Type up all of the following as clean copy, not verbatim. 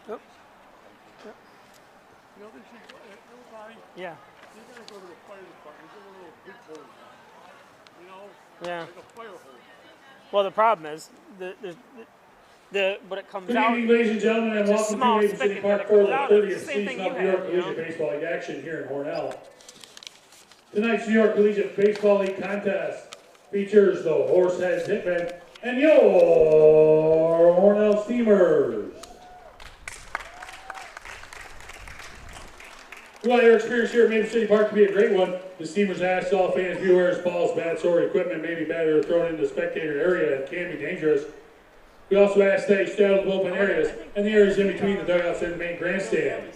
Oh. Yep. You know, they should, little guy, Yeah. they're going to go to the fire department, get a little big hose. You know? Yeah. Like a fire hose. Well, the problem is when it comes Good out. evening, ladies and gentlemen, and It's a welcome to small Maple City spigot, but Park it for comes the out. It's the 30th same thing season you of New York had, Collegiate Baseball League action here in Hornell. Tonight's New York Collegiate Baseball League contest features the Horseheads, Hitmen, and your Hornell Steamers. We want your experience here at Maple City Park to be a great one. The Steamers ask all fans beware as balls, bats, or equipment may be batted or thrown into the spectator area and can be dangerous. We also ask that you stay out of the open areas and the areas in between the dugouts and the main grandstand.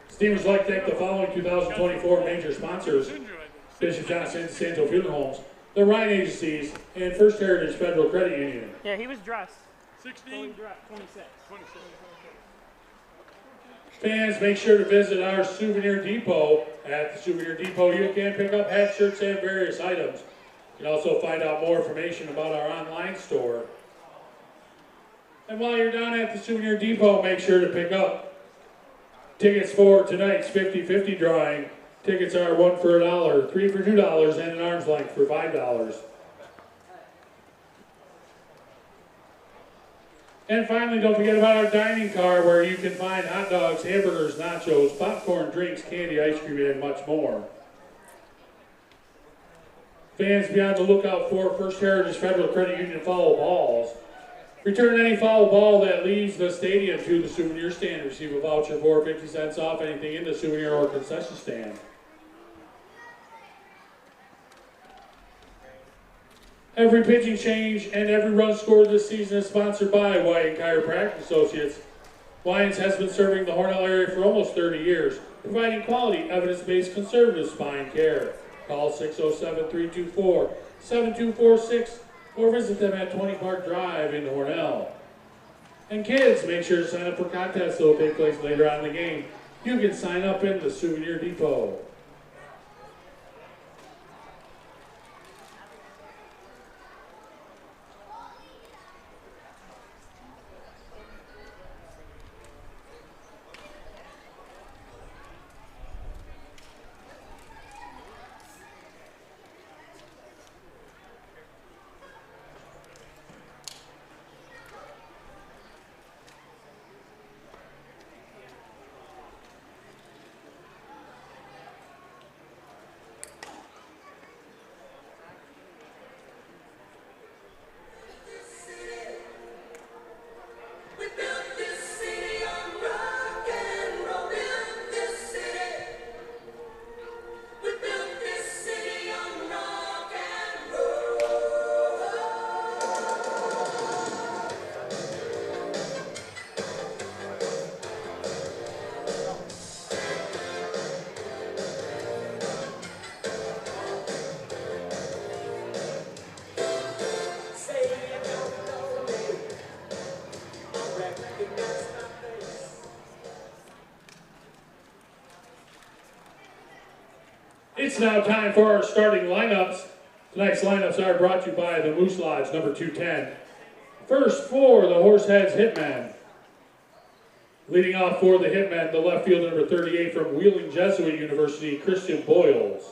Steamers like to thank the following 2024 major sponsors: Bishop Johnson, Santo Funeral Homes, the Ryan Agencies, and First Heritage Federal Credit Union. Yeah, he was dressed. 16? 26. Fans, make sure to visit our souvenir depot. At the souvenir depot, you can pick up hats, shirts, and various items. You can also find out more information about our online store. And while you're down at the souvenir depot, make sure to pick up tickets for tonight's 50-50 drawing. Tickets are 1 for $1, 3 for $2, and an arm's length for $5. And finally, don't forget about our dining car where you can find hot dogs, hamburgers, nachos, popcorn, drinks, candy, ice cream, and much more. Fans, be on the lookout for First Heritage Federal Credit Union foul balls. Return any foul ball that leaves the stadium to the souvenir stand. Receive a voucher for 50 cents off anything in the souvenir or concession stand. Every pitching change and every run scored this season is sponsored by Wyatt Chiropractic Associates. Wyans has been serving the Hornell area for almost 30 years, providing quality, evidence-based, conservative spine care. Call 607-324-7246 or visit them at 20 Park Drive in Hornell. And kids, make sure to sign up for contests that will take place later on in the game. You can sign up in the Souvenir Depot. It's now time for our starting lineups. Tonight's lineups are brought to you by the Moose Lodge, number 210. First for the Horseheads Hitmen. Leading off for the Hitmen, the left fielder number 38 from Wheeling Jesuit University, Christian Boyles.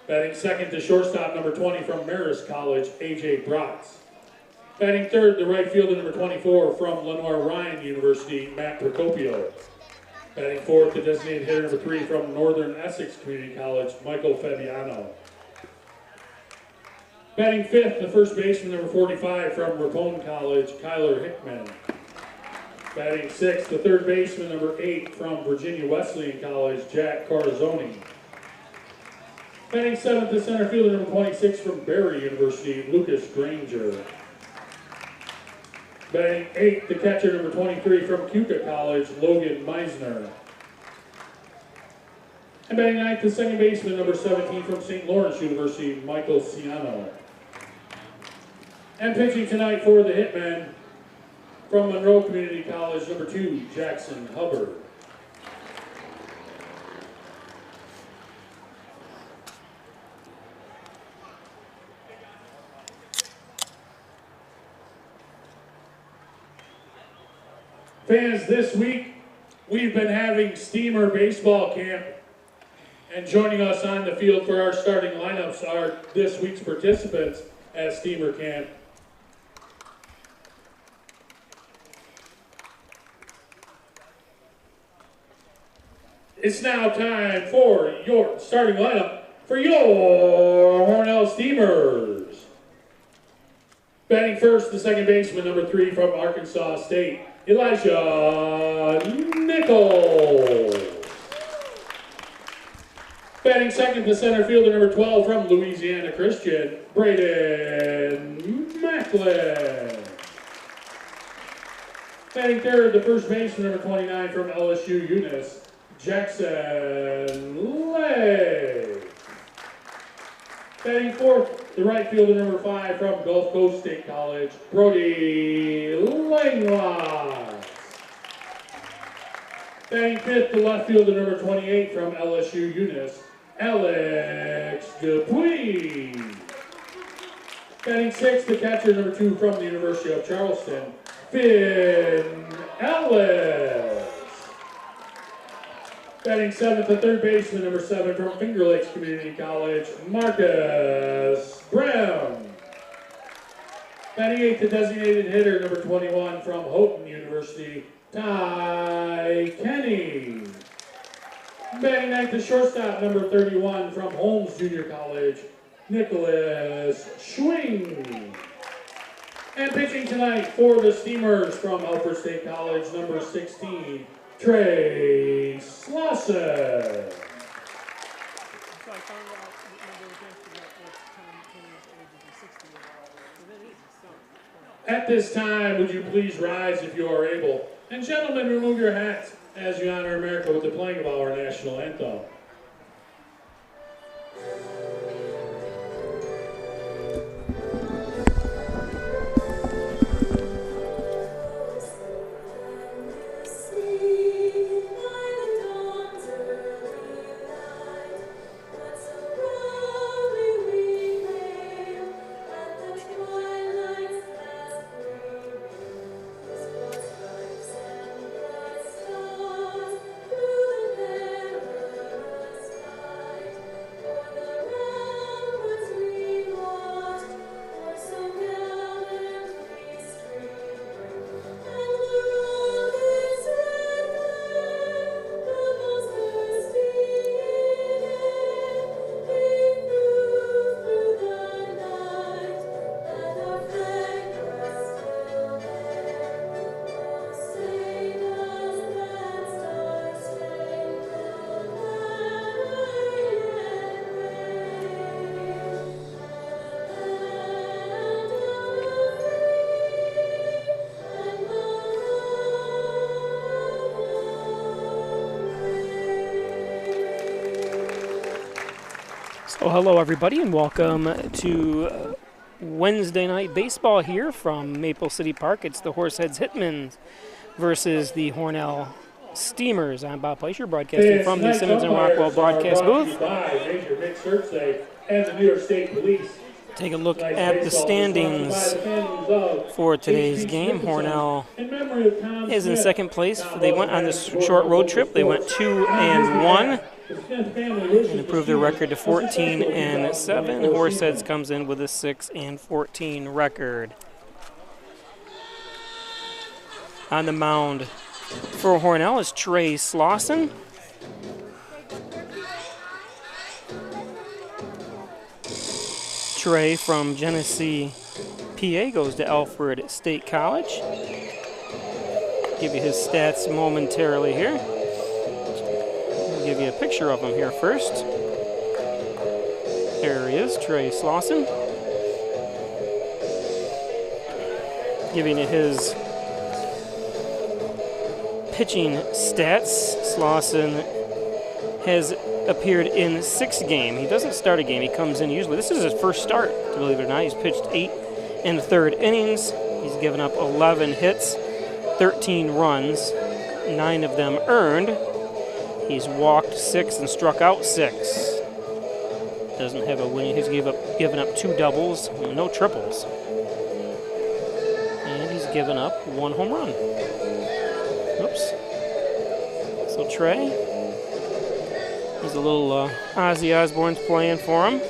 Batting second to shortstop number 20 from Marist College, A.J. Bratz. Batting third, the right fielder number 24 from Lenoir Ryan University, Matt Procopio. Batting fourth, the designated hitter number 3 from Northern Essex Community College, Michael Fabiano. Batting fifth, the first baseman number 45 from Rapone College, Kyler Hickman. Batting sixth, the third baseman number 8 from Virginia Wesleyan College, Jack Carzoni. Batting seventh, the center fielder number 26 from Barry University, Lucas Granger. Batting eighth, the catcher number 23 from Keuka College, Logan Meisner. And batting ninth, the second baseman number 17 from St. Lawrence University, Michael Ciano. And pitching tonight for the Hitmen from Monroe Community College, number 2, Jackson Hubbard. Fans, this week we've been having Steamer Baseball Camp, and joining us on the field for our starting lineups are this week's participants at Steamer Camp. It's now time for your starting lineup for your Hornell Steamers. Batting first, the second baseman, number 3 from Arkansas State, Elijah Nichols. Batting second, the center fielder, number 12 from Louisiana Christian, Braden Macklin. Batting third, the first baseman, number 29 from LSU Eunice, Jackson Lay. Batting fourth, the right fielder, number 5 from Gulf Coast State College, Brody Langlois. Batting fifth, the left fielder, number 28 from LSU Eunice, Alex Dupuis. Batting sixth, the catcher, number 2 from the University of Charleston, Finn Ellis. Batting seventh, the third baseman, number 7 from Finger Lakes Community College, Marcus Brown. Batting eighth, the designated hitter, number 21 from Houghton University, Ty Kenny. Batting ninth, the shortstop, number 31 from Holmes Junior College, Nicholas Schwing. And pitching tonight for the Steamers from Alfred State College, number 16, Trey Slauson. At this time, would you please rise if you are able? And gentlemen, remove your hats as you honor America with the playing of our national anthem. So hello everybody and welcome to Wednesday night baseball here from Maple City Park. It's the Horseheads Hitmen versus the Hornell Steamers. I'm Bob Fleischer, broadcasting from the Simmons and Rockwell broadcast booth. Take a look at the standings for today's game. Hornell is in second place. They went on this short road trip. They went 2-1 and improved their record to 14-7. Horseheads comes in with a 6-14 record. On the mound for Hornell is Trey Slauson. Trey from Genesee, PA, goes to Alfred State College. Give you his stats momentarily here. I'll give you a picture of him here first. There he is, Trey Slauson. Giving you his pitching stats. Slauson has appeared in 6 games. He doesn't start a game. He comes in usually. This is his first start, believe it or not. He's pitched 8 1/3 innings. He's given up 11 hits, 13 runs, 9 of them earned. He's walked 6 and struck out 6. Doesn't have a win. He's given up 2 doubles, no triples. And he's given up 1 home run. Oops. So Trey. There's a little Ozzy Osbourne's playing for him.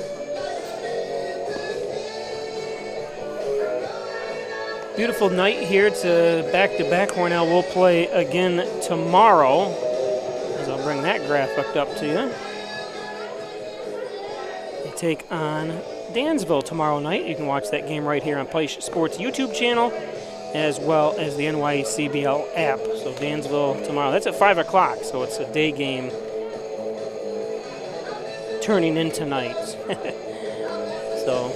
Beautiful night here to back-to-back. Hornell will play again tomorrow, as I'll bring that graphic up to you. They take on Dansville tomorrow night. You can watch that game right here on Peisch Sports YouTube channel, as well as the NYCBL app. So Dansville tomorrow. That's at 5 o'clock, so it's a day game turning in tonight. So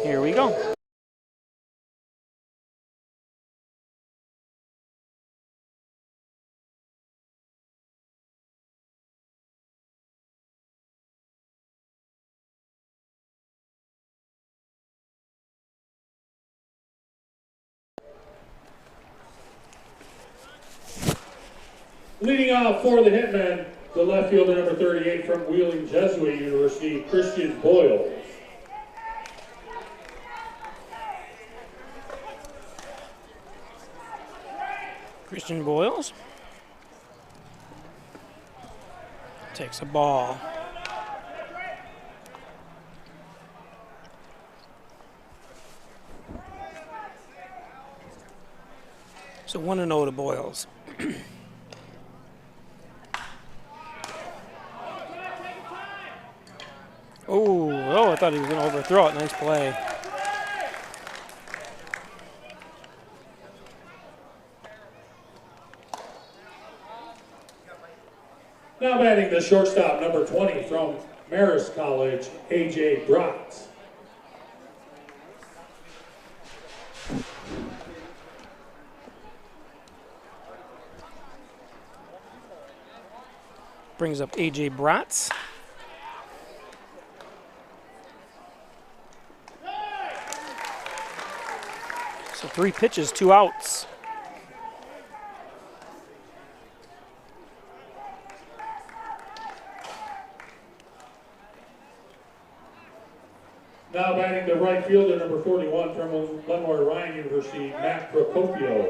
here we go. Leading off for the Hitmen, the left fielder number 38 from Wheeling Jesuit University, Christian Boyle. Christian Boyles takes a ball. So 1-0 to Boyles. Oh, I thought he was going to overthrow it. Nice play. Now batting the shortstop, number 20 from Marist College, A.J. Bratz. Brings up A.J. Bratz. So 3 pitches, 2 outs. Now batting the right fielder, number 41 from Glenmore Ryan University, Matt Procopio.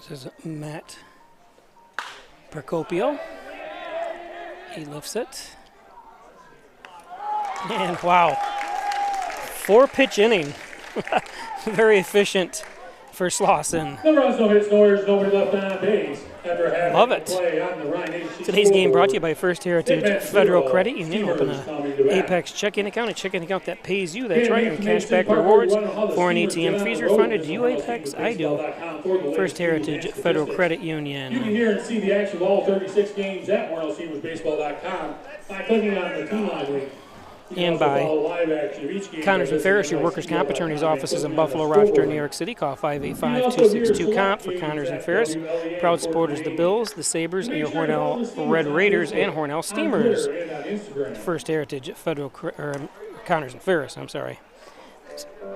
This is Matt Procopio. He lifts it. And wow, 4-pitch inning. Very efficient for Slauson. No runs, no hits, no errors, nobody left on base. After having Love it. play on the Ryan Agency Today's game brought to you scoreboard. by First Heritage Hitmen Federal 0, Credit Union. Open Steamers a coming to bat. Apex checking account, a checking account that pays you. That's Okay, right, we and commence cashback in Parker, rewards. we want to know how the Foreign Steamers get ATM on fees the road refunded. and Do you NYCBL Apex? I do. baseball.com for the latest First Heritage news and Federal statistics. Credit You can Union. hear and see the action of all 36 games at HornellSteamersBaseball.com by clicking on the team line link. You can And also by follow live action of each game Connors by and Ferris, visiting your workers' comp attorney's NYCBL.com offices in and Buffalo, clicking on the Rochester, New scoreboard. York City. Call You can also hear 585-262-COMP for select Connors and games Ferris. at WLEA Proud Fort supporters, the Wayne. Bills, the Sabres, and your Make sure to follow the Hornell Steamers Red on Raiders Facebook, and Hornell on Steamers. Twitter, and on Instagram. First Heritage Federal Connors and Ferris, I'm sorry.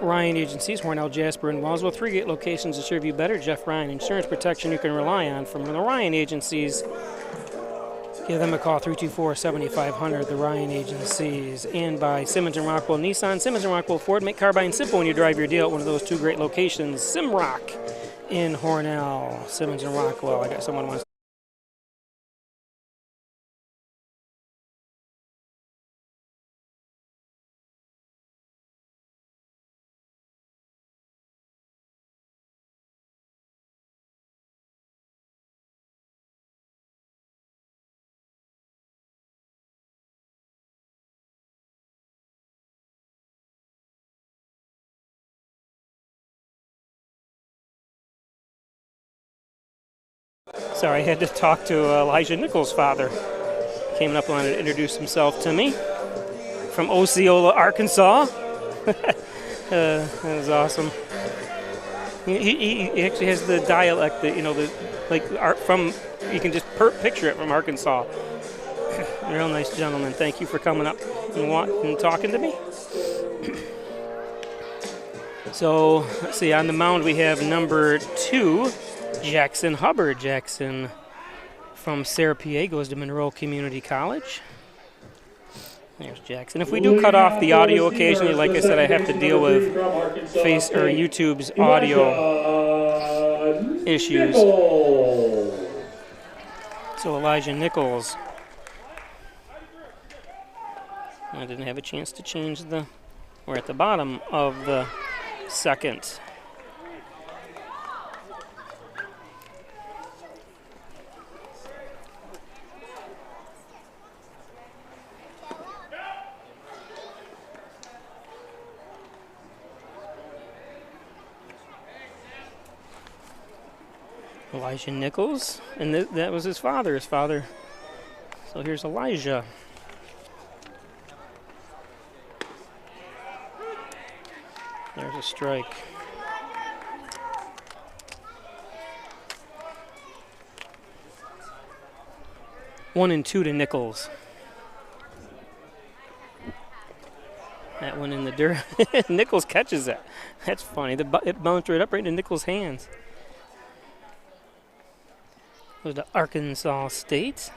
Ryan Agencies, Hornell, Jasper, and Wellsville. 3 great locations to serve you better. Jeff Ryan, insurance protection you can rely on from the Ryan Agencies. Give them a call, 324-7500, the Ryan Agencies. And by Simmons & Rockwell Nissan, Simmons & Rockwell Ford. Make car buying simple when you drive your deal at one of those 2 great locations. Simrock in Hornell. Simmons & Rockwell. I got someone who wants. Sorry, I had to talk to Elijah Nichols' father. Came up and introduced himself to me from Osceola, Arkansas. That was awesome. He actually has the dialect that, you know, the like art from. You can just picture it from Arkansas. Real nice gentleman. Thank you for coming up and talking to me. So, let's see, on the mound we have number 2, Jackson Hubbard. Jackson from Sarah, PA, goes to Monroe Community College. There's Jackson. If we do cut off the audio occasionally, like I said, I have to deal with YouTube's audio issues. So Elijah Nichols. I didn't have a chance to change we're at the bottom of the second. Elijah Nichols, and that was his father. So here's Elijah. There's a strike. One and 2 to Nichols. That one in the dirt. Nichols catches that. That's funny. It bounced right up right into Nichols' hands. Goes to Arkansas State.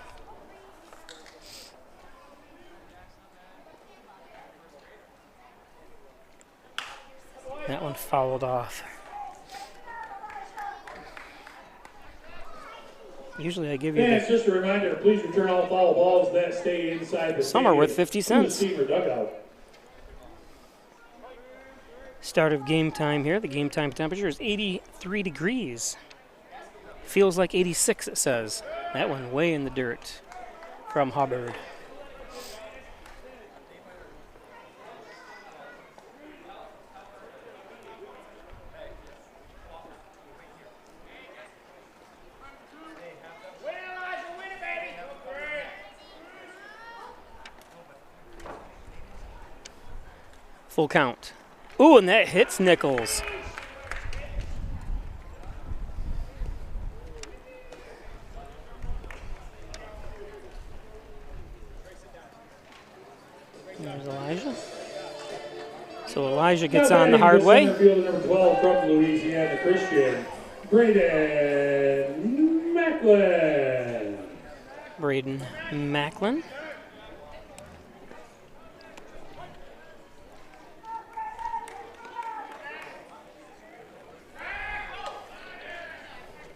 That one fouled off. Usually I give you Fans, just a reminder, please return all foul balls that stay inside the some are worth 50 cents. dugout. Start of game time here. The game time temperature is 83 degrees. Feels like 86, it says. That one way in the dirt from Hubbard. Full count. Ooh, and that hits Nichols. There's Elijah. So Elijah gets on the hard way. Number 12 from Louisiana Christian, Braden Macklin. Braden Macklin.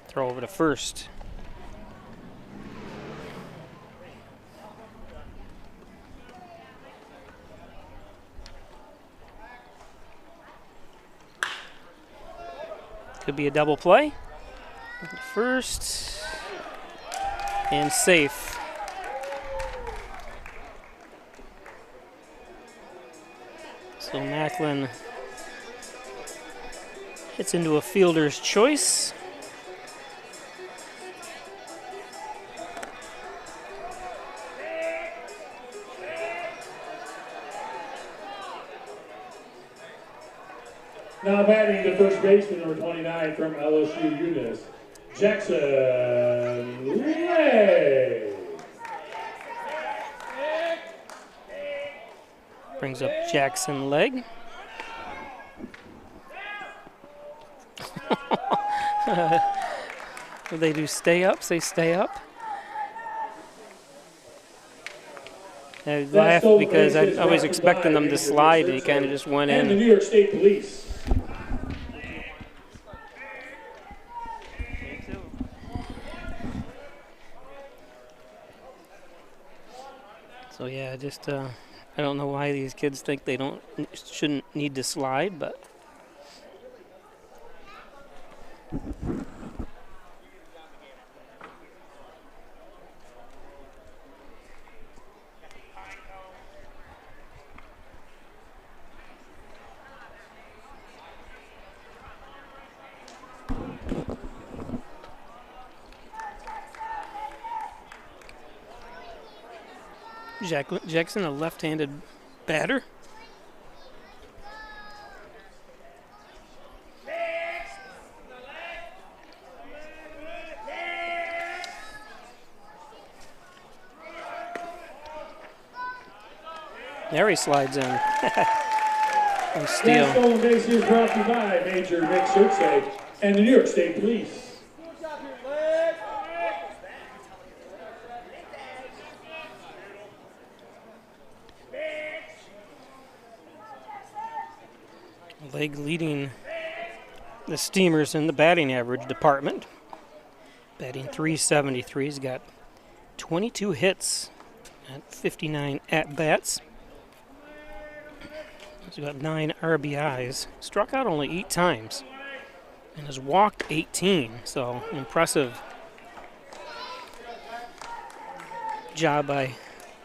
Throw over to first. Could be a double play. First and safe. So Macklin hits into a fielder's choice. Now batting the first baseman, number 29 from LSU Eunice, Jackson Lay. Brings up Jackson Leg. What they do, stay up? Say stay up? I laughed because I was expecting them to slide, and he kind of just went in. And the New York State Police. So yeah, just I don't know why these kids think they shouldn't need to slide, but Jackson, a left-handed batter. There he slides in. And That steal. stolen base is brought to you by Major Nick Surtsey and the New York State Police. Leg leading the Steamers in the batting average department. Batting .373. He's got 22 hits at 59 at-bats. He's got 9 RBIs. Struck out only 8 times. And has walked 18. So, impressive job by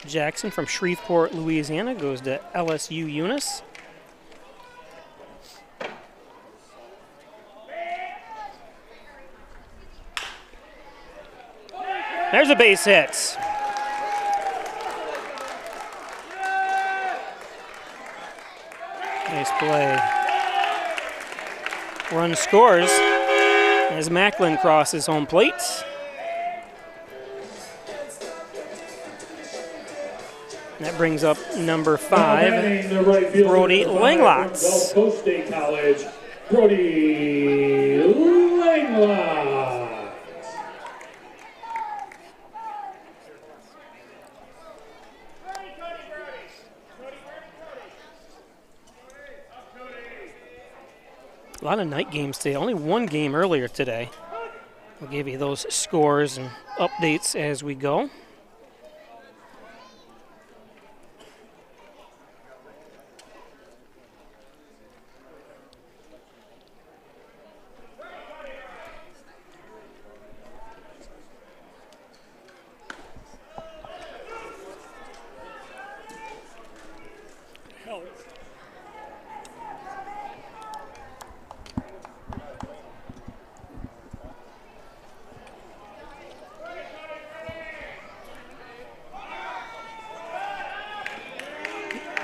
Jackson from Shreveport, Louisiana. Goes to LSU Eunice. There's a base hit. Nice play. Run scores as Macklin crosses home plate. That brings up number 5, Brody Langlots. Gulf Coast State College, Brody Langlots. A lot of night games today. Only one game earlier today. We'll give you those scores and updates as we go.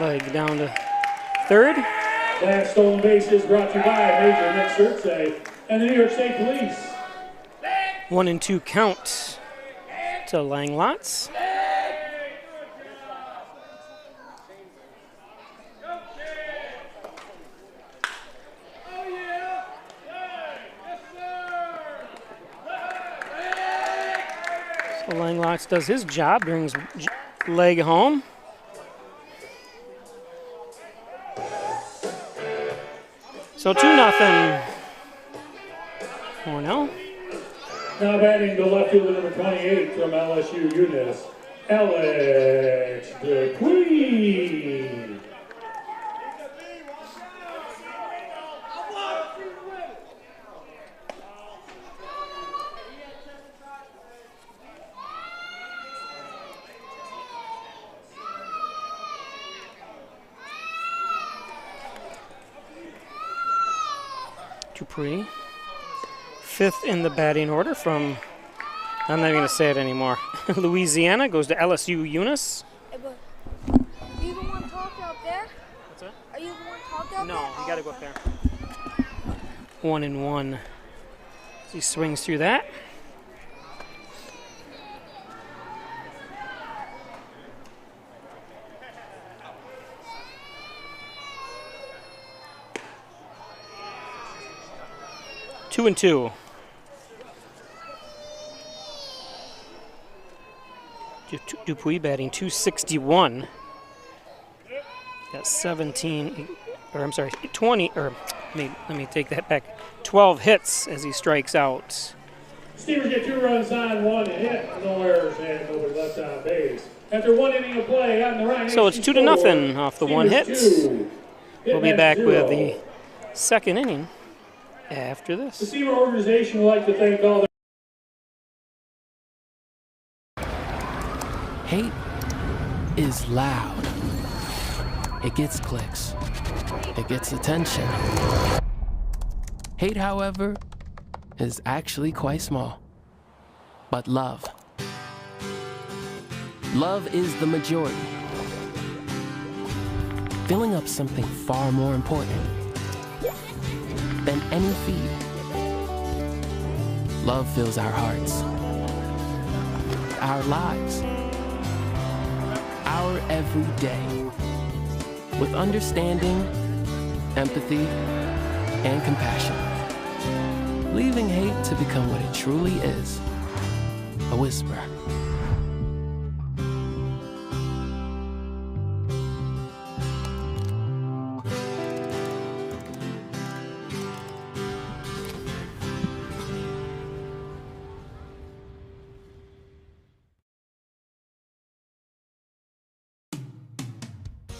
Leg down to third. That stolen base is brought to you by Major Nick Surtsey and the New York State Police. 1-2 count to Langlots. So Langlots does his job, brings leg home. So 2-0. Hornell. Now batting the left fielder number 28 from LSU Eunice, Alex DeQueen. Dupree. 5th in the batting order from, I'm not even going to say it anymore, Louisiana, goes to LSU Eunice. Hey, but are you the one talking up there? What's that? Are you the one talking up there? No, you got to go up there. 1-1. He swings through that. Two and two. Dupuis batting .261. Got 17, or I'm sorry, 20, or let me take that back. 12 hits as he strikes out. Steamers get 2 runs on, 1 hit, no errors, and nobody left on base. After 1 inning of play on the right. So it's 2-0 off the 1 hit. We'll be back 0. with the second inning after The this. Steamer organization would like to thank all their Hate is loud. It gets clicks. It gets attention. Hate, however, is actually quite small. But love is the majority. Filling up something far more important than any feed. Love fills our hearts, our lives, our every day. with understanding, empathy, and compassion, leaving hate to become what it truly is, a whisper.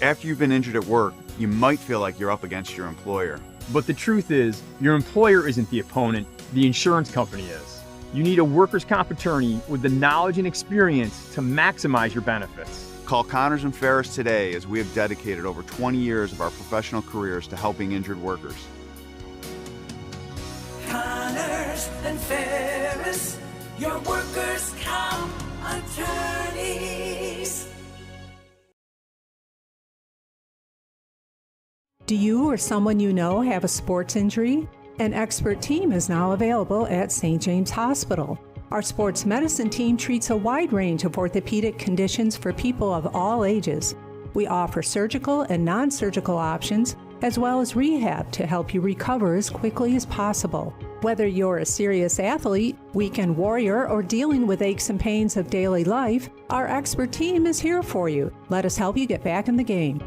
After you've been injured at work, you might feel like you're up against your employer. But the truth is, your employer isn't the opponent, the insurance company is. You need a workers' comp attorney with the knowledge and experience to maximize your benefits. Call Connors and Ferris today, as we have dedicated over 20 years of our professional careers to helping injured workers. Connors and Ferris, your workers' comp attorneys. Do you or someone you know have a sports injury? An expert team is now available at St. James Hospital. Our sports medicine team treats a wide range of orthopedic conditions for people of all ages. We offer surgical and non-surgical options, as well as rehab to help you recover as quickly as possible. Whether you're a serious athlete, weekend warrior, or dealing with aches and pains of daily life, our expert team is here for you. Let us help you get back in the game.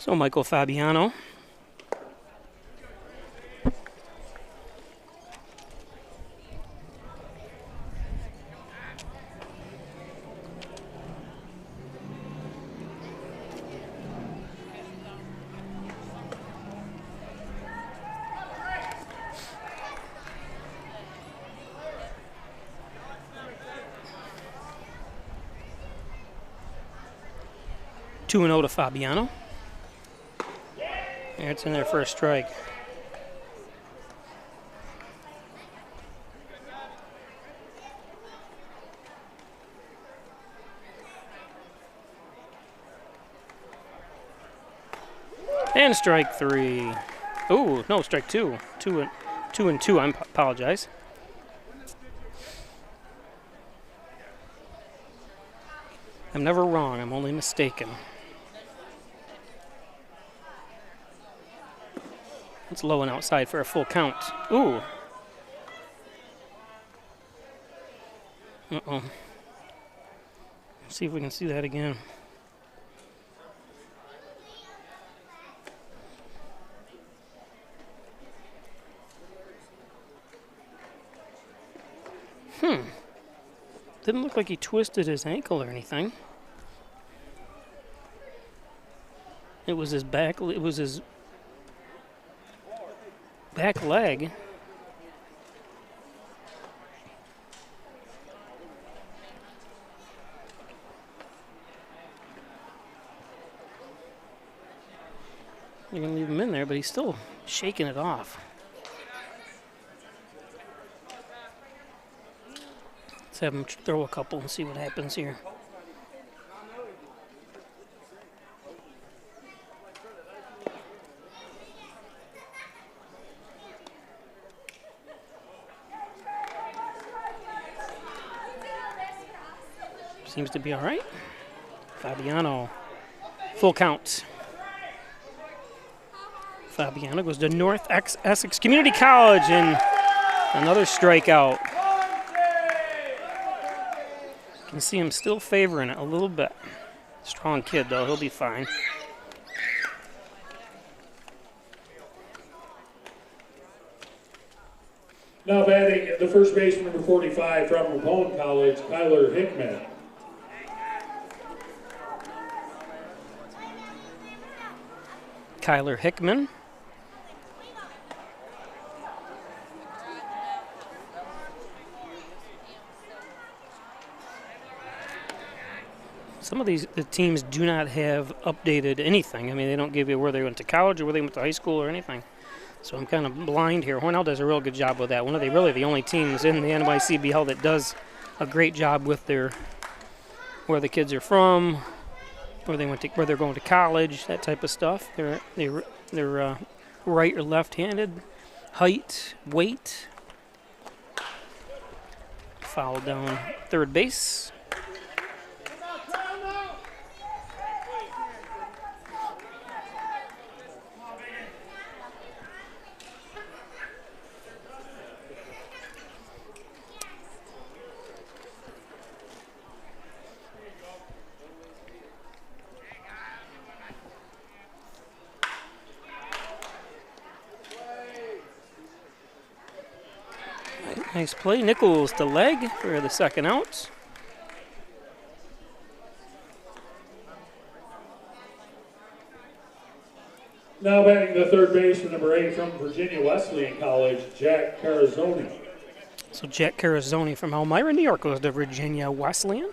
So Michael Fabiano. Two and 0 to Fabiano. It's in there for a strike. And strike three. Oh, no, strike two. Two and two, I apologize. I'm never wrong, I'm only mistaken. It's low and outside for a full count. Ooh. Uh-oh. Let's see if we can see that again. Didn't look like he twisted his ankle or anything. It was his back leg. You're gonna leave him in there, but he's still shaking it off. Let's have him throw a couple and see what happens here. Seems to be all right. Fabiano, full count. Fabiano goes to North Essex Community College and another strikeout. You can see him still favoring it a little bit. Strong kid though, he'll be fine. Now batting the first baseman, number 45 from Ramon College, Kyler Hickman. Kyler Hickman. Some of the teams do not have updated anything. I mean, they don't give you where they went to college or where they went to high school or anything. So I'm kind of blind here. Hornell does a real good job with that. One of the really the only teams in the NYCBL that does a great job with their where the kids are from, where they're going to college, that type of stuff. They're right or left-handed. height, weight. Foul down third base. Nice play. Nichols to leg for the second out. Now batting the third baseman, number 8 from Virginia Wesleyan College, Jack Carazoni. So Jack Carazoni from Elmira, New York goes to Virginia Wesleyan.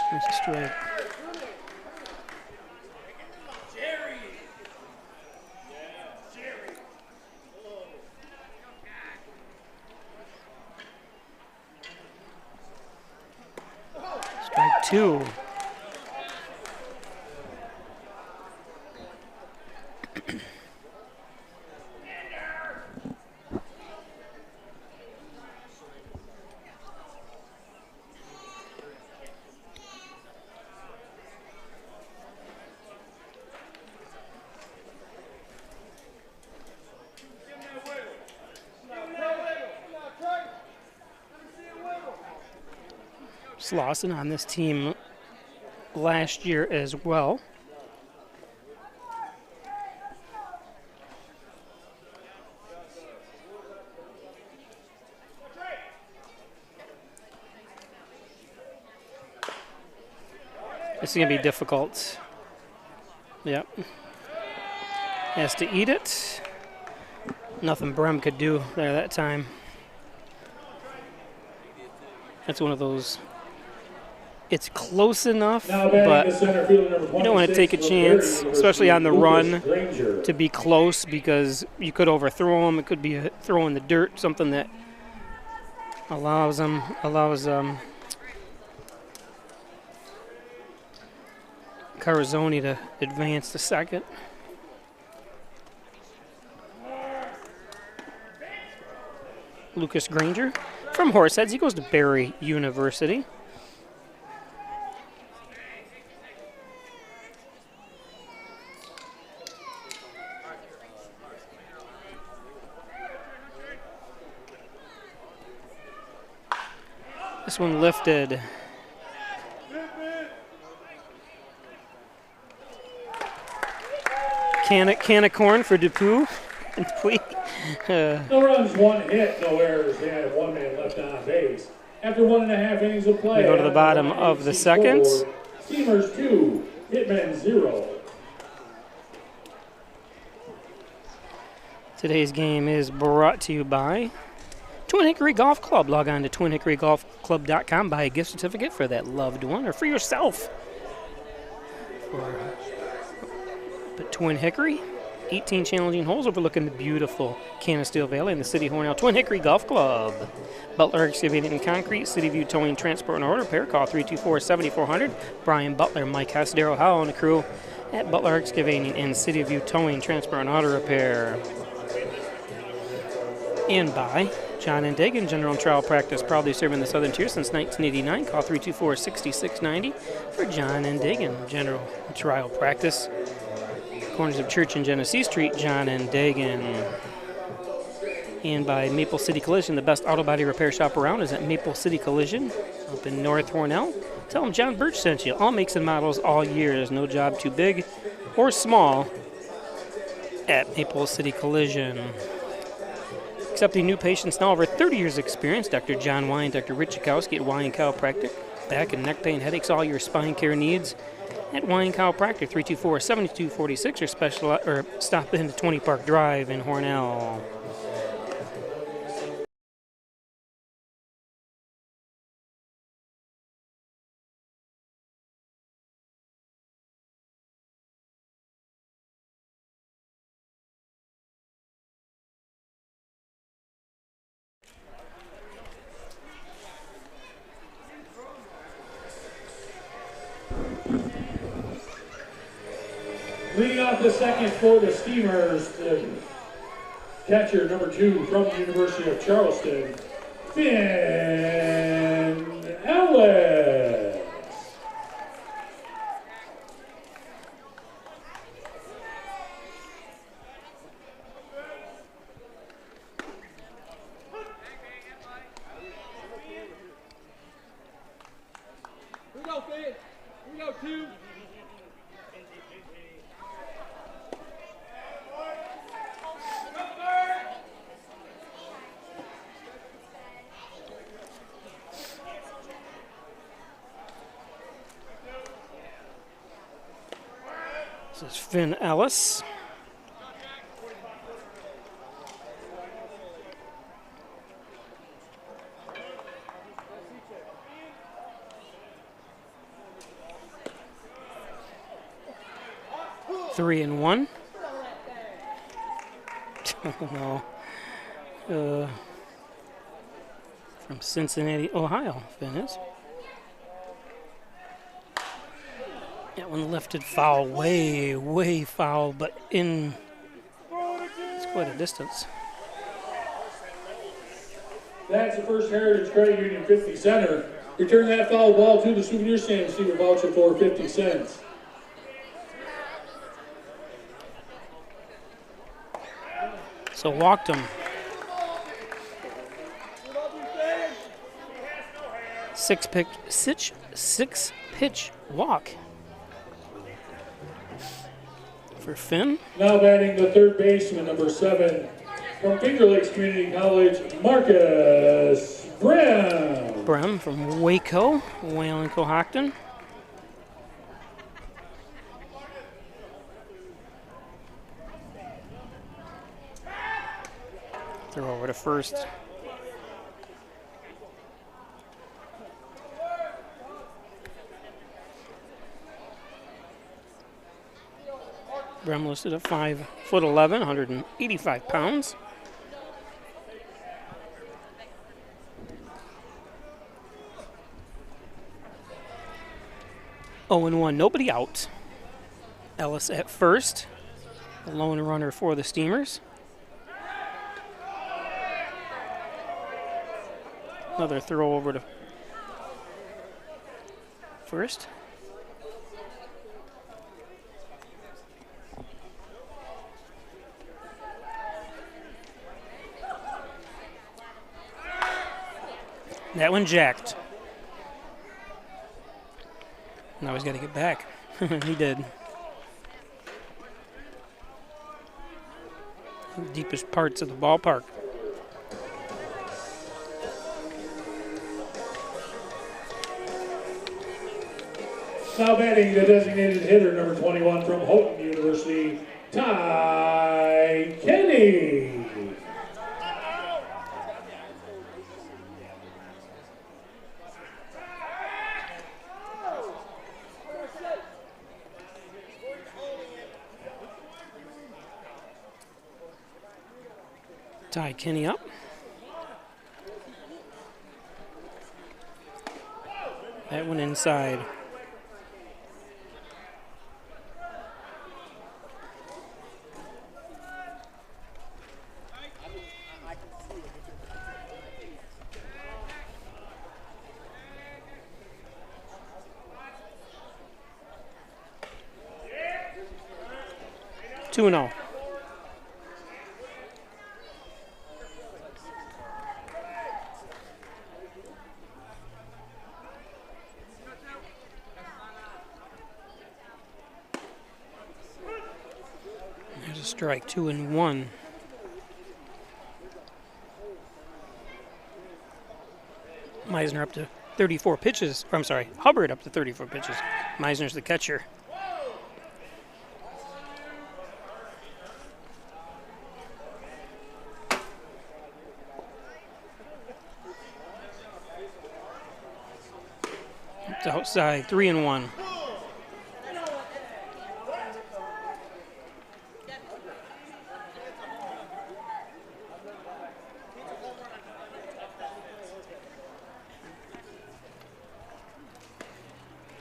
There's a strike. Strike 2. Slauson on this team last year as well. This is going to be difficult. Yep. Has to eat it. Nothing Brem could do there that time. That's one of those. It's close enough, but you don't want to take a chance, especially on the run, to be close because you could overthrow him. It could be a throw in the dirt, something that allows Carazoni to advance to second. Lucas Granger from Horseheads. He goes to Barry University. This one lifted. Can of corn for Dupuis. No runs, 1 hit, no errors. They had 1 man left on base. After 1.5 innings of play, we go to the bottom of the second. Steamers 2, Hitmen 0. Today's game is brought to you by Twin Hickory Golf Club. Log on to twinhickorygolfclub.com. Buy a gift certificate for that loved one or for yourself. But Twin Hickory, 18 challenging holes overlooking the beautiful Canisteel Valley in the city of Hornell. Twin Hickory Golf Club. Butler Excavating and Concrete, City View Towing, Transport and Order Repair. Call 324-7400. Brian Butler, Mike Hess, Darryl Howell, and the crew at Butler Excavating and City View Towing, Transport and Auto Repair. And by John and Dagan, General and Trial Practice, proudly serving the Southern Tier since 1989. Call 324-6690 for John and Dagan, General and Trial Practice. Corners of Church and Genesee Street, John and Dagan. And by Maple City Collision, the best auto body repair shop around is at Maple City Collision up in North Hornell. Tell them John Birch sent you. All makes and models, all years. No job too big or small at Maple City Collision. Accepting new patients now over 30 years experience. Dr. John Wine, Dr. Rich Chakowski at Wine Chiropractic. Back and neck pain, headaches, all your spine care needs at Wine Chiropractic, 324-7246 or stop in to 20 Park Drive in Hornell. Leading off the second for the Steamers, the catcher number 2 from the University of Charleston, Finn Ellis. Here we go, Finn. Here we go, 2. This is Finn Ellis. Three and one. No. From Cincinnati, Ohio, Finn is. That one lifted foul, way foul, but in, it's quite a distance. That's the first Heritage Credit Union 50 center. Return that foul ball to the souvenir stand and receive a voucher for 50 cents. So walked him. Six pitch walk for Finn. Now batting the third baseman, number 7, from Finger Lakes Community College, Marcus Brem. Brem from Waco, Wayland, Cohocton. Throw over to first. Brem listed at 5'11", 185 pounds. Oh and 1, nobody out. Ellis at first, the lone runner for the Steamers. Another throw over to first. That one jacked. Now he's got to get back. He did. The deepest parts of the ballpark. Now batting the designated hitter, number 21 from Houghton University, Ty Kenny. Ty Kenny up. That one inside. Two and oh. There's a strike, 2-1. Meisner up to 34 pitches. Or, I'm sorry, Hubbard up to 34 pitches. Meisner's the catcher. Up to outside, 3-1.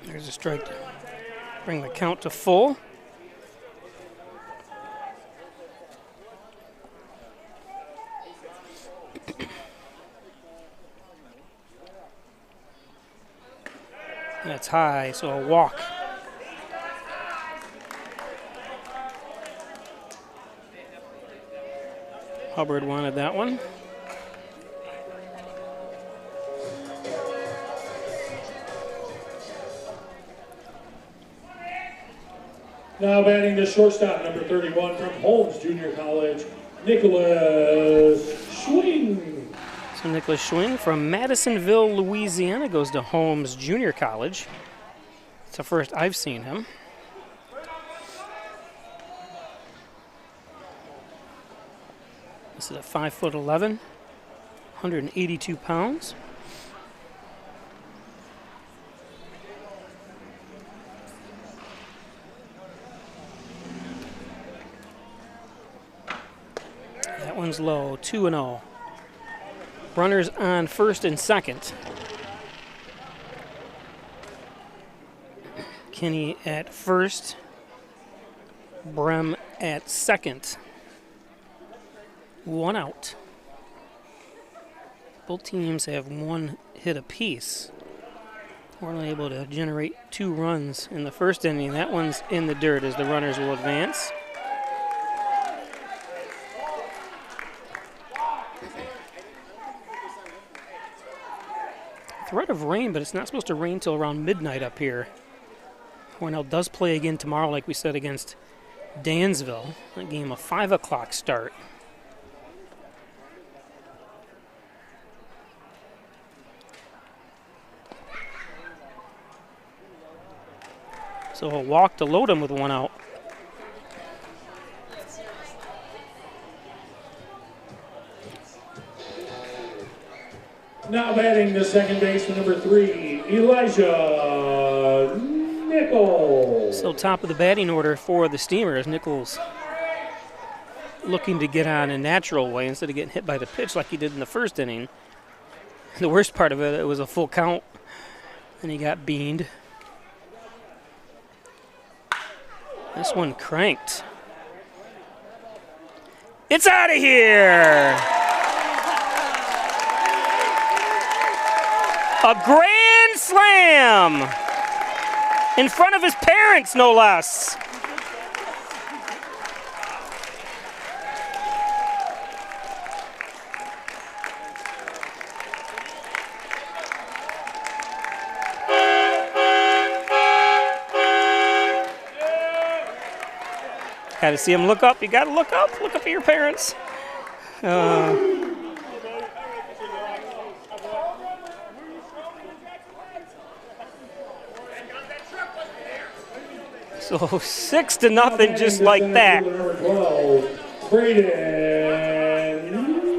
There's a strike to bring the count to full. That's high, so a walk. Hubbard wanted that one. Now batting the shortstop, number 31 from Holmes Junior College, Nicholas Schwing. So Nicholas Schwing from Madisonville, Louisiana goes to Holmes Junior College. It's the first I've seen him. This is a 5'11", 182 pounds. That one's low, 2-0. Runners on first and second. Kinney at first, Brem at second. 1 out. Both teams have 1 hit apiece. Hornell able to generate 2 runs in the first inning. That one's in the dirt as the runners will advance. Threat of rain, but it's not supposed to rain till around midnight up here. Hornell does play again tomorrow, like we said, against Dansville. That game a 5 o'clock start. So he'll walk to load him with 1 out. Now batting the second baseman, number 3, Elijah Nichols. So top of the batting order for the Steamers. Nichols looking to get on a natural way instead of getting hit by the pitch like he did in the first inning. The worst part of it, it was a full count, and he got beaned. This one cranked. It's out of here! A grand slam! In front of his parents, no less. Got to see him look up. You got to look up. Look up at your parents. So 6-0, just like that. Number 12, Braden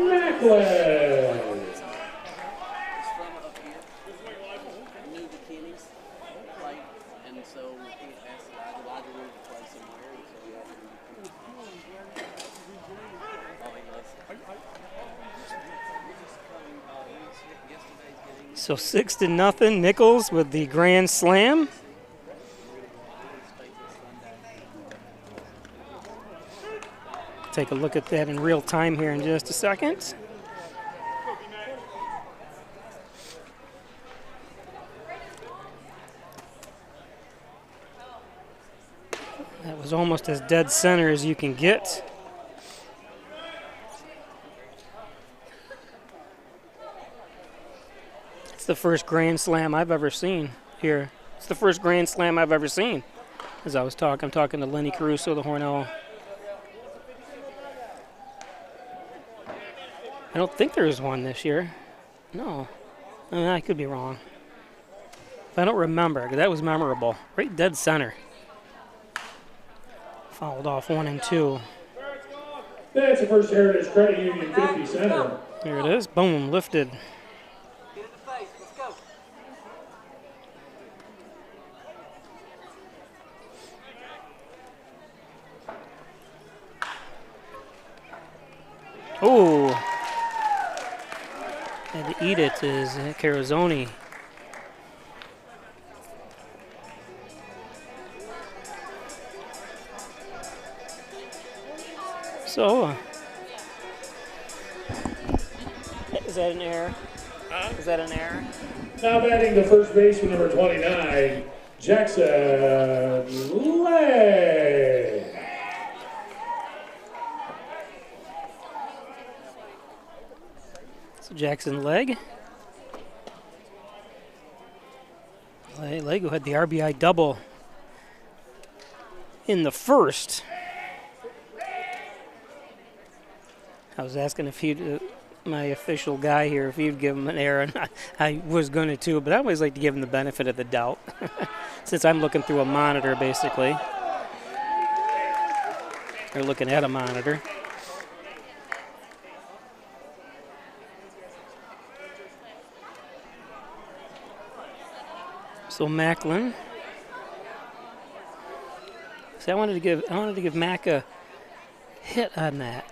Macklin. So 6-0, Nichols with the grand slam. Take a look at that in real time here in just a second. That was almost as dead center as you can get. It's the first grand slam I've ever seen here. It's the first grand slam I've ever seen. As I was talking, I'm talking to Lenny Caruso, the Hornell. I don't think there was one this year. No. I mean, I could be wrong. But I don't remember, because that was memorable. Right dead center. Fouled off 1 and 2. That's the first Heritage Credit Union 50 center. Here it is. Boom, lifted. Oh. Had to eat it is Carazoni. So, is that an error? Is that an error? Now batting the first baseman, number 29, Jackson Lay. So Jackson Leg. Lego had the RBI double in the first. I was asking if he'd, my official guy here, if he'd give him an error, and I was going to too, but I always like to give him the benefit of the doubt, since I'm looking through a monitor basically, or looking at a monitor. So Macklin. See, I wanted to give Mac a hit on that.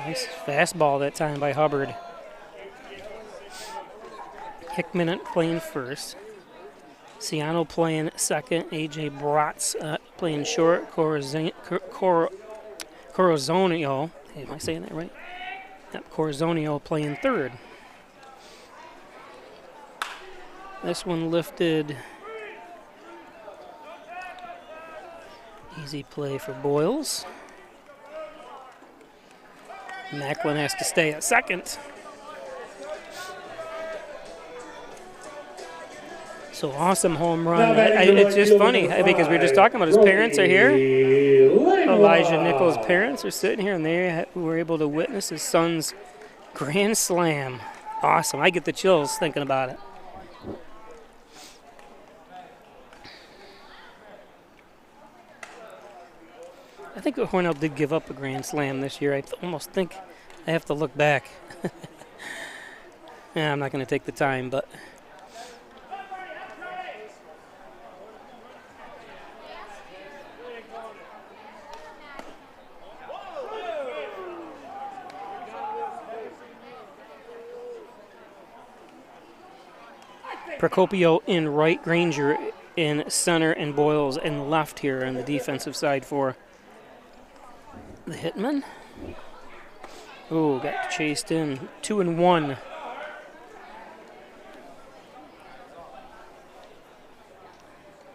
Nice fastball that time by Hubbard. Hickman playing first. Ciano playing second. A.J. Bratz playing short. Corazonio. Am I saying that right? Yep, Corazonio playing third. This one lifted. Easy play for Boyles. Macklin has to stay at second. So awesome home run. It's just funny because we were just talking about his parents are here. Elijah Nichols' parents are sitting here, and they were able to witness his son's grand slam. Awesome. I get the chills thinking about it. I think Hornell did give up a grand slam this year. I almost think I have to look back. Yeah, I'm not going to take the time, but Procopio in right, Granger in center, and Boyles in left here on the defensive side for the Hitmen. Oh, got chased in. 2-1.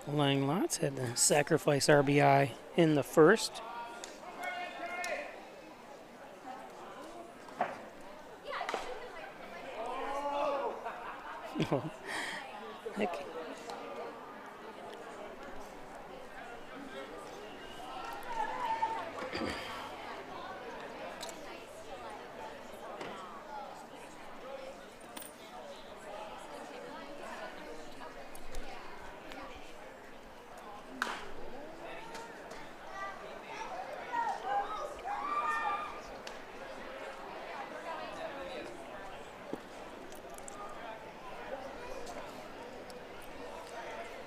Lang Lots had the sacrifice RBI in the first. Oh, heck.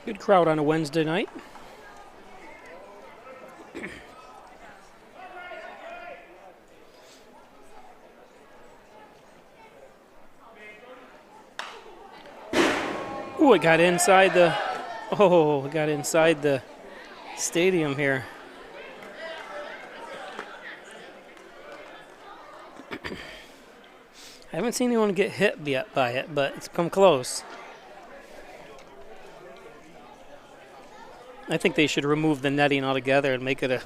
Good crowd on a Wednesday night. Ooh, it got inside the. Oh, it got inside the stadium here. I haven't seen anyone get hit yet by it, but it's come close. I think they should remove the netting altogether and make it a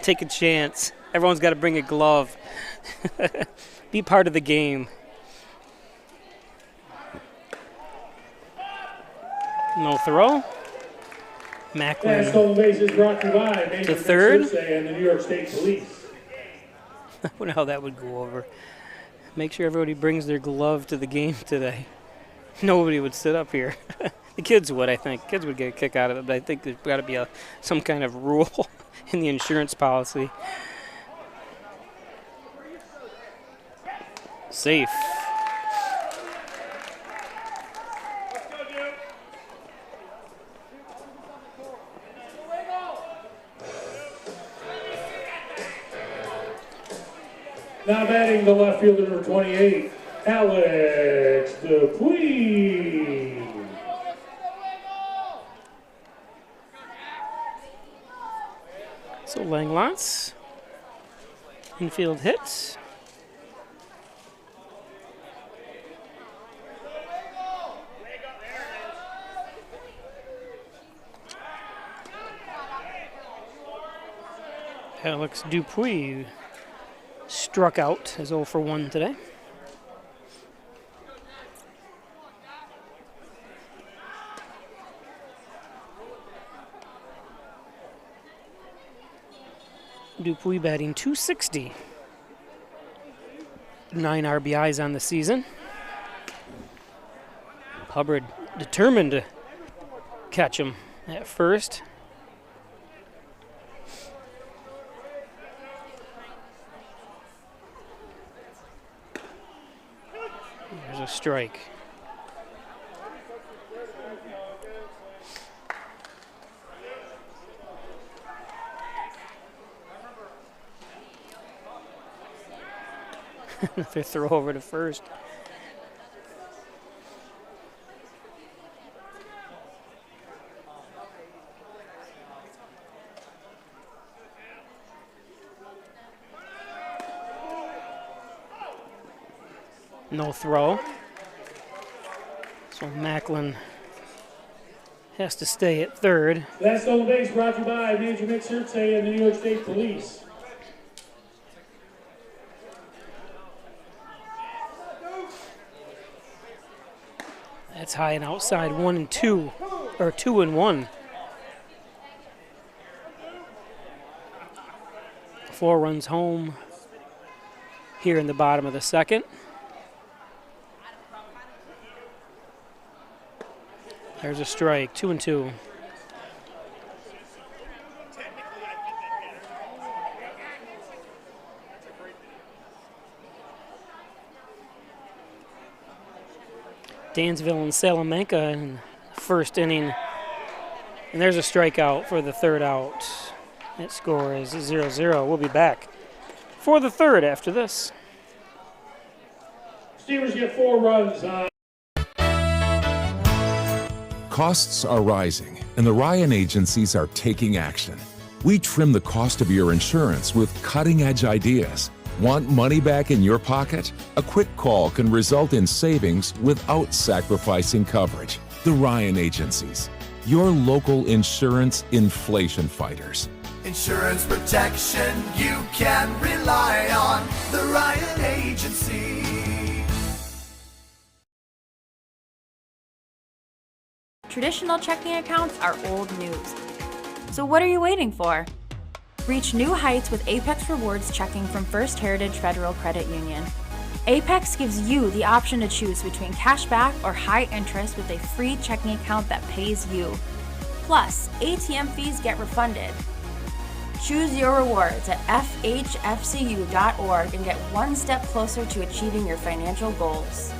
take a chance. Everyone's got to bring a glove. Be part of the game. No throw. Macklin stolen bases brought to you by Major to third. And the New York State Police. I wonder how that would go over. Make sure everybody brings their glove to the game today. Nobody would sit up here. The kids would, I think. Kids would get a kick out of it, but I think there's got to be some kind of rule in the insurance policy. Safe. Now batting the left fielder, number 28, Alex Dupuis. So Langlots, infield hits. Alex Dupuis struck out, his 0 for 1 today. Dupuis batting .260. 9 RBIs on the season. Hubbard determined to catch him at first. There's a strike. Another throw over to first. No throw. So Macklin has to stay at third. Last stolen base brought to you by Major Mick Surtsey and the New York State Police. That's high and outside, 1-2, or 2-1. 4 runs home here in the bottom of the second. There's a strike, 2-2. Dansville and Salamanca in the first inning. And there's a strikeout for the third out. That score is 0-0. We'll be back for the third after this. Steelers get 4 runs. Costs are rising, and the Ryan agencies are taking action. We trim the cost of your insurance with cutting-edge ideas. Want money back in your pocket? A quick call can result in savings without sacrificing coverage. The Ryan Agencies, your local insurance inflation fighters. Insurance protection you can rely on. The Ryan Agency. Traditional checking accounts are old news. So what are you waiting for? Reach new heights with Apex Rewards checking from First Heritage Federal Credit Union. Apex gives you the option to choose between cash back or high interest with a free checking account that pays you. Plus, ATM fees get refunded. Choose your rewards at FHFCU.org and get one step closer to achieving your financial goals.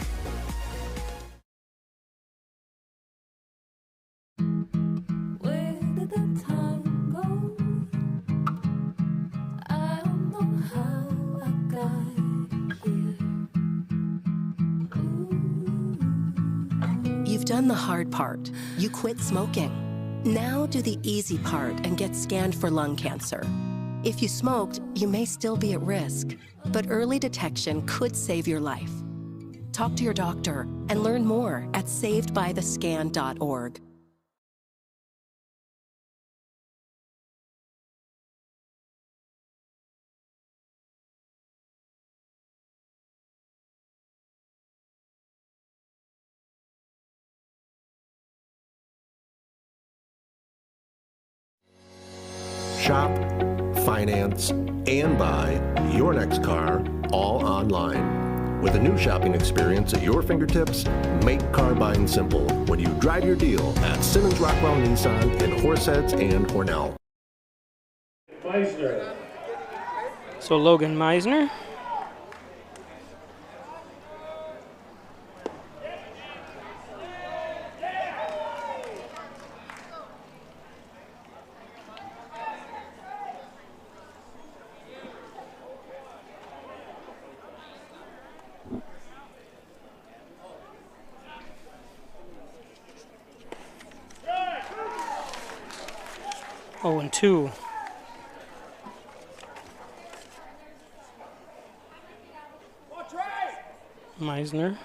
You've done the hard part. You quit smoking. Now do the easy part and get scanned for lung cancer. If you smoked, you may still be at risk, but early detection could save your life. Talk to your doctor and learn more at savedbythescan.org. Shop, finance, and buy your next car all online. With a new shopping experience at your fingertips, make car buying simple when you drive your deal at Simmons Rockwell Nissan in Horseheads and Hornell. Meisner. So Logan Meisner. Oh, and 2. Meisner.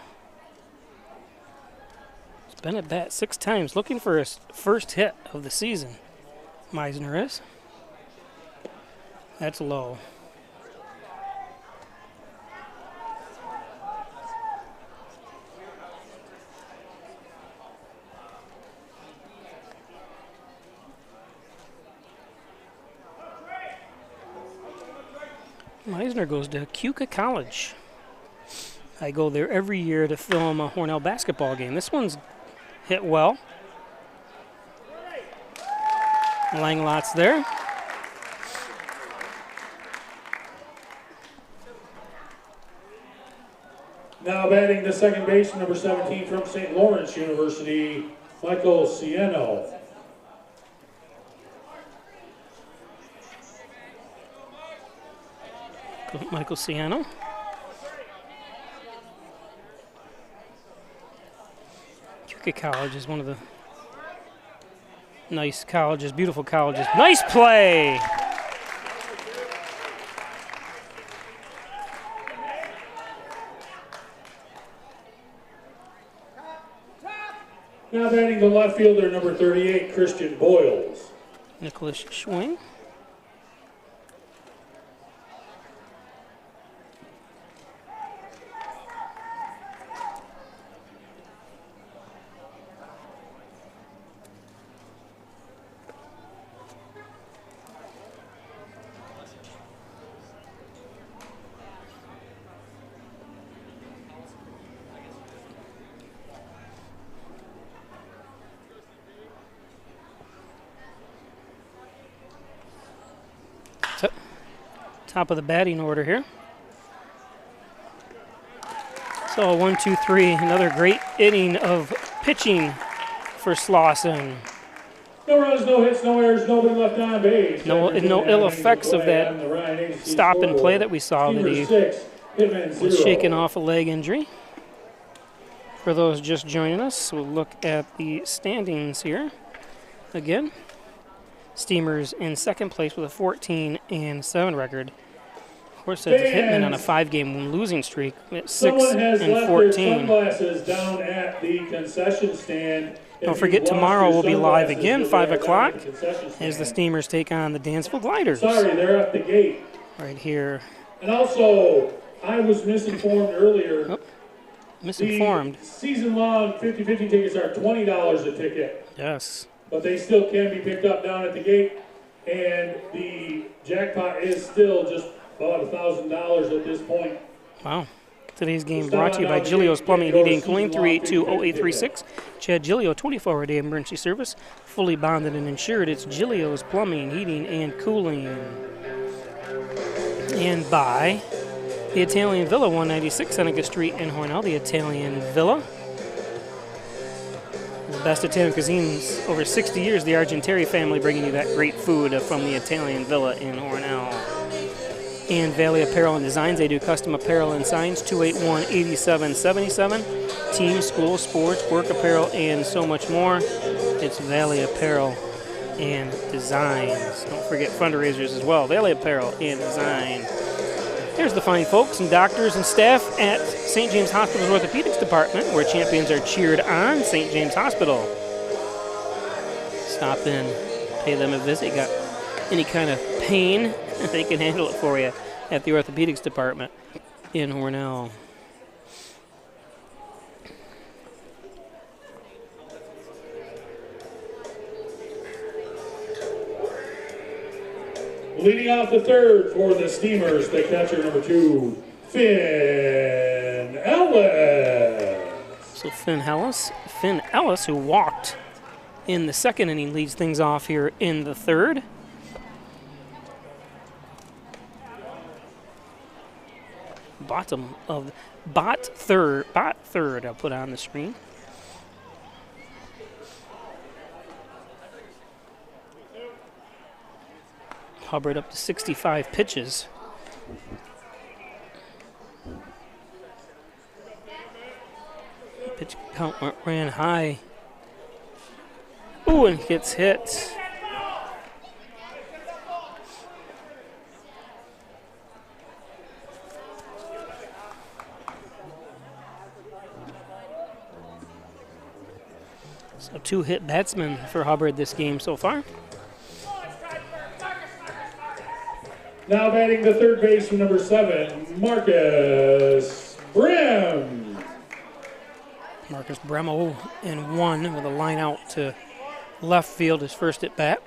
He's been at bat 6 times, looking for his first hit of the season. Meisner is. That's low. Meisner goes to Keuka College. I go there every year to film a Hornell basketball game. This one's hit well. Langlot's there. Now batting the second base, number 17 from St. Lawrence University, Michael Cieno. Michael Cieno. Keuka College is one of the nice colleges, beautiful colleges. Nice play! Now batting the left fielder, number 38, Christian Boyles. Nicholas Schwing. Top of the batting order here. So 1, 2, 3, another great inning of pitching for Slauson. No runs, no hits, no errors, nobody left on base. No ill effects of that stop and play that we saw that he was shaking off a leg injury. For those just joining us, we'll look at the standings here again. Steamers in second place with a 14-7 record. Horseheads Hitmen on a 5-game losing streak at 6-14. Someone has left their sunglasses down at the concession stand. Don't forget, tomorrow we'll be live again, 5 o'clock, as the Steamers take on the Dansville Gliders. Sorry, they're at the gate. Right here. And also, I was misinformed earlier. Oh, misinformed. The season-long 50-50 tickets are $20 a ticket. Yes. But they still can be picked up down at the gate, and the jackpot is still just about $1,000 at this point. Wow. Today's game brought to you by Gilio's Plumbing, Heating, and Cooling, 382-0836. Chad Gilio, 24-hour-a-day emergency service, fully bonded and insured. It's Gilio's Plumbing, Heating, and Cooling. And by the Italian Villa, 196 Seneca Street in Hornell, the Italian Villa. The best Italian cuisines over 60 years, the Argenteri family bringing you that great food from the Italian Villa in Hornell. And Valley Apparel and Designs, they do custom apparel and signs, 281-8777. Team, school, sports, work apparel, and so much more. It's Valley Apparel and Designs. Don't forget fundraisers as well, Valley Apparel and Design. Here's the fine folks and doctors and staff at St. James Hospital's Orthopedics Department, where champions are cheered on. St. James Hospital. Stop in, pay them a visit. Got any kind of pain, they can handle it for you at the Orthopedics Department in Hornell. Leading off the third for the Steamers, the catcher, number 2, Finn Ellis. So Finn Ellis, who walked in the second inning, leads things off here in the third. Bot third, I'll put on the screen. Hubbard up to 65 pitches. Pitch count ran high. Ooh, and gets hit. So 2 hit batsmen for Hubbard this game so far. Now batting the third baseman, number 7, Marcus Brim. Marcus Brim 0-1 with a line out to left field, his first at bat.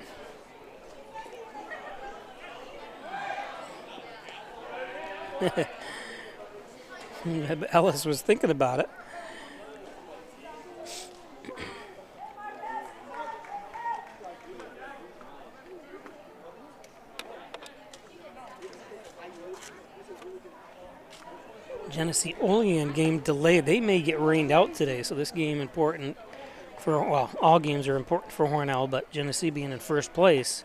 Ellis was thinking about it. Genesee Olean game delayed. They may get rained out today, so this game important for, well, all games are important for Hornell, but Genesee being in first place,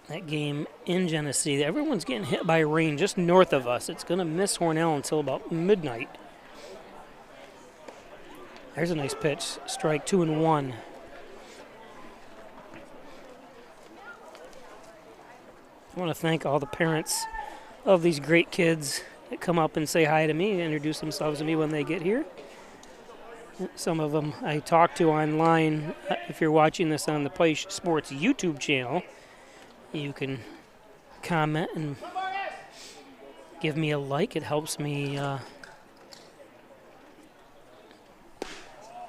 that game in Genesee, everyone's getting hit by rain just north of us. It's going to miss Hornell until about midnight. There's a nice pitch. Strike 2-1. I want to thank all the parents of these great kids that come up and say hi to me, introduce themselves to me when they get here. Some of them I talk to online. If you're watching this on the Play Sports YouTube channel, you can comment and give me a like. It helps me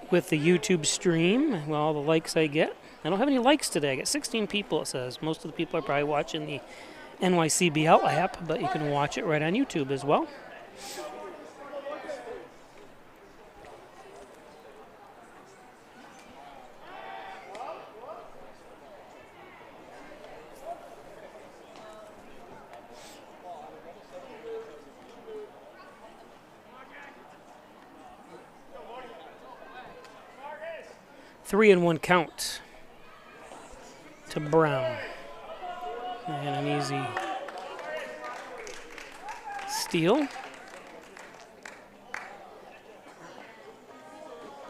with the YouTube stream, well, all the likes I get. I don't have any likes today. I got 16 people, it says. Most of the people are probably watching the NYCBL app, but you can watch it right on YouTube as well. Three and one count to Brown. And an easy steal. I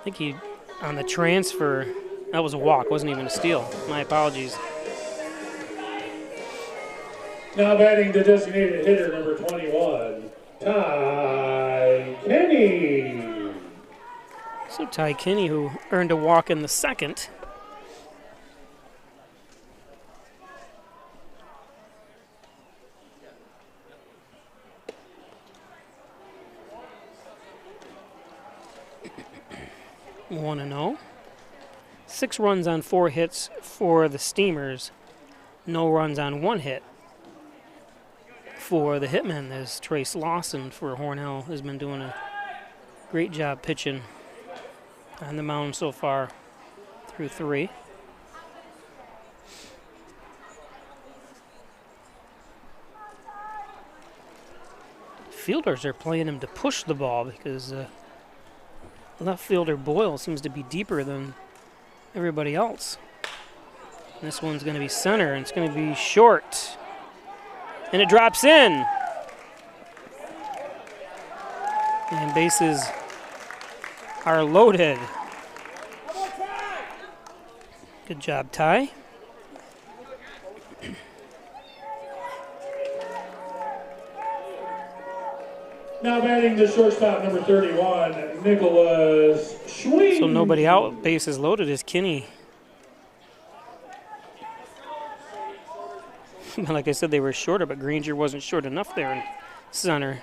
think he, on the transfer, that was a walk, wasn't even a steal. My apologies. Now batting the designated hitter, number 21, Ty Kenny. So Ty Kinney, who earned a walk in the second. One and 0. 6 runs on 4 hits for the Steamers. No runs on 1 hit for the Hitmen, as Trace Lawson for Hornell has been doing a great job pitching on the mound so far through 3. Fielders are playing him to push the ball because left fielder Boyle seems to be deeper than everybody else. And this one's going to be center, and it's going to be short. And it drops in. And bases are loaded. Good job, Ty. Now batting the shortstop, number 31, Nicholas Schwing. So nobody out, bases loaded is Kinney. Like I said, they were shorter, but Granger wasn't short enough there in center.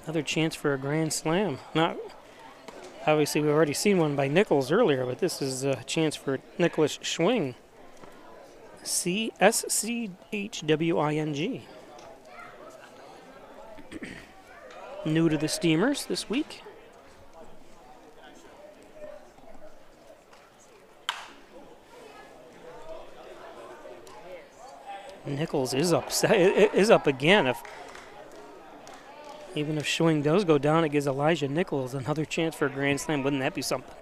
Another chance for a grand slam. Not obviously, we've already seen one by Nichols earlier, but this is a chance for Nicholas Schwing. C-S-C-H-W-I-N-G. New to the Steamers this week. Nichols is up again. Even if Schwing does go down, it gives Elijah Nichols another chance for a grand slam. Wouldn't that be something?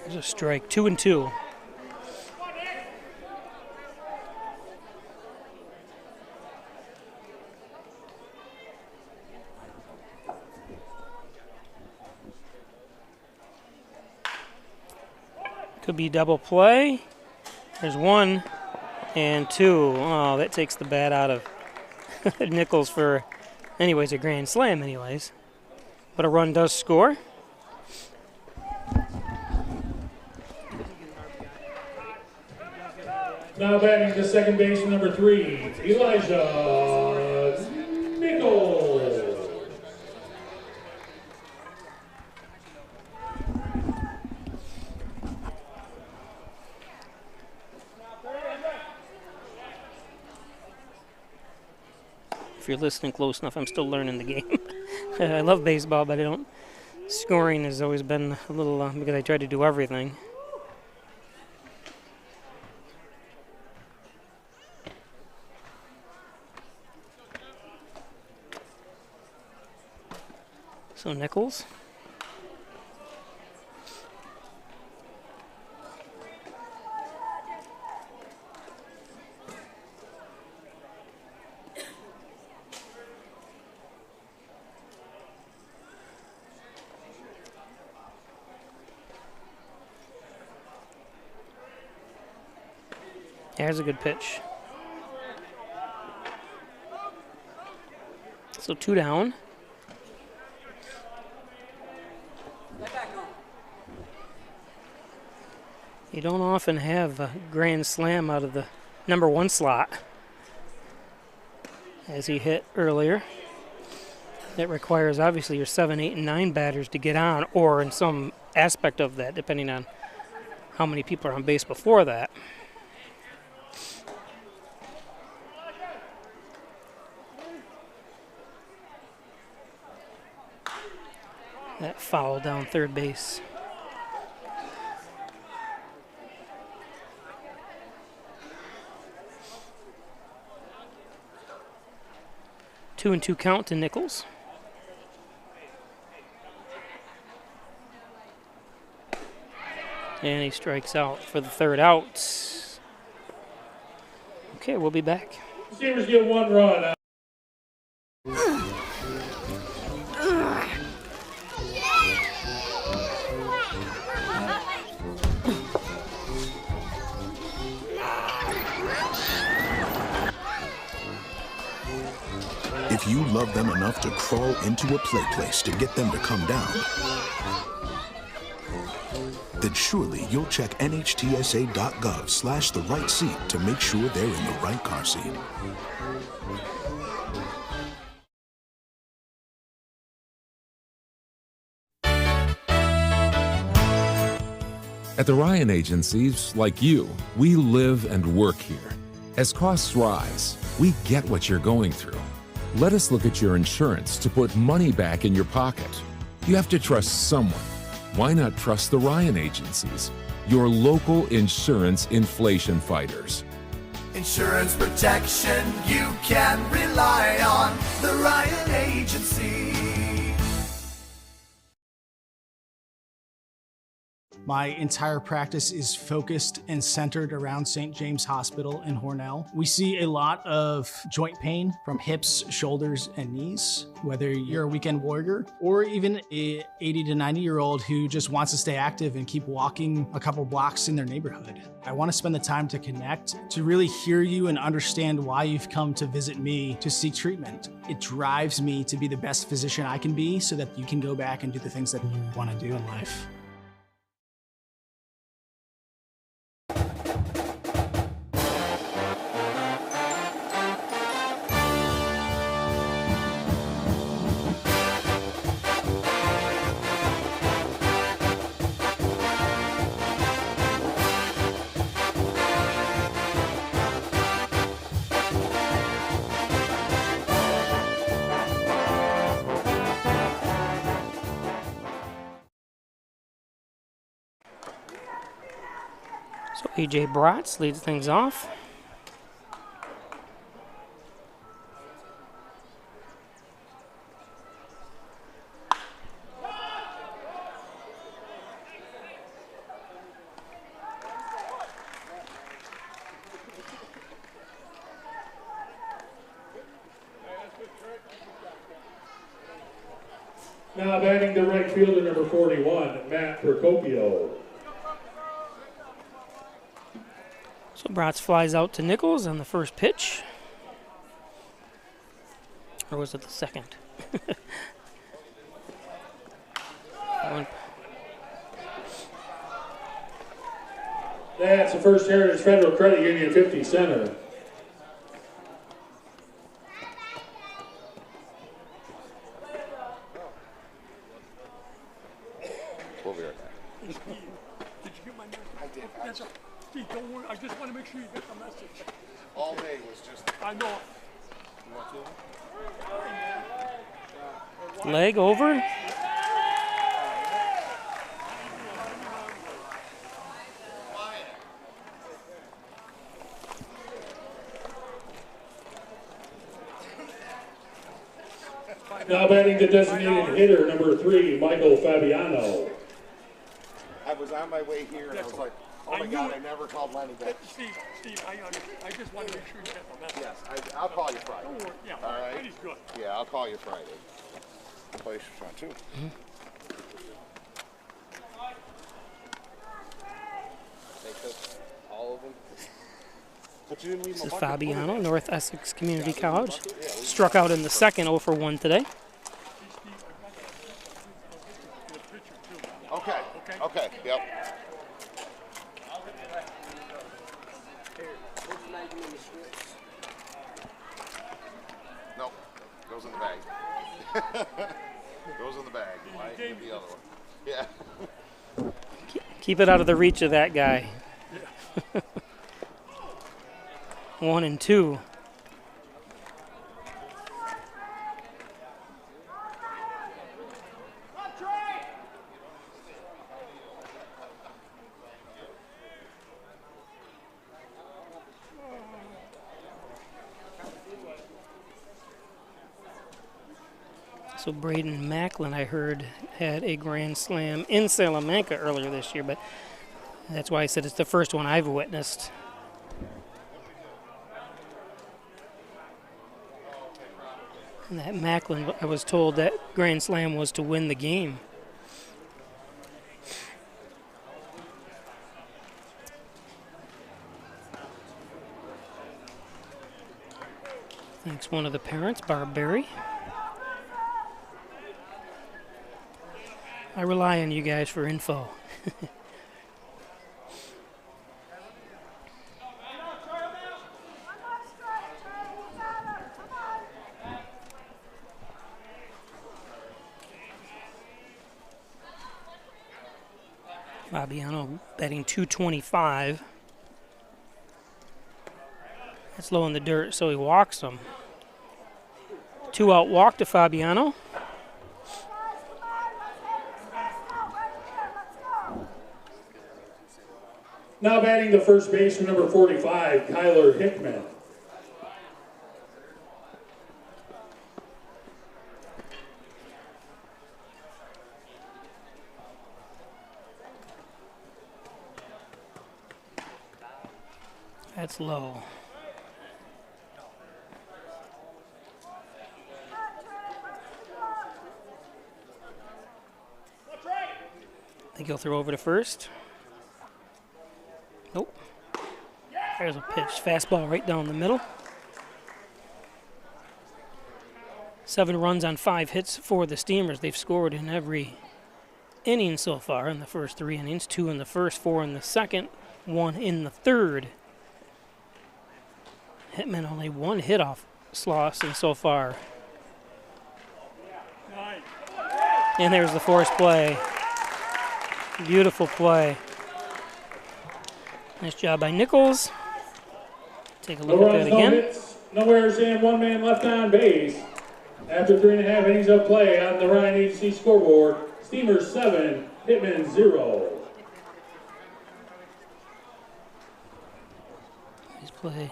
There's a strike, 2-2. Could be double play. There's 1 and 2. Oh, that takes the bat out of Nichols for, anyways, a grand slam anyways. But a run does score. Now batting to second base, number 3, Elijah Nichols. If you're listening close enough, I'm still learning the game. I love baseball, but I don't. Scoring has always been a little, because I try to do everything. So Nichols. There's a good pitch. So 2 down. You don't often have a grand slam out of the number 1 slot, as he hit earlier. That requires obviously your 7, 8, and 9 batters to get on, or in some aspect of that, depending on how many people are on base before that. That foul down third base. Two and 2 count to Nichols. And he strikes out for the 3rd out. Okay, we'll be back. Receivers get 1 run. If you love them enough to crawl into a play place to get them to come down, then surely you'll check nhtsa.gov/the right seat to make sure they're in the right car seat. At the Ryan Agencies, like you, we live and work here. As costs rise, we get what you're going through. Let us look at your insurance to put money back in your pocket. You have to trust someone. Why not trust the Ryan Agencies, your local insurance inflation fighters? Insurance protection you can rely on. The Ryan Agency. My entire practice is focused and centered around St. James Hospital in Hornell. We see a lot of joint pain from hips, shoulders, and knees, whether you're a weekend warrior or even a 80 to 90-year-old who just wants to stay active and keep walking a couple blocks in their neighborhood. I want to spend the time to connect, to really hear you and understand why you've come to visit me to seek treatment. It drives me to be the best physician I can be so that you can go back and do the things that you want to do in life. So A.J. Bratz leads things off. Now batting the right fielder, number 41, Matt Procopio. So Bratz flies out to Nichols on the first pitch. Or was it the second? That's the First Heritage Federal Credit Union 50 center. We'll be right back. Did you get my message? I did. That's all. Steve, don't worry. I just want to make sure you get the message. All day was just. I know. You want to? Leg over. Now batting the designated hitter, number 3, Michael Fabiano. I was on my way here and I was like, oh my God, I never called Lenny back. Steve, I just want to make sure you get the message. Yes, I'll call you Friday. Don't worry. Yeah, all right. Friday's good. Yeah, I'll call you Friday. Place your shot too. Take this, all of them. But you didn't leave This is my bucket. Fabiano, North Essex Community College. Struck out in the second, 0 for 1 today. Okay, yep. Nope, goes in the bag. Goes in the bag. Might get the other one. Yeah. Keep it out of the reach of that guy. 1 and 2. So Braden Macklin, I heard, had a grand slam in Salamanca earlier this year, but that's why I said it's the first one I've witnessed. And that Macklin, I was told that grand slam was to win the game. Thanks one of the parents, Barb Berry. I rely on you guys for info. Fabiano betting 225. That's low in the dirt, so he walks him. 2 out walk to Fabiano. Now batting the first baseman, number 45, Kyler Hickman. That's low. I think he'll throw over to first. Nope. There's a pitch. Fastball right down the middle. 7 runs on 5 hits for the Steamers. They've scored in every inning so far in the first 3 innings. 2 in the first, 4 in the second, 1 in the third. Hitmen only 1 hit off Slauson so far. And there's the force play. Beautiful play. Nice job by Nichols. Take a look at that again. No hits, no errors, and 1 man left on base. After 3.5 innings of play on the Ryan Agency scoreboard, Steamers 7, Hitmen 0. Nice play.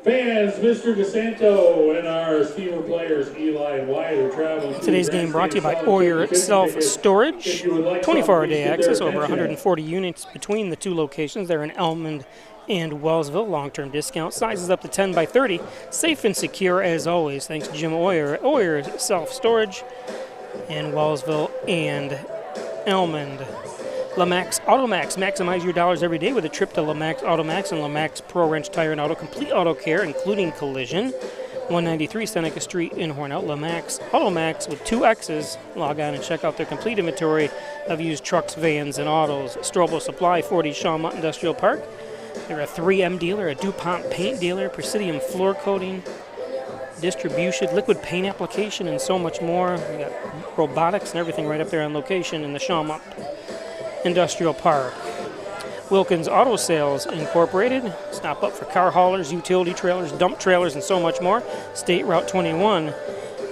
Fans, Mr. DeSanto and our Steamer players, Eli and Wyatt, are traveling. Today's game brought to you by Oyer Self-Storage. 24-hour day access, over 140 units between the 2 locations. They're in Elmond and Wellsville. Long-term discount. Sizes up to 10 by 30. Safe and secure as always. Thanks to Jim Oyer. Oyer Self-Storage in Wellsville and Elmond. LaMax AutoMax. Maximize your dollars every day with a trip to LaMax AutoMax and LaMax Pro Wrench Tire and Auto. Complete auto care, including collision. 193 Seneca Street in Hornell. LaMax AutoMax with 2 X's. Log on and check out their complete inventory of used trucks, vans, and autos. Strobo Supply, 40 Shawmut Industrial Park. They're a 3M dealer, a DuPont paint dealer, Presidium floor coating, distribution, liquid paint application, and so much more. We got robotics and everything right up there on location in the Shawmut Industrial Park. Wilkins Auto Sales Incorporated. Stop up for car haulers, utility trailers, dump trailers, and so much more. State Route 21,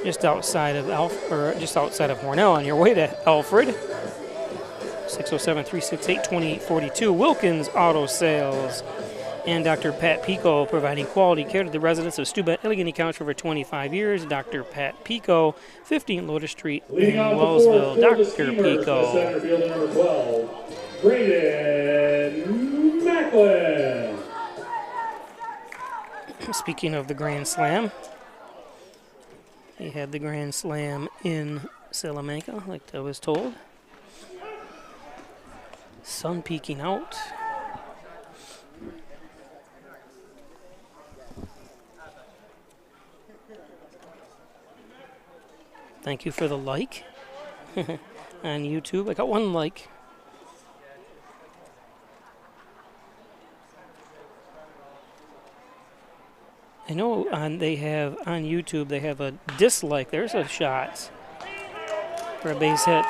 just outside of Hornell on your way to Alfred. 607-368-2842. Wilkins Auto Sales. And Dr. Pat Pico, providing quality care to the residents of Steuben, Allegheny County for over 25 years. Dr. Pat Pico, 15 Lotus Street in Wellsville. Dr. Pico. Center fielder number 12, Braden Macklin. Speaking of the Grand Slam, he had the Grand Slam in Salamanca, like I was told. Sun peeking out. Thank you for the like on YouTube. I got 1 like. I know they have on YouTube, they have a dislike. There's a shot for a base hit.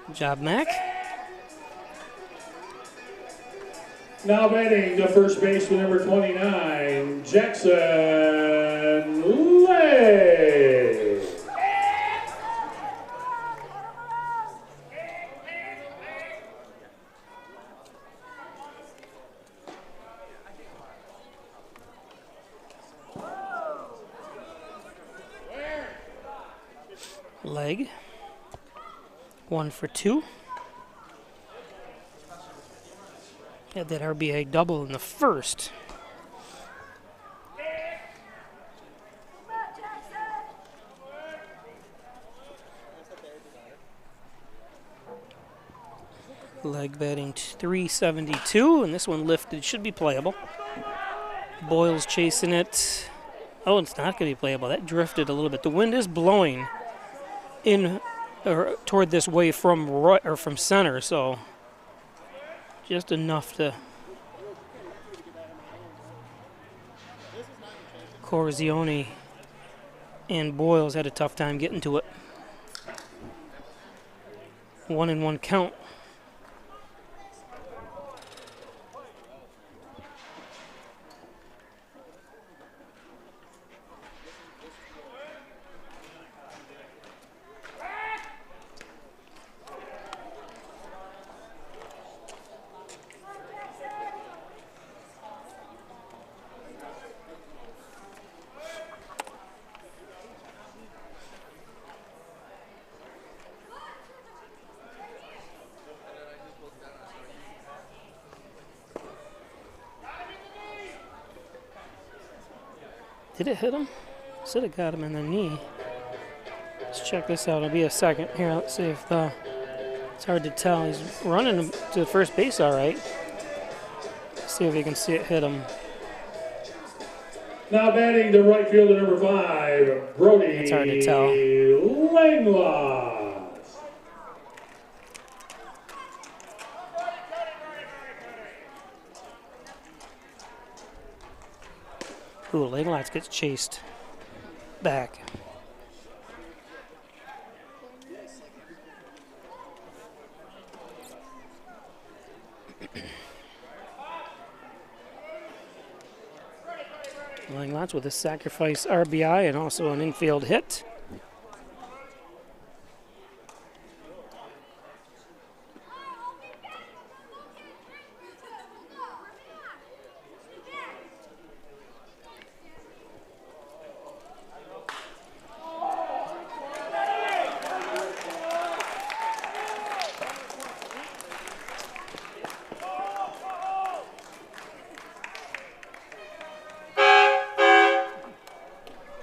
Good job, Mac. Now batting the first baseman, number 29, Jackson Lay. Leg. 1 for 2. Had that RBI double in the first. Leg batting 372, and this one lifted, should be playable. Boyle's chasing it. Oh, it's not going to be playable. That drifted a little bit. The wind is blowing in or toward this way from right or from center, so just enough to Corzione and Boyles had a tough time getting to it. 1-1 count. Did it hit him? Should have got him in the knee. Let's check this out. It'll be a second. Here, let's see if it's hard to tell. He's running to first base all right. Let's see if you can see it hit him. Now batting the right fielder, number 5, Brody. It's hard to tell. Langlois. Ooh, Langlois gets chased back. Langlois with a sacrifice RBI and also an infield hit.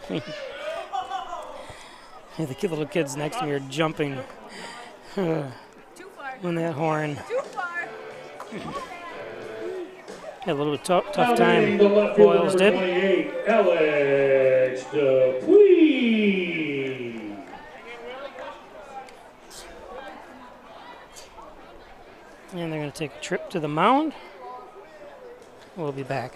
The little kids next to me are jumping when that horn. Had a little tough time. Boyles did. 28, Alex Dupuis. And they're going to take a trip to the mound. We'll be back.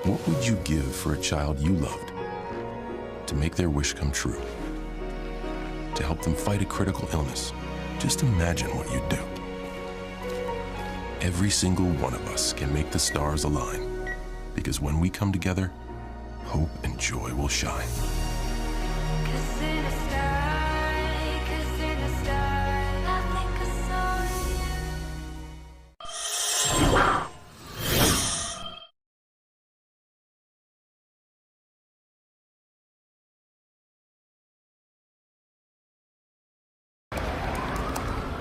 What would you give for a child you loved to make their wish come true? To help them fight a critical illness? Just imagine what you'd do. Every single one of us can make the stars align, because when we come together, hope and joy will shine.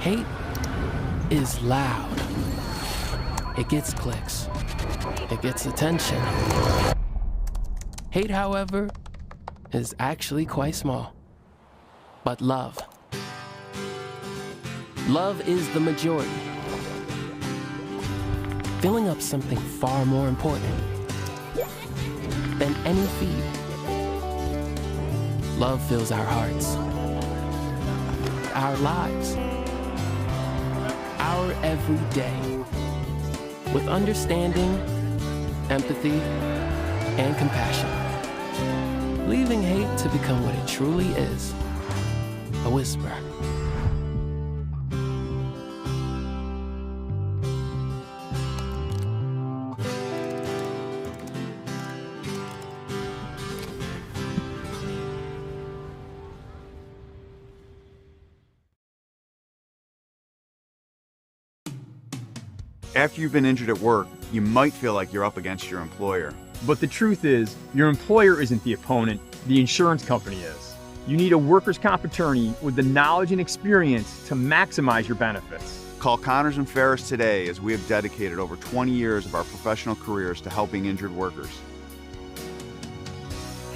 Hate is loud. It gets clicks. It gets attention. Hate, however, is actually quite small. But love. Love is the majority. Filling up something far more important than any feed. Love fills our hearts, our lives, our every day with understanding, empathy, and compassion, leaving hate to become what it truly is, a whisper. After you've been injured at work, you might feel like you're up against your employer. But the truth is, your employer isn't the opponent, the insurance company is. You need a workers' comp attorney with the knowledge and experience to maximize your benefits. Call Connors and Ferris today, as we have dedicated over 20 years of our professional careers to helping injured workers.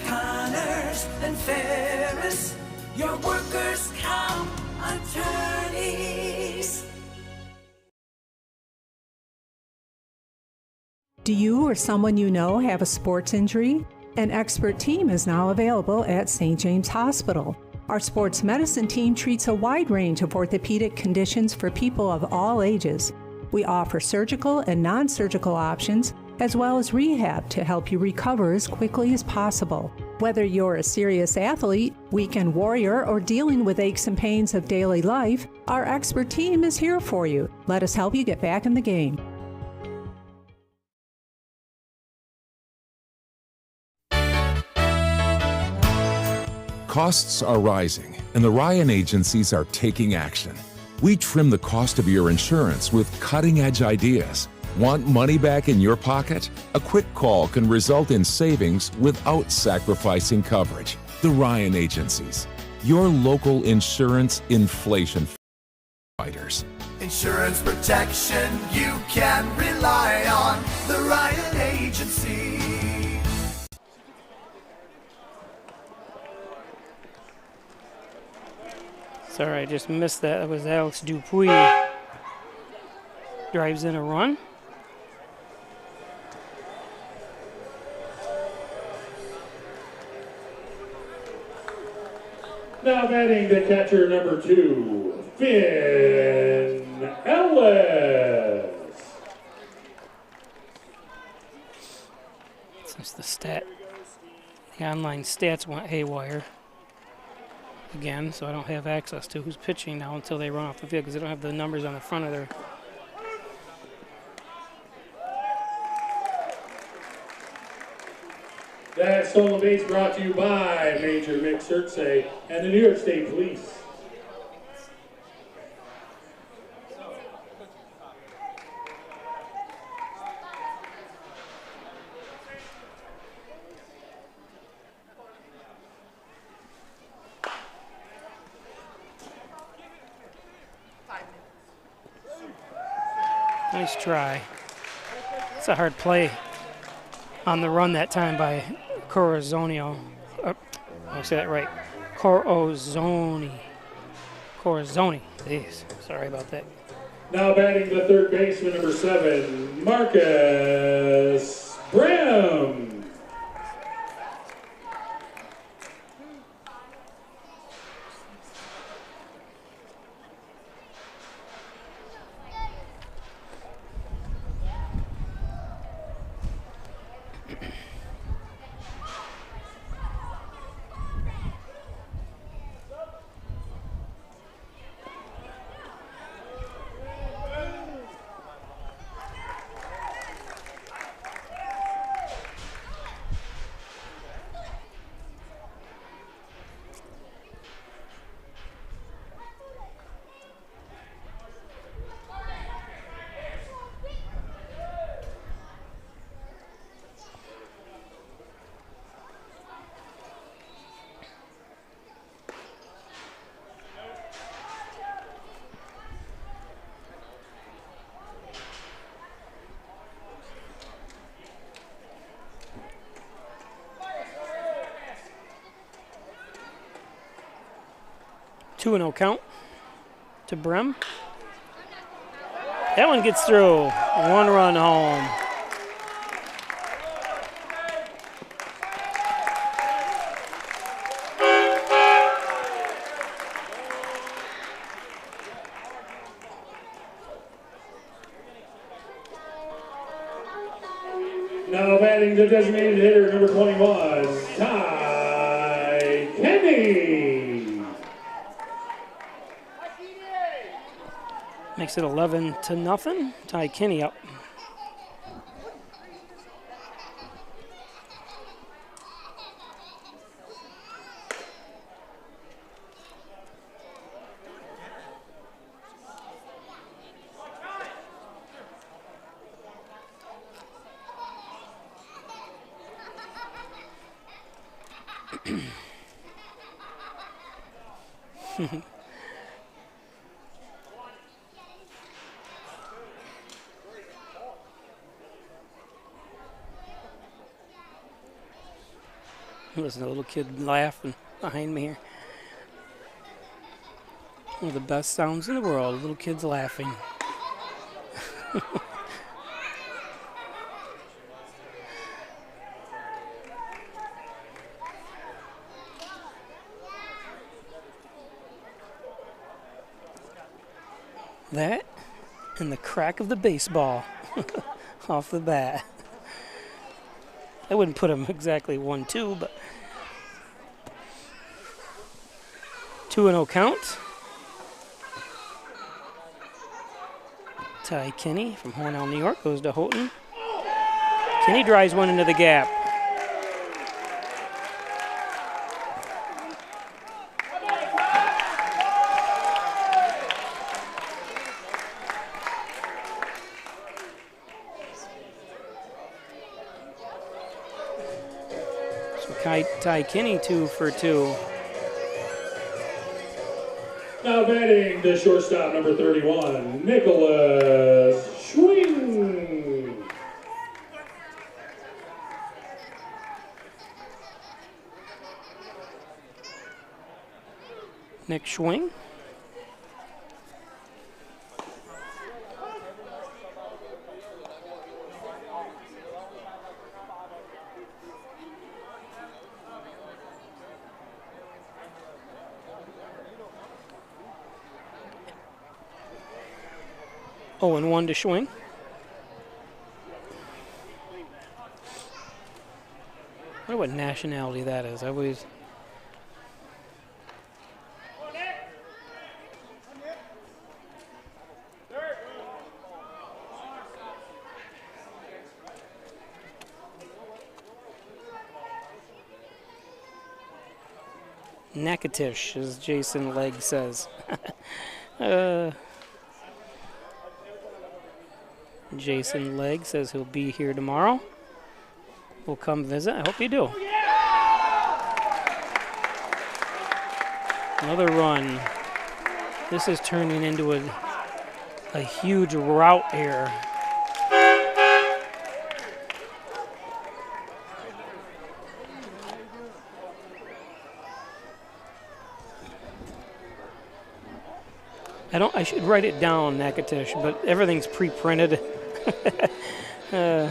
Connors and Ferris, your workers' comp attorneys. Do you or someone you know have a sports injury? An expert team is now available at St. James Hospital. Our sports medicine team treats a wide range of orthopedic conditions for people of all ages. We offer surgical and non-surgical options, as well as rehab to help you recover as quickly as possible. Whether you're a serious athlete, weekend warrior, or dealing with aches and pains of daily life, our expert team is here for you. Let us help you get back in the game. Costs are rising, and the Ryan agencies are taking action. We trim the cost of your insurance with cutting-edge ideas. Want money back in your pocket? A quick call can result in savings without sacrificing coverage. The Ryan agencies, your local insurance inflation fighters. Insurance protection you can rely on. The Ryan Agency. Sorry, I just missed that. That was Alex Dupuis. Drives in a run. Now batting the catcher, number 2, Finn Ellis. Since the online stats went haywire again, so I don't have access to who's pitching now until they run off the field because they don't have the numbers on the front of their. That stolen base brought to you by Major Mick Surtsey and the New York State Police. Nice try. It's a hard play on the run that time by Corazonio. I'll say that right. Corazoni. Jeez, sorry about that. Now batting the third baseman, number 7, Marcus Brim. Two and 0 count to Brem. That one gets through. 1 run home. Now batting the designated hitter, number 21, Ty Kenny. Makes it 11-0. Ty Kinney up. Listen to a little kid laughing behind me here. One of the best sounds in the world, little kids laughing. That and the crack of the baseball off the bat. I wouldn't put him exactly 1-2, but 2-0 count. Ty Kinney from Hornell, New York, goes to Houghton. Kinney drives one into the gap. Ty Kinney 2 for 2. Now batting the shortstop, number 31, Nicholas Schwing. Nick Schwing. Oh, and 1 to Schwing. I wonder what nationality that is. I always. Nakatish, as Jason Legg says. Jason Legg says he'll be here tomorrow. We'll come visit. I hope you do. Another run. This is turning into a huge route error. I should write it down, Nakatish, but everything's pre-printed. Now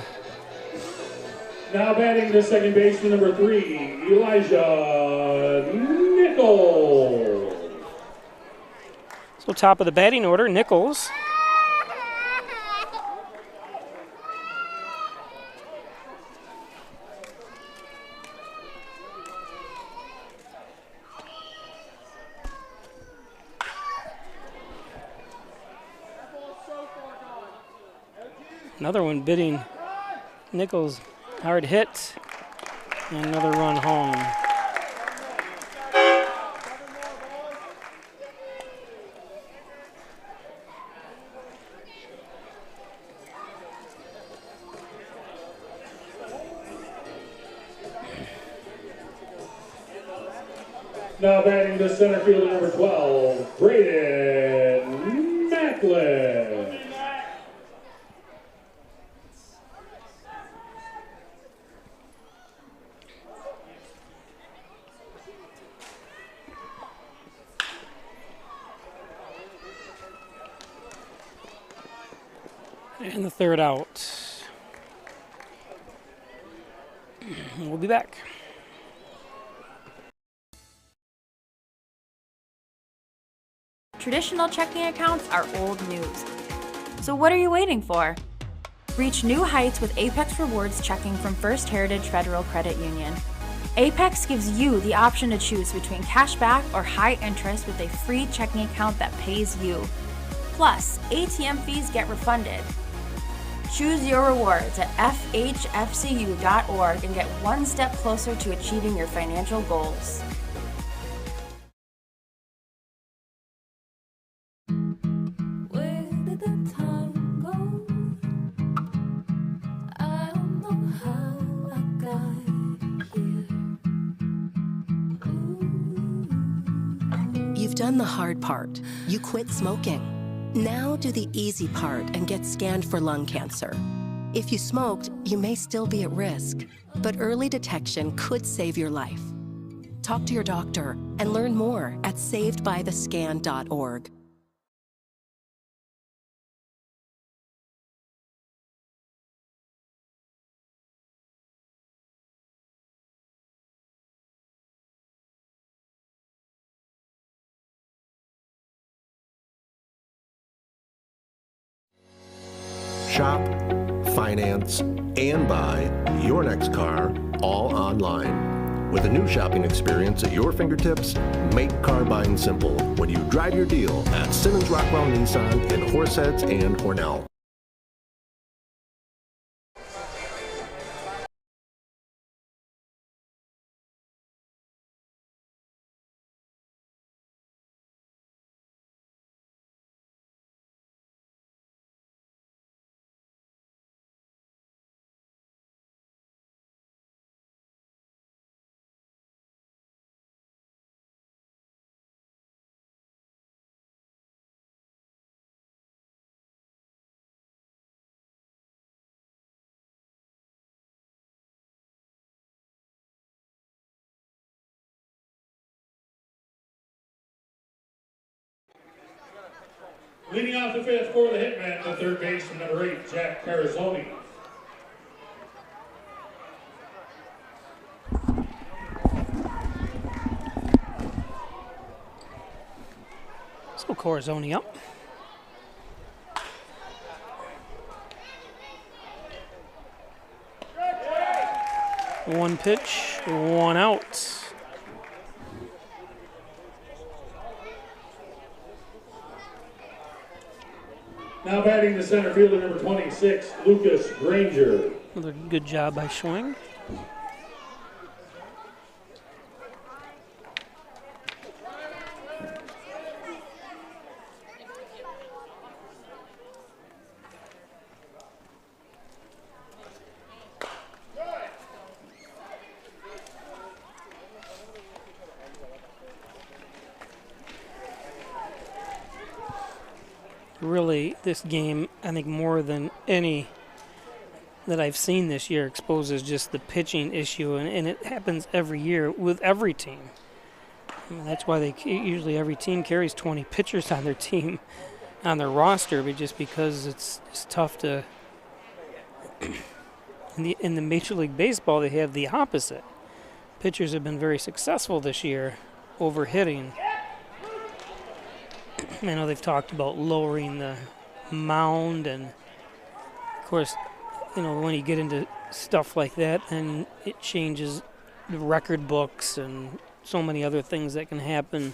batting the second baseman, number 3, Elijah Nichols. So top of the batting order, Nichols. Another one bidding Nichols. Hard hit. And another run home. Now batting the center fielder, number 12, Braden Macklin. And the third out. We'll be back. Traditional checking accounts are old news. So what are you waiting for? Reach new heights with Apex Rewards checking from First Heritage Federal Credit Union. Apex gives you the option to choose between cash back or high interest with a free checking account that pays you. Plus, ATM fees get refunded. Choose your rewards at FHFCU.org and get one step closer to achieving your financial goals. You've done the hard part. You quit smoking. Now do the easy part and get scanned for lung cancer. If you smoked, you may still be at risk, but early detection could save your life. Talk to your doctor and learn more at savedbythescan.org. Shop, finance, and buy your next car all online. With a new shopping experience at your fingertips, make car buying simple when you drive your deal at Simmons Rockwell Nissan in Horseheads and Hornell. Leading off the fifth for the Hitmen, the third baseman, number 8, Jack Carazoni. So Corazoni up. One pitch, one out. Now batting the center fielder, number 26, Lucas Granger. Another good job by Schwing. really, this game, I think more than any that I've seen this year, exposes just the pitching issue, and it happens every year with every team. I mean, that's why usually every team carries 20 pitchers on their team, on their roster, but just because it's tough to. In the Major League Baseball, they have the opposite. Pitchers have been very successful this year over hitting. I know they've talked about lowering the mound, and of course, when you get into stuff like that, then it changes the record books and so many other things that can happen.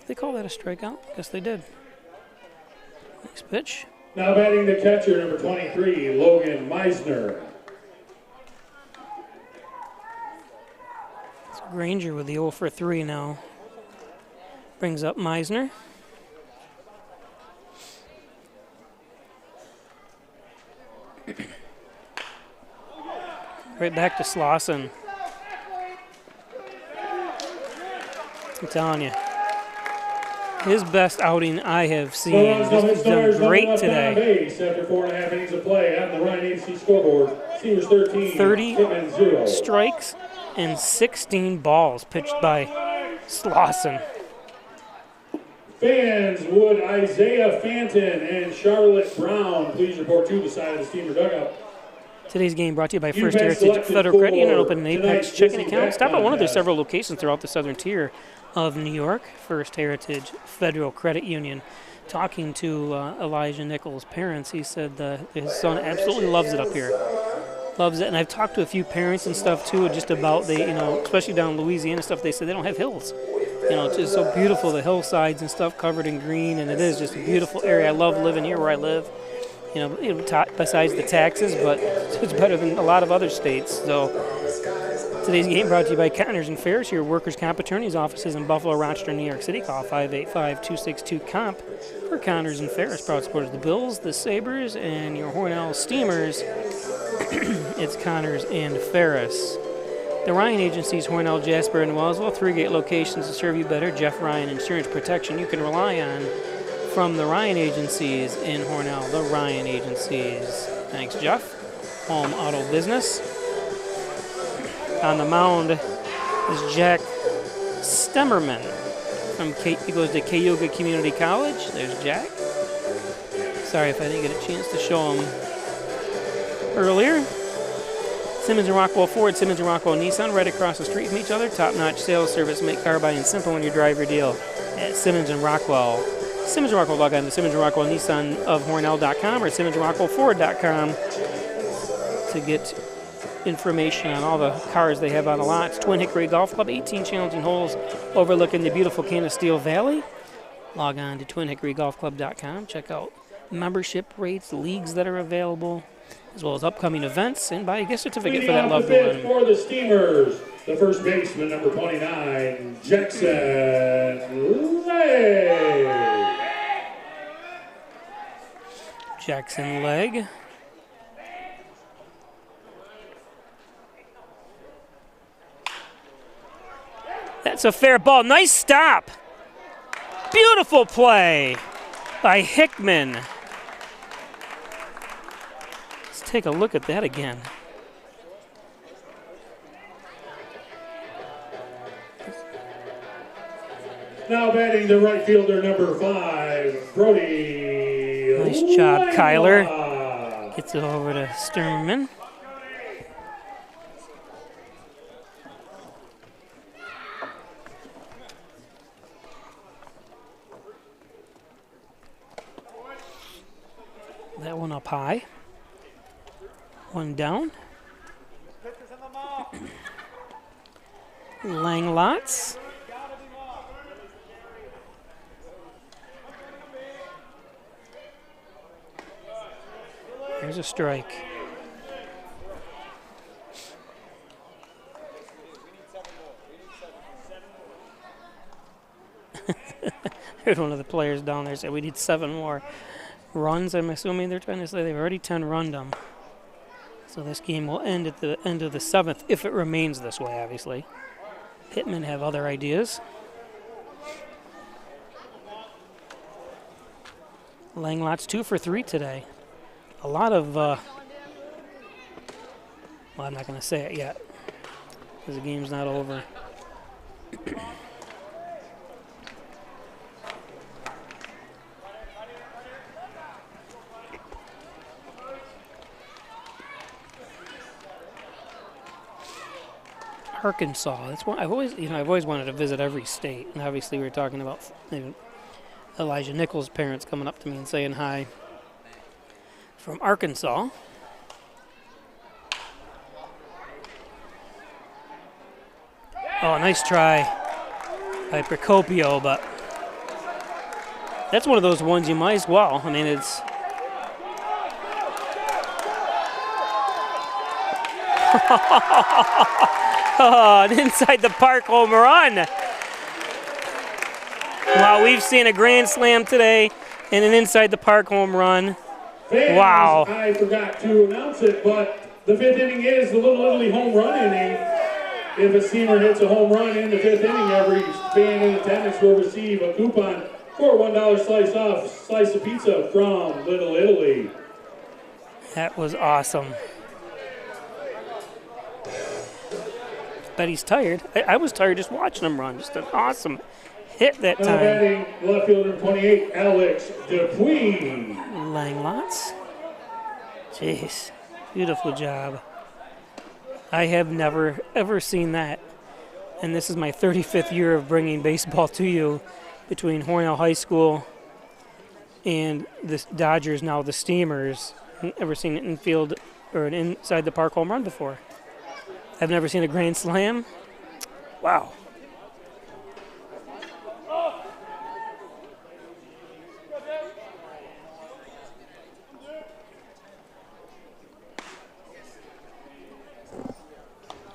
They call that a strikeout? Yes, they did. Next pitch. Now batting the catcher, number 23, Logan Meisner. It's Granger with the 0 for 3 now. Brings up Meisner. Right back to Slauson. I'm telling you. His best outing I have seen. He's done great today. After 4.5 innings of play on the Ryan Agency scoreboard, Steelers 13, 30 Hitmen 0. strikes and 16 balls pitched by Slauson. Fans, would Isaiah Fanton and Charlotte Brown please report to the side of the Steamer dugout? Today's game brought to you by First Heritage Federal Credit Union. Open an Apex checking account. Stop at one of their several locations throughout the southern tier of New York. First Heritage Federal Credit Union. Talking to Elijah Nichols' parents, he said his son absolutely loves it up here. Loves it. And I've talked to a few parents and stuff too, just about especially down in Louisiana stuff. They said they don't have hills. It's just so beautiful, the hillsides and stuff covered in green, and it is just a beautiful area. I love living here where I live. Besides the taxes, but it's better than a lot of other states. So today's game brought to you by Connors and Ferris, your workers' comp attorney's offices in Buffalo, Rochester, New York City. Call 585-262-COMP for Connors and Ferris. Proud supporters of the Bills, the Sabres, and your Hornell Steamers. It's Connors and Ferris. The Ryan Agencies, Hornell, Jasper, and Wellsville, 3-gate locations to serve you better. Jeff Ryan Insurance Protection you can rely on. From the Ryan Agencies in Hornell, the Ryan Agencies. Thanks, Jeff. Home Auto Business. On the mound is Jack Stemmerman. He goes to Cayuga Community College. There's Jack. Sorry if I didn't get a chance to show him earlier. Simmons and Rockwell Ford, Simmons and Rockwell Nissan, right across the street from each other. Top-notch sales service, make car buying simple when you drive your deal at Simmons and Rockwell. Simmons and Rockwell, log on to Simmons and Rockwell Nissan of Hornell.com or Simmons and Rockwell Ford.com to get information on all the cars they have on the lot. It's Twin Hickory Golf Club, 18 challenging holes overlooking the beautiful Canasteel Valley. Log on to twinhickorygolfclub.com. Check out membership rates, leagues that are available, as well as upcoming events, and buy a gift certificate for that loved one. For the Steamers, the first baseman, number 29, Jackson Legg. Jackson Legg. That's a fair ball. Nice stop. Beautiful play by Hickman. Let's take a look at that again. Now batting the right fielder, number 5, Brody. Nice job, Kyler. Gets it over to Sturman. That one up high. One down. Langlots. There's a strike. Heard one of the players down there say we need 7 more. runs, I'm assuming they're trying to say. They've already 10 run them. So this game will end at the end of the 7th, if it remains this way, obviously. Hitmen have other ideas. Langlot's 2 for 3 today. A lot of, well, I'm not going to say it yet, because the game's not over. Arkansas. That's one I've always wanted to visit every state, and obviously we were talking about Elijah Nichols' parents coming up to me and saying hi from Arkansas. Oh, nice try by Procopio, but that's one of those ones you might as well. I mean, it's an inside the park home run. Wow, we've seen a grand slam today and an inside the park home run. Fans, wow. I forgot to announce it, but the 5th inning is the Little Italy home run inning. If a seamer hits a home run in the 5th inning, every fan in attendance will receive a coupon for a $1 slice of pizza from Little Italy. That was awesome. Bet he's tired. I was tired just watching him run. Just an awesome hit that Now time. batting left fielder 28, Alex Dupuis. Langlots. Jeez, beautiful job. I have never, ever seen that. And this is my 35th year of bringing baseball to you between Hornell High School and the Dodgers, now the Steamers. Never seen an infield or an inside the park home run before. I've never seen a grand slam. Wow.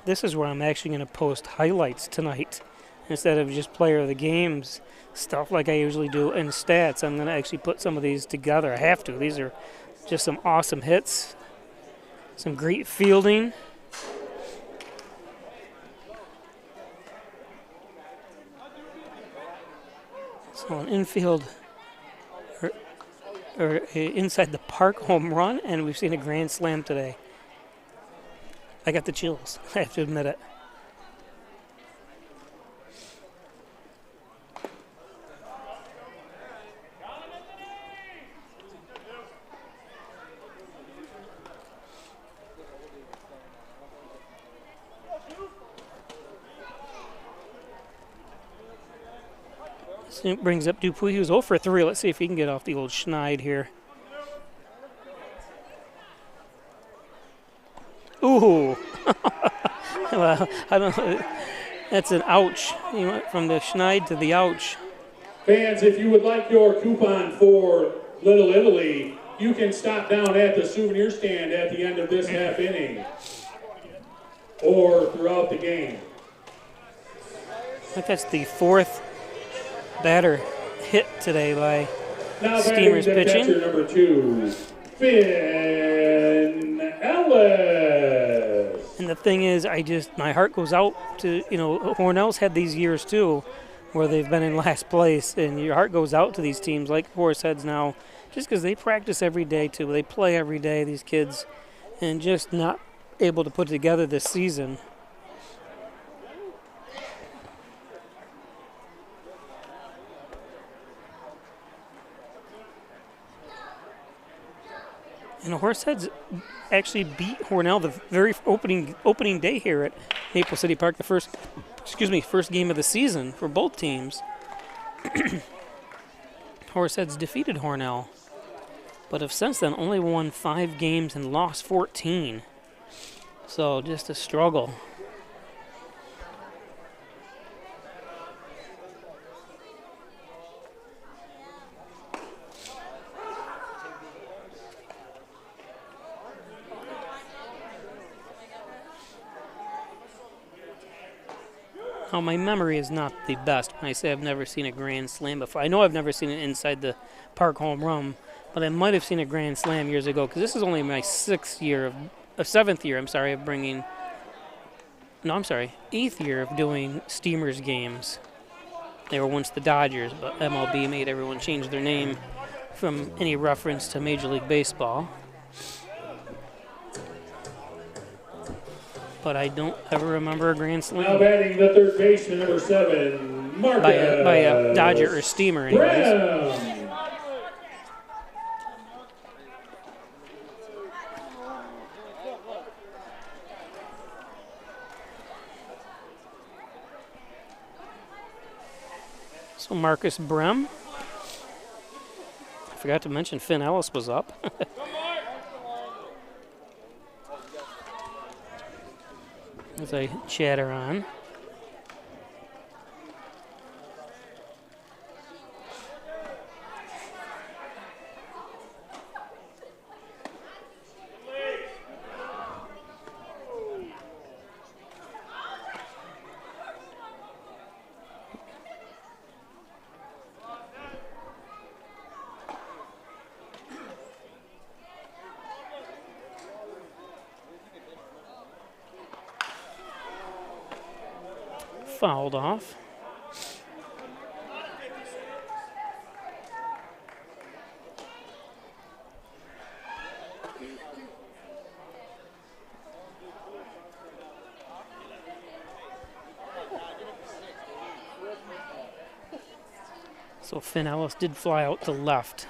This is where I'm actually going to post highlights tonight instead of just player of the games stuff like I usually do in stats. I'm going to actually put some of these together. I have to. These are just some awesome hits, some great fielding. So an infield or a inside the park home run, and we've seen a grand slam today. I got the chills, I have to admit it. So it brings up Dupuis, who's 0 for 3. Let's see if he can get off the old schneid here. Ooh. Well, I don't know. That's an ouch. He went from the schneid to the ouch. Fans, if you would like your coupon for Little Italy, you can stop down at the souvenir stand at the end of this half inning or throughout the game. I think that's the 4th batter hit today by Now Steamers batting the pitching. catcher number 2, Finn Ellis. And the thing is, my heart goes out to, Hornell's had these years too where they've been in last place, and your heart goes out to these teams like Horseheads now just because they practice every day too. They play every day, these kids, and just not able to put together this season. And the Horseheads actually beat Hornell the very opening day here at Maple City Park, the first game of the season for both teams. Horseheads defeated Hornell, but have since then only won 5 games and lost 14. So just a struggle. Oh, my memory is not the best when I say I've never seen a grand slam before. I know I've never seen an inside the park home run, but I might have seen a Grand Slam years ago because this is only my seventh year, of bringing. No, I'm sorry, 8th year of doing Steamers games. They were once the Dodgers, but MLB made everyone change their name from any reference to Major League Baseball. But I don't ever remember a Grand Slam. Now batting the third baseman, number 7, Marcus. By a Dodger or Steamer, anyways. Brown. So Marcus Brem. I forgot to mention Finn Ellis was up. As I chatter on. Fouled off. So Finn Ellis did fly out to left.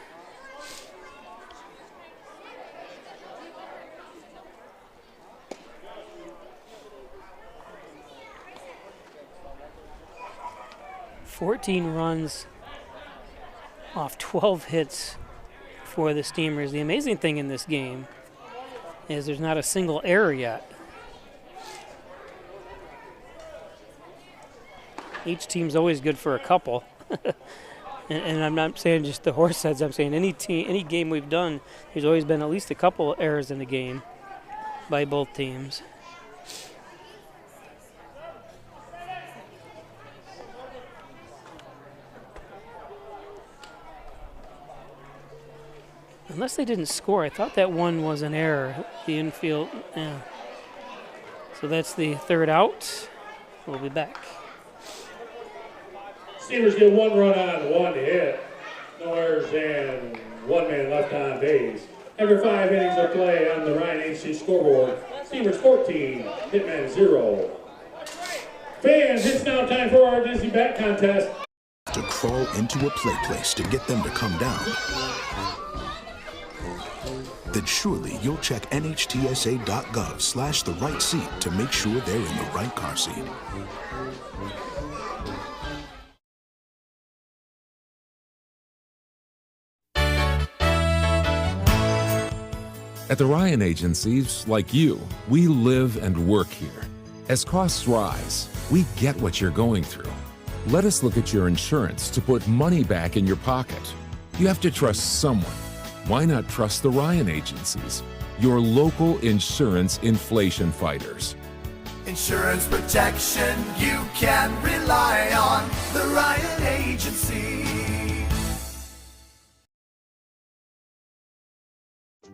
Runs off 12 hits for the Steamers. The amazing thing in this game is there's not a single error yet. Each team's always good for a couple. and I'm not saying just the Horseheads, I'm saying any game we've done, there's always been at least a couple errors in the game by both teams. Unless they didn't score. I thought that one was an error. The infield, yeah. So that's the third out. We'll be back. Steamers get 1 run on, 1 hit. No errors and 1 man left on base. After 5 innings of play on the Ryan Agency scoreboard, Steamers 14, Hitmen 0. Fans, it's now time for our Disney bat contest. To crawl into a play place to get them to come down, then surely you'll check nhtsa.gov/the right seat to make sure they're in the right car seat. At the Ryan Agencies, like you, we live and work here. As costs rise, we get what you're going through. Let us look at your insurance to put money back in your pocket. You have to trust someone. Why not trust the Ryan Agencies, your local insurance inflation fighters? Insurance protection you can rely on. The Ryan Agency.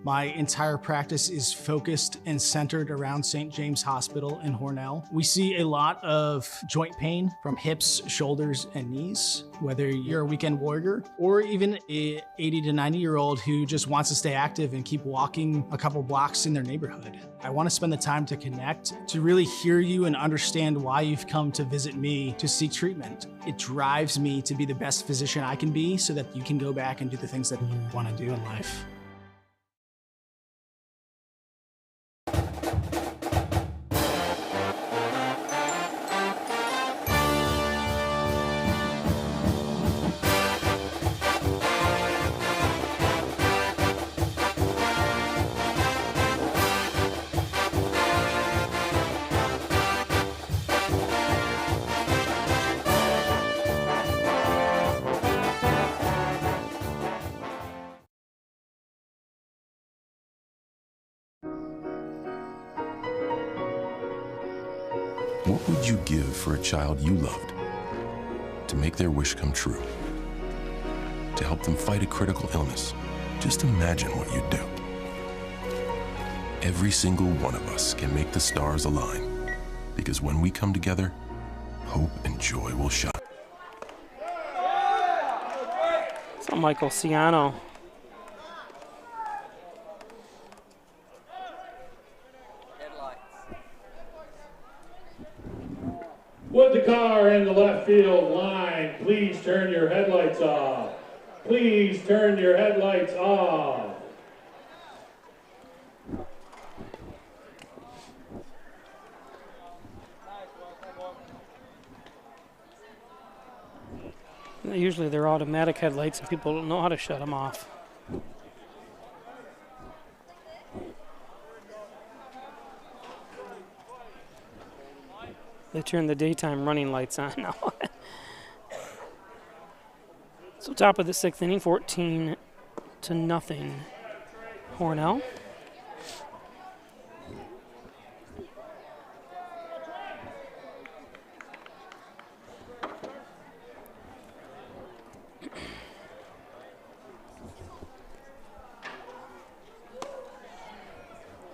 My entire practice is focused and centered around St. James Hospital in Hornell. We see a lot of joint pain from hips, shoulders, and knees, whether you're a weekend warrior or even a 80 to 90-year-old who just wants to stay active and keep walking a couple blocks in their neighborhood. I want to spend the time to connect, to really hear you and understand why you've come to visit me to seek treatment. It drives me to be the best physician I can be so that you can go back and do the things that you want to do in life. What would you give for a child you loved? To make their wish come true? To help them fight a critical illness? Just imagine what you'd do. Every single one of us can make the stars align, because when we come together, hope and joy will shine. So Michael Ciano. Would the car in the left field line please turn your headlights off? Please turn your headlights off. Usually they're automatic headlights and people don't know how to shut them off. They turn the daytime running lights on now. So top of the 6th inning, 14-0, Hornell.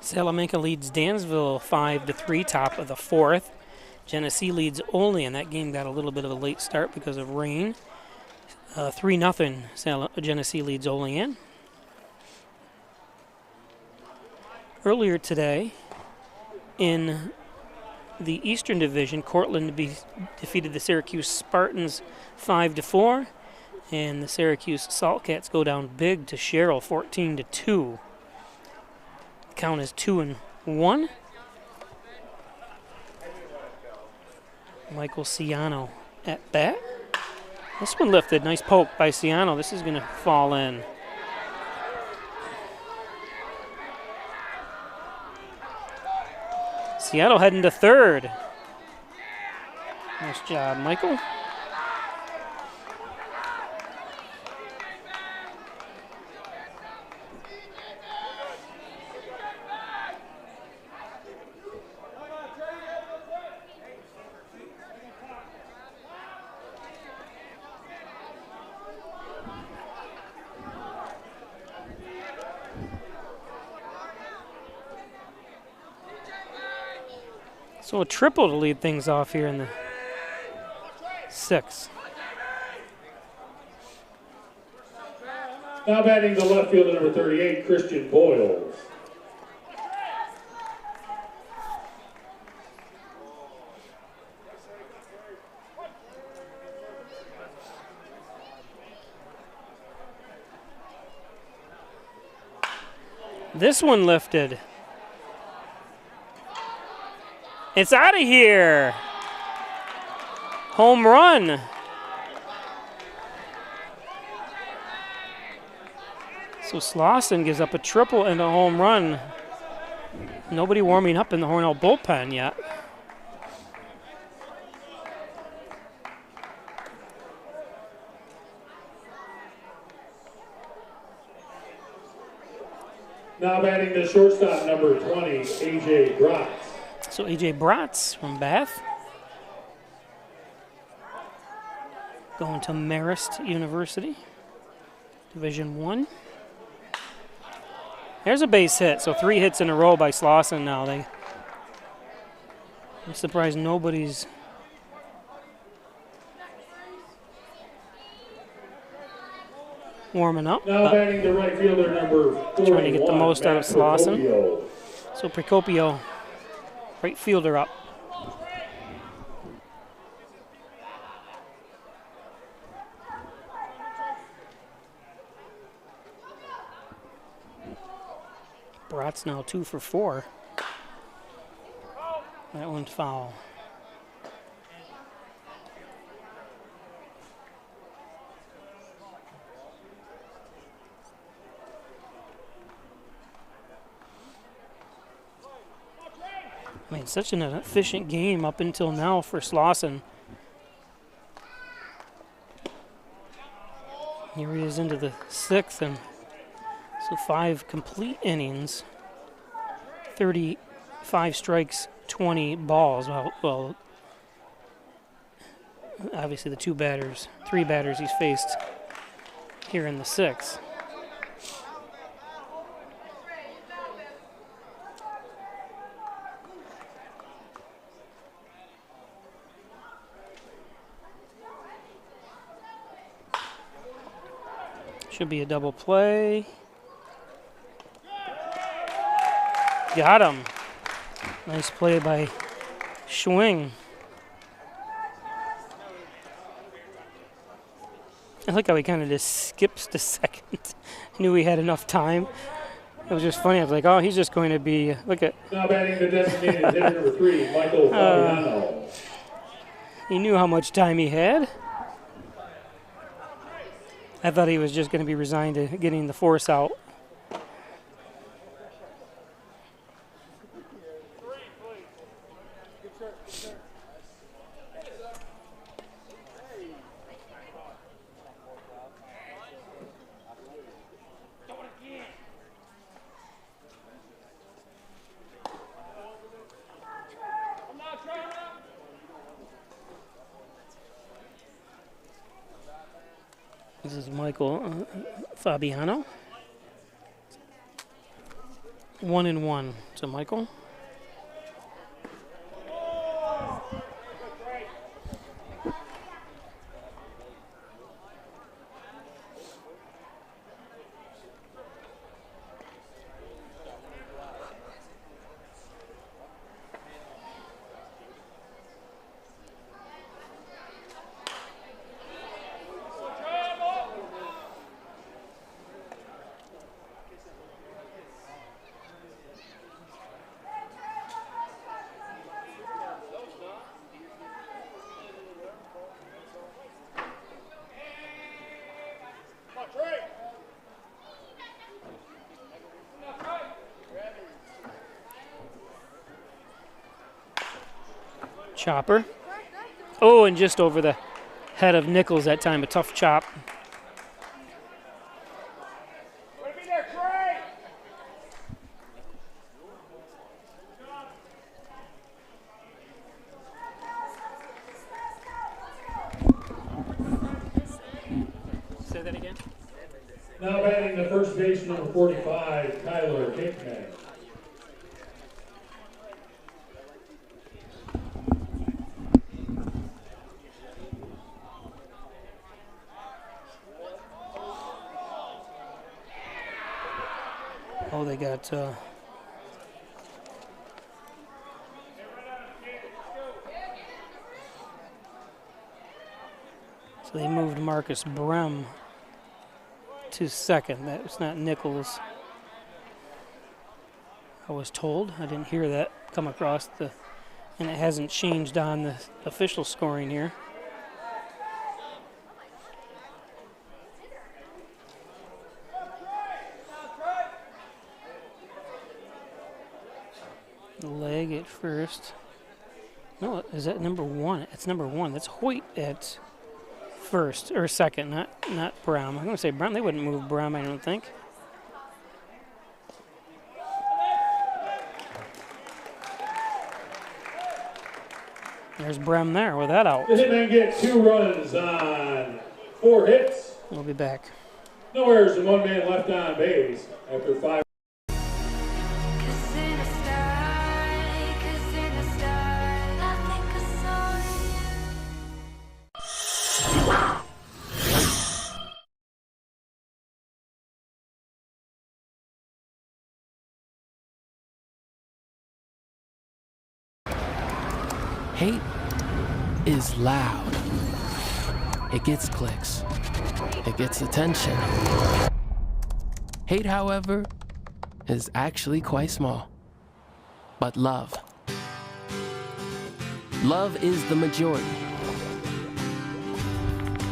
Salamanca leads Dansville 5-3, top of the 4th. Genesee leads Olean. That game got a little bit of a late start because of rain. 3-0, Genesee leads Olean. Earlier today, in the Eastern Division, Cortland defeated the Syracuse Spartans 5-4, and the Syracuse Saltcats go down big to Sherrill 14-2. The count is 2-1. Michael Ciano at bat. This one lifted. Nice poke by Ciano. This is going to fall in. Seattle heading to third. Nice job, Michael. So a triple to lead things off here in the 6th. Now batting the left fielder, number 38, Christian Boyles. This one lifted. It's out of here. Home run. So Slauson gives up a triple and a home run. Nobody warming up in the Hornell bullpen yet. Now batting the shortstop, number 20, A.J. Bratz. So A.J. Bratz from Bath. Going to Marist University, Division I. There's a base hit, so 3 hits in a row by Slauson now. I'm surprised nobody's warming up. Now batting the right fielder, number 41, trying to get the most out of Slauson. Procopio. So Procopio, right fielder up. Bratz now 2 for 4. That one's foul. I mean, such an efficient game up until now for Slauson. Here he is into the 6th, and so 5 complete innings, 35 strikes, 20 balls. Well, obviously the 3 batters he's faced here in the 6th. Should be a double play. Got him. Nice play by Schwing. I like how he kind of just skips the second. Knew he had enough time. It was just funny. I was like, oh, he's just going to be, look at. Now batting the designated hitter number 3, Michael Fabiano. He knew how much time he had. I thought he was just going to be resigned to getting the force out. This is Michael Fabiano. 1-1 to Michael. Chopper. Oh, and just over the head of Nichols that time, a tough chop. Say that again. Now batting the first base number 45, Tyler Hitmen. Oh, they got so they moved Marcus Brem to second. That was not Nichols. I was told. I didn't hear that come across the, and it hasn't changed on the official scoring here. Leg at first. No, is that number 1? It's number 1. That's Hoyt at first or second, not Brown. I'm going to say Brown. They wouldn't move Brown, I don't think. There's Brem there with that out. The Hitmen get 2 runs on 4 hits. We'll be back. No errors and 1 man left on base after 5. Hate is loud. It gets clicks. It gets attention. Hate, however, is actually quite small. But love. Love is the majority.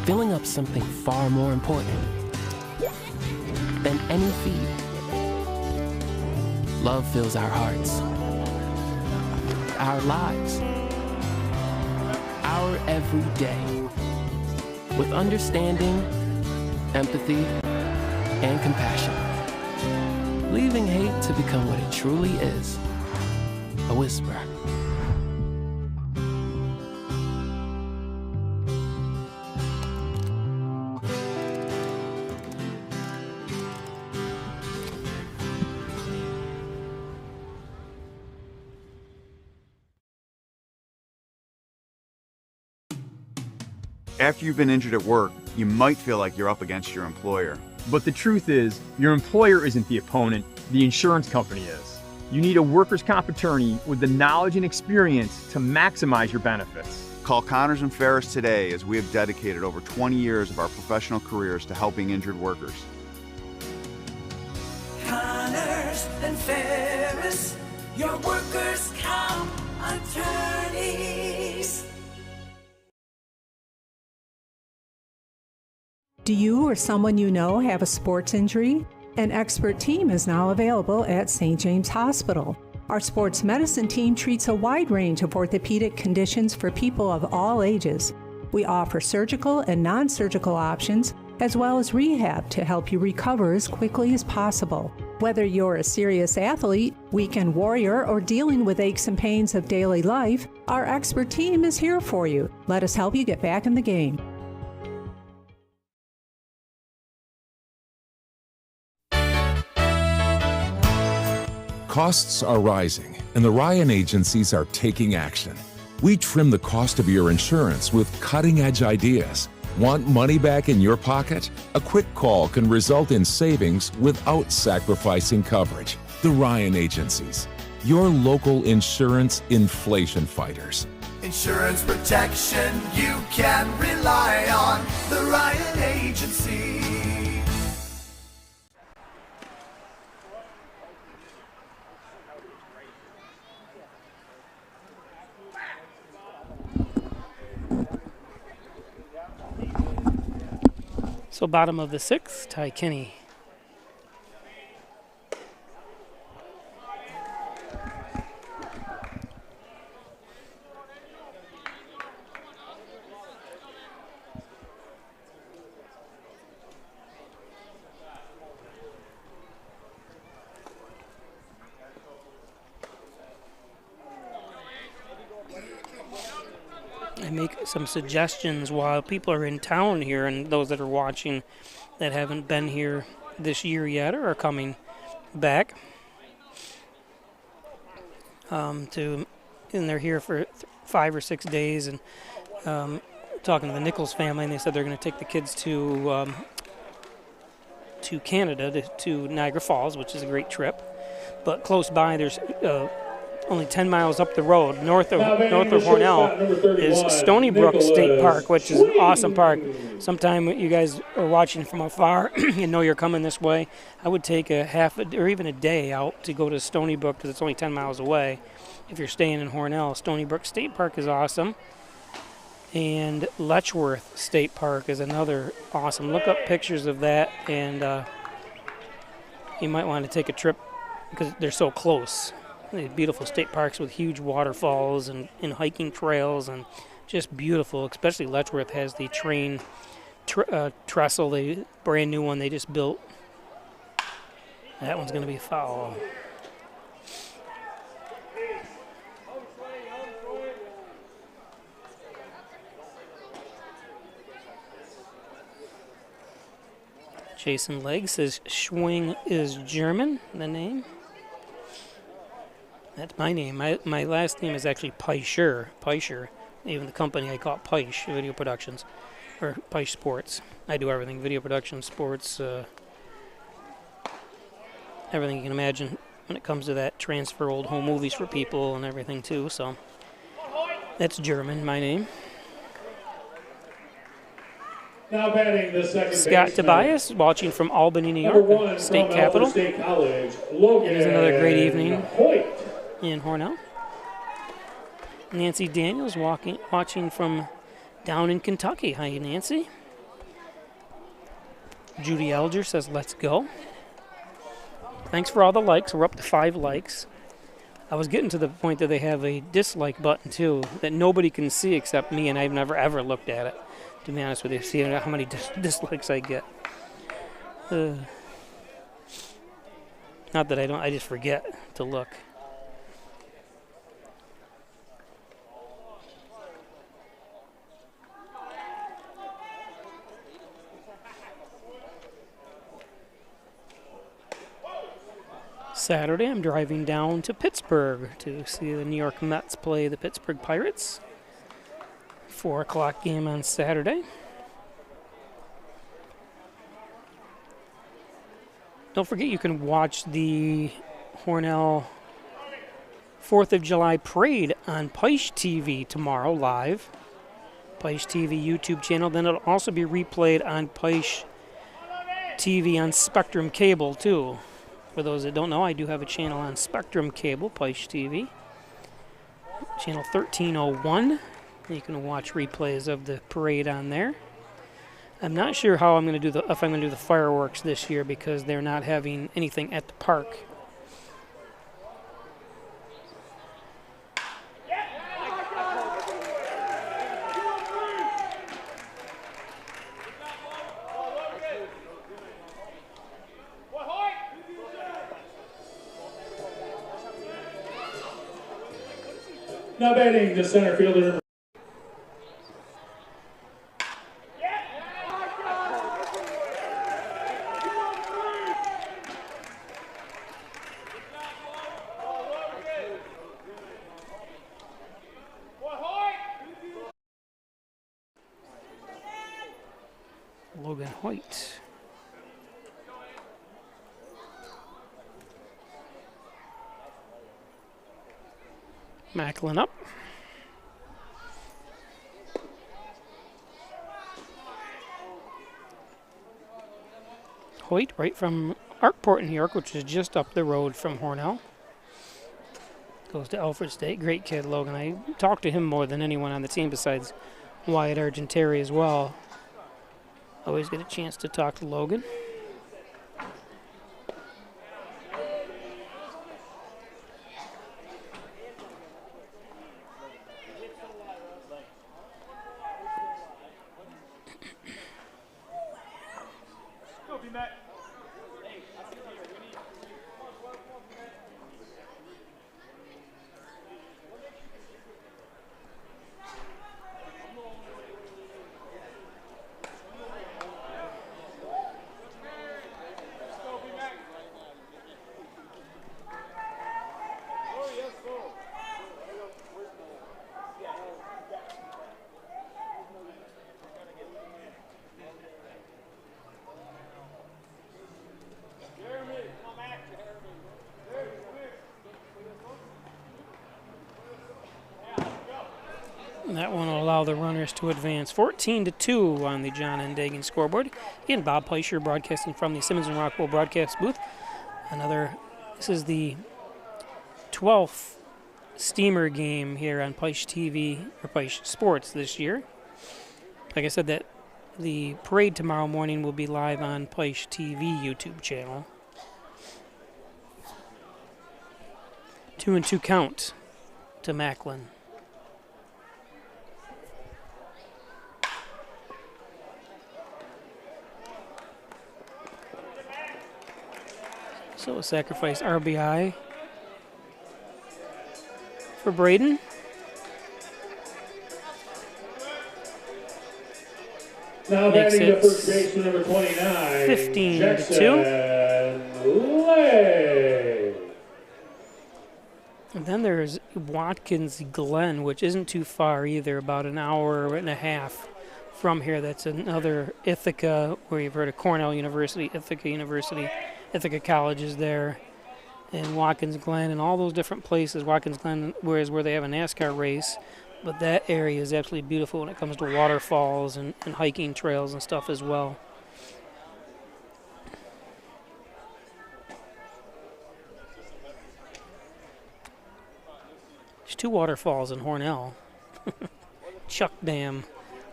Filling up something far more important than any feed. Love fills our hearts, our lives, our every day with understanding, empathy, and compassion, leaving hate to become what it truly is, a whisper. After you've been injured at work, you might feel like you're up against your employer. But the truth is, your employer isn't the opponent, the insurance company is. You need a workers' comp attorney with the knowledge and experience to maximize your benefits. Call Connors and Ferris today, as we have dedicated over 20 years of our professional careers to helping injured workers. Connors and Ferris, your workers' comp attorneys. Do you or someone you know have a sports injury? An expert team is now available at St. James Hospital. Our sports medicine team treats a wide range of orthopedic conditions for people of all ages. We offer surgical and non-surgical options, as well as rehab to help you recover as quickly as possible. Whether you're a serious athlete, weekend warrior, or dealing with aches and pains of daily life, our expert team is here for you. Let us help you get back in the game. Costs are rising, and the Ryan agencies are taking action. We trim the cost of your insurance with cutting-edge ideas. Want money back in your pocket? A quick call can result in savings without sacrificing coverage. The Ryan agencies, your local insurance inflation fighters. Insurance protection you can rely on. The Ryan Agency. So bottom of the sixth, Ty Kinney. I make some suggestions while people are in town here, and those that are watching that haven't been here this year yet or are coming back and they're here for 5 or 6 days, and talking to the Nichols family, and they said they're going to take the kids to Canada, to Niagara Falls, which is a great trip. But close by, there's only 10 miles up the road, north of Hornell, is Stony Brook State Park, which is an awesome park. Sometime you guys are watching from afar and know you're coming this way, I would take a half or even a day out to go to Stony Brook, because it's only 10 miles away. If you're staying in Hornell, Stony Brook State Park is awesome. And Letchworth State Park is another awesome. Look up pictures of that, and you might want to take a trip because they're so close. Beautiful state parks with huge waterfalls and hiking trails, and just beautiful. Especially Letchworth has the train trestle, the brand new one they just built. That one's going to be foul. Jason Legg says Schwing is German, the name. That's my name. My last name is actually Peischer. Even the company I call it Peisch Video Productions, or Peisch Sports. I do everything: video production, sports, everything you can imagine when it comes to that. Transfer old home movies for people and everything too. So that's German. My name. Now batting the second Scott baseman, Tobias, watching from Albany, New York, #1 state from capital. State College, Logan It is another great evening Hoyt. in Hornell. Nancy Daniels watching from down in Kentucky. Hi, Nancy. Judy Elger says, let's go. Thanks for all the likes. We're up to 5 likes. I was getting to the point that they have a dislike button, too, that nobody can see except me, and I've never, ever looked at it, to be honest with you. See how many dislikes I get. Not that I don't, I just forget to look. Saturday, I'm driving down to Pittsburgh to see the New York Mets play the Pittsburgh Pirates. 4 o'clock game on Saturday. Don't forget you can watch the Hornell 4th of July parade on Peisch TV tomorrow live. Peisch TV YouTube channel. Then it'll also be replayed on Peisch TV on Spectrum Cable too. For those that don't know, I do have a channel on Spectrum Cable, Peisch TV. Channel 1301. You can watch replays of the parade on there. I'm not sure how I'm going to do if I'm going to do the fireworks this year because they're not having anything at the park. Now batting the center fielder. Logan Hoyt. Macklin up. Hoyt, right from Arkport, New York, which is just up the road from Hornell. Goes to Alfred State. Great kid, Logan. I talked to him more than anyone on the team besides Wyatt Argenteri as well. Always get a chance to talk to Logan. And that one will allow the runners to advance 14-2 on the John N. Dagan scoreboard. Again, Bob Peischer broadcasting from the Simmons and Rockwell broadcast booth. This is the 12th Steamer game here on Peisch TV, or Peisch Sports this year. Like I said, that the parade tomorrow morning will be live on Peisch TV YouTube channel. 2-2 count to Macklin. So a sacrifice RBI for Braden. Now batting the first baseman, number 29, 15-2. Lay. And then there's Watkins Glen, which isn't too far either, about an hour and a half from here. That's another Ithaca, where you've heard of Cornell University, Ithaca College is there, and Watkins Glen, and all those different places. Watkins Glen is where they have a NASCAR race, but that area is absolutely beautiful when it comes to waterfalls and hiking trails and stuff as well. There's 2 waterfalls in Hornell. Chuck Dam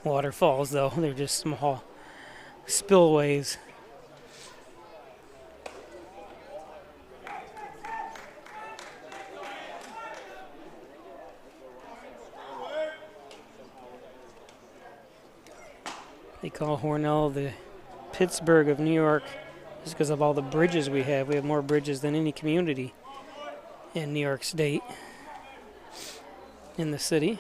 waterfalls, though. They're just small spillways. They call Hornell the Pittsburgh of New York just because of all the bridges we have. We have more bridges than any community in New York State, in the city.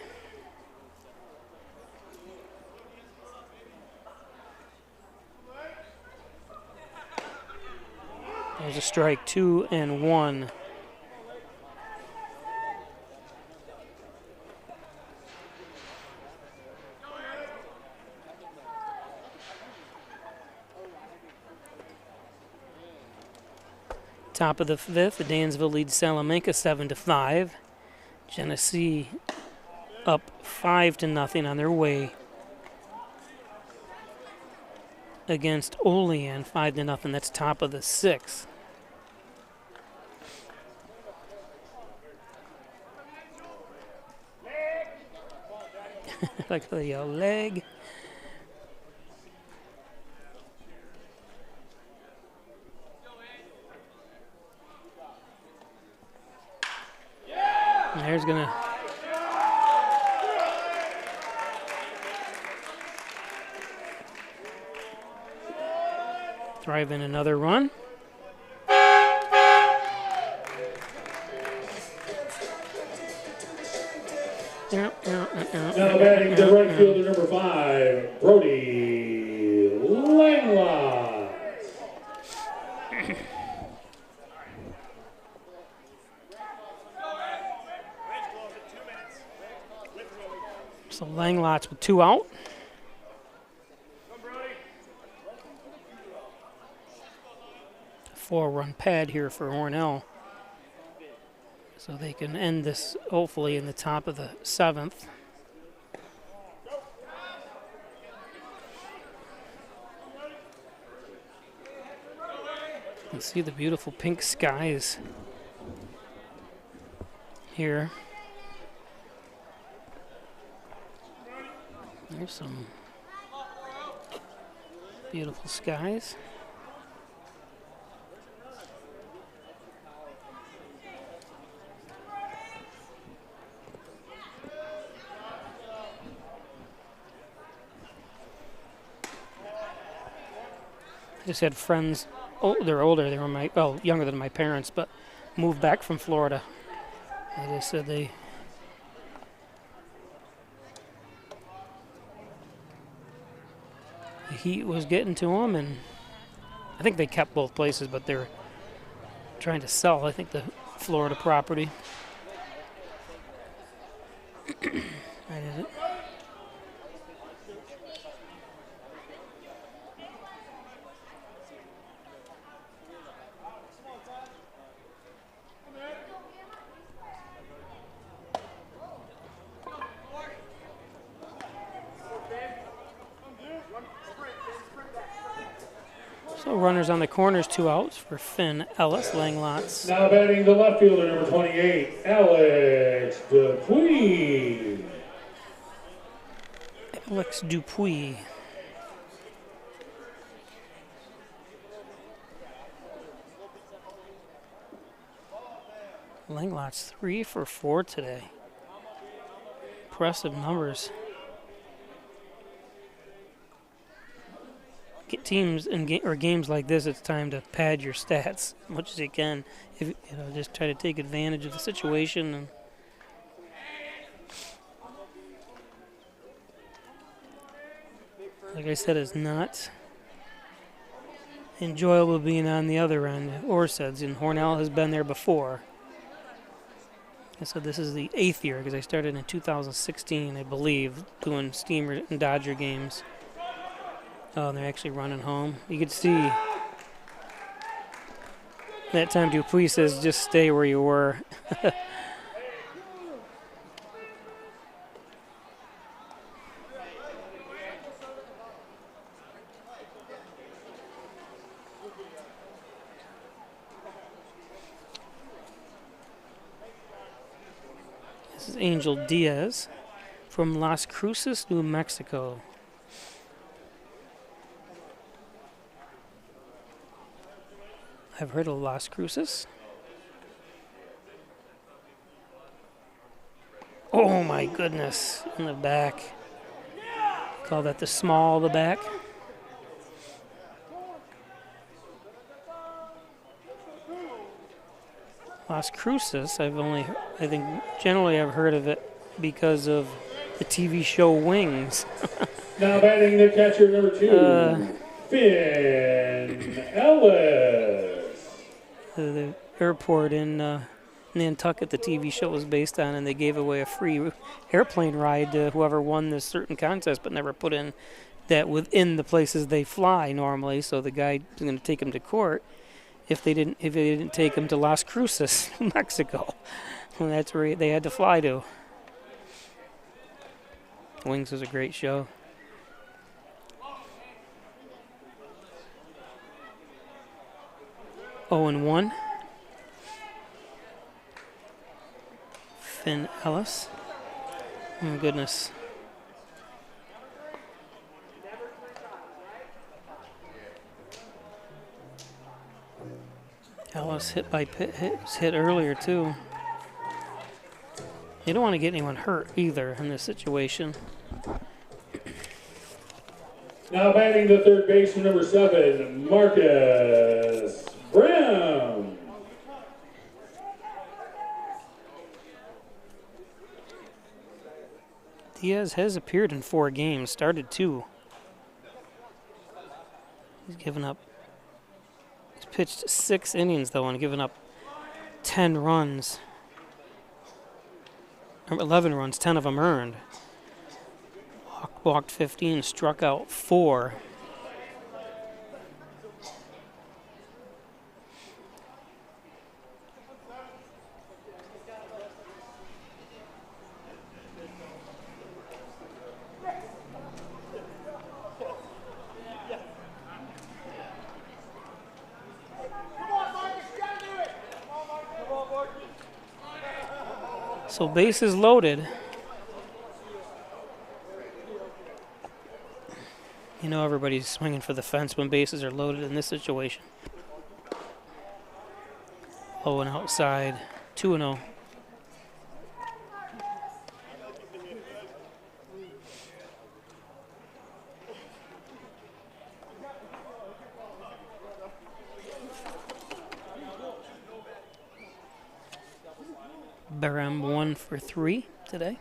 There's a strike, 2-1. Top of the 5th, Dansville leads Salamanca 7-5. Genesee up 5-0 on their way against Olean, 5-0. That's top of the 6th. Like the yell leg. And there's gonna drive in another run. Now batting the right fielder, number 5, Brody Langlot. So Langlot's with 2 out. Four-run pad here for Hornell. So they can end this hopefully in the top of the 7th. You can see the beautiful pink skies here. There's some beautiful skies. I just had friends, they're older, they were younger than my parents, but moved back from Florida. They just said the heat was getting to them, and I think they kept both places, but they're trying to sell, I think, the Florida property. Right, is it? So runners on the corners, 2 outs for Finn Ellis. Langlot's. Now batting the left fielder, number 28, Alex Dupuy. Alex Dupuy. Langlot's 3 for 4 today. Impressive numbers. Get teams in games like this, it's time to pad your stats as much as you can. If just try to take advantage of the situation. And like I said, it's not enjoyable being on the other end. Horseheads, and Hornell has been there before. I said this is the 8th year because I started in 2016, I believe, doing Steamer and Dodger games. Oh, and they're actually running home. You could see that time Dupuy says, just stay where you were. This is Angel Diaz from Las Cruces, New Mexico. I've heard of Las Cruces. Oh my goodness, in the back. Call that the small of the back. Las Cruces, I think generally I've heard of it because of the TV show Wings. Now batting the catcher, number 2, Finn Ellis. The airport in Nantucket the TV show was based on, and they gave away a free airplane ride to whoever won this certain contest, but never put in that within the places they fly normally, so the guy was going to take him to court, if they didn't take him to Las Cruces, New Mexico. And that's where they had to fly to. Wings was a great show. Oh, and 1. Finn Ellis. Oh, goodness. Ellis hit by Pitt, hit earlier too. You don't want to get anyone hurt either in this situation. Now batting the third baseman, number 7, Marcus Brown. Diaz has appeared in 4 games, started 2. He's given up. He's pitched 6 innings though and given up 10 runs. 11 runs, 10 of them earned. Walked 15, struck out 4. So bases loaded. You know everybody's swinging for the fence when bases are loaded in this situation. Low and outside, 2-0. Barham 1 for 3 today.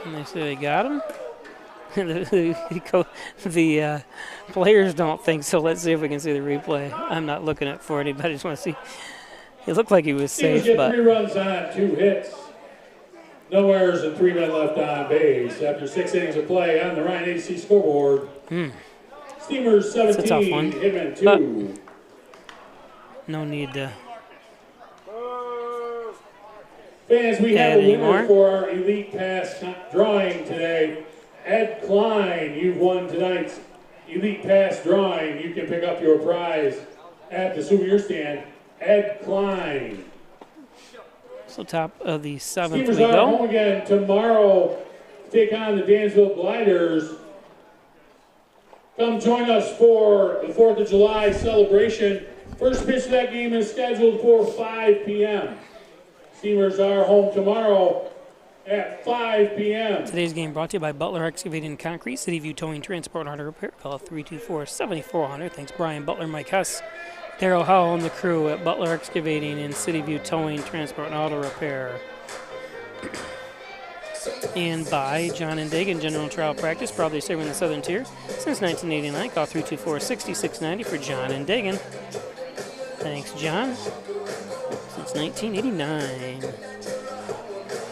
And they say they got him. The players don't think so. Let's see if we can see the replay. I'm not looking at for anybody. I just want to see. It looked like he was safe, but 3 runs on, 2 hits. No errors and 3 men left on base. After 6 innings of play on the Ryan AC scoreboard. Steamers 17, it's a tough one. Hitmen 2. But no need to. Fans, we have a winner anymore. for our Elite Pass drawing today. Ed Klein, you've won tonight's Elite Pass drawing. You can pick up your prize at the souvenir stand. Ed Klein. So top of the 7th Steamers we are go. home again tomorrow to take on the Dansville Gliders. Come join us for the 4th of July celebration. First pitch of that game is scheduled for 5 p.m. Steamers are home tomorrow at 5 p.m. Today's game brought to you by Butler Excavating and Concrete, City View Towing, Transport, Auto Repair. Call 324-7400. Thanks, Brian Butler, Mike Hess, Daryl Howell, and the crew at Butler Excavating and City View Towing, Transport, and Auto Repair. And by John and Dagan General Trial Practice, proudly serving the Southern Tier since 1989. Call 324-6690 for John and Dagan. Thanks, John. Since 1989.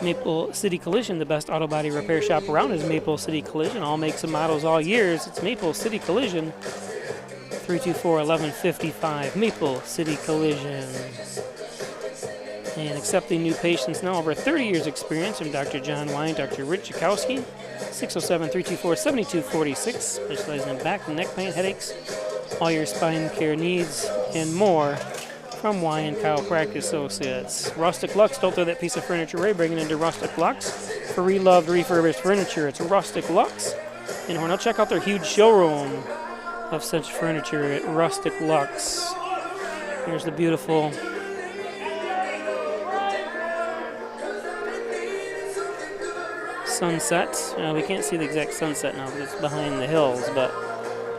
Maple City Collision, the best auto body repair shop around, is Maple City Collision. All makes and models, all years. It's Maple City Collision. 324-1155. Maple City Collision. And accepting new patients now, over 30 years experience from Dr. John Wine, Dr. Rich Jakowski, 607-324-7246, specializing in back and neck pain, headaches, all your spine care needs, and more from Wine Chiropractic Associates. Rustic Lux, don't throw that piece of furniture away, bring it into Rustic Lux for reloved, refurbished furniture. It's Rustic Lux in Hornell. Check out their huge showroom of such furniture at Rustic Lux. Here's the beautiful sunset. We can't see the exact sunset now because it's behind the hills, but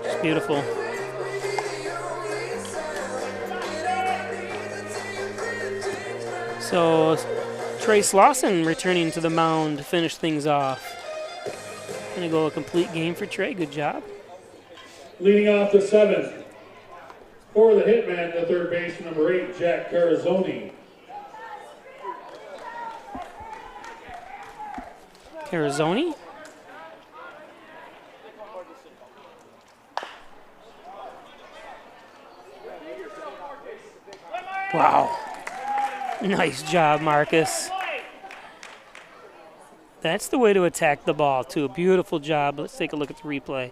it's beautiful. So Trace Lawson returning to the mound to finish things off. Gonna go a complete game for Trey. Good job. Leading off the 7th for the Hitmen, the third baseman, number 8, Jack Carazzoni. Carazzoni Wow. Nice job, Marcus. That's the way to attack the ball, too. Beautiful job. Let's take a look at the replay.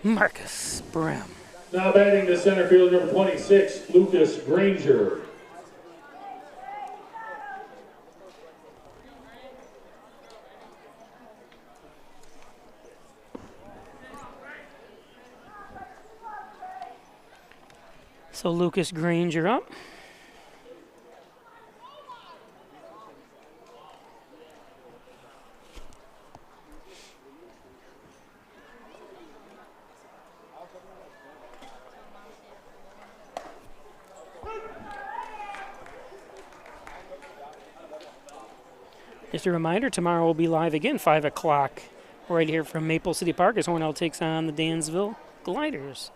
Marcus Brim. Now batting to center field, number 26, Lucas Granger. So Lucas Granger up. Just a reminder, tomorrow we'll be live again, 5 o'clock, right here from Maple City Park as Hornell takes on the Dansville Gliders,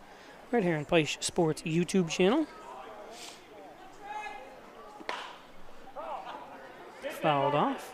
right here on Place Sports YouTube channel. Fouled off.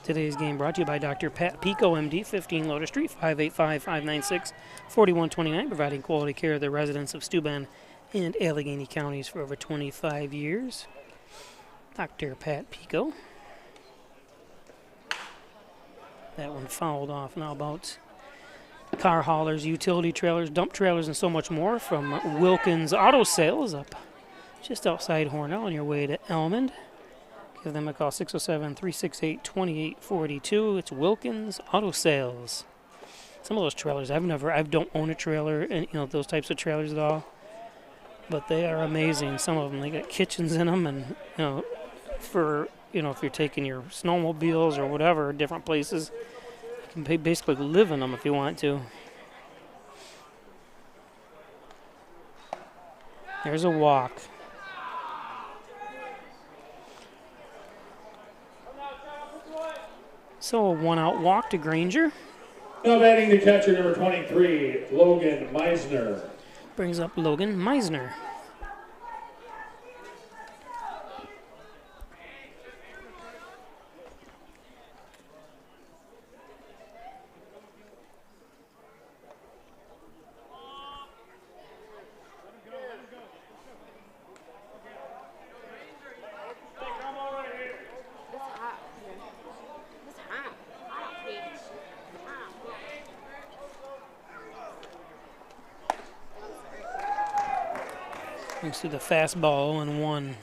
Today's game brought to you by Dr. Pat Pico, MD, 15 Lotus Street, 585-596-4129, providing quality care to the residents of Steuben and Allegheny counties for over 25 years. Dr. Pat Pico. That one fouled off. Now about car haulers, utility trailers, dump trailers, and so much more from Wilkins Auto Sales up just outside Hornell on your way to Elmond. Give them a call, 607-368-2842. It's Wilkins Auto Sales. Some of those trailers, I don't own a trailer, and those types of trailers at all, but they are amazing. Some of them, they got kitchens in them, and for if you're taking your snowmobiles or whatever, different places, you can basically live in them if you want to. There's a walk. So a 1-out walk to Granger. Now batting the catcher, number 23, Logan Meisner. Brings up Logan Meisner. Thanks to the fastball 0-1.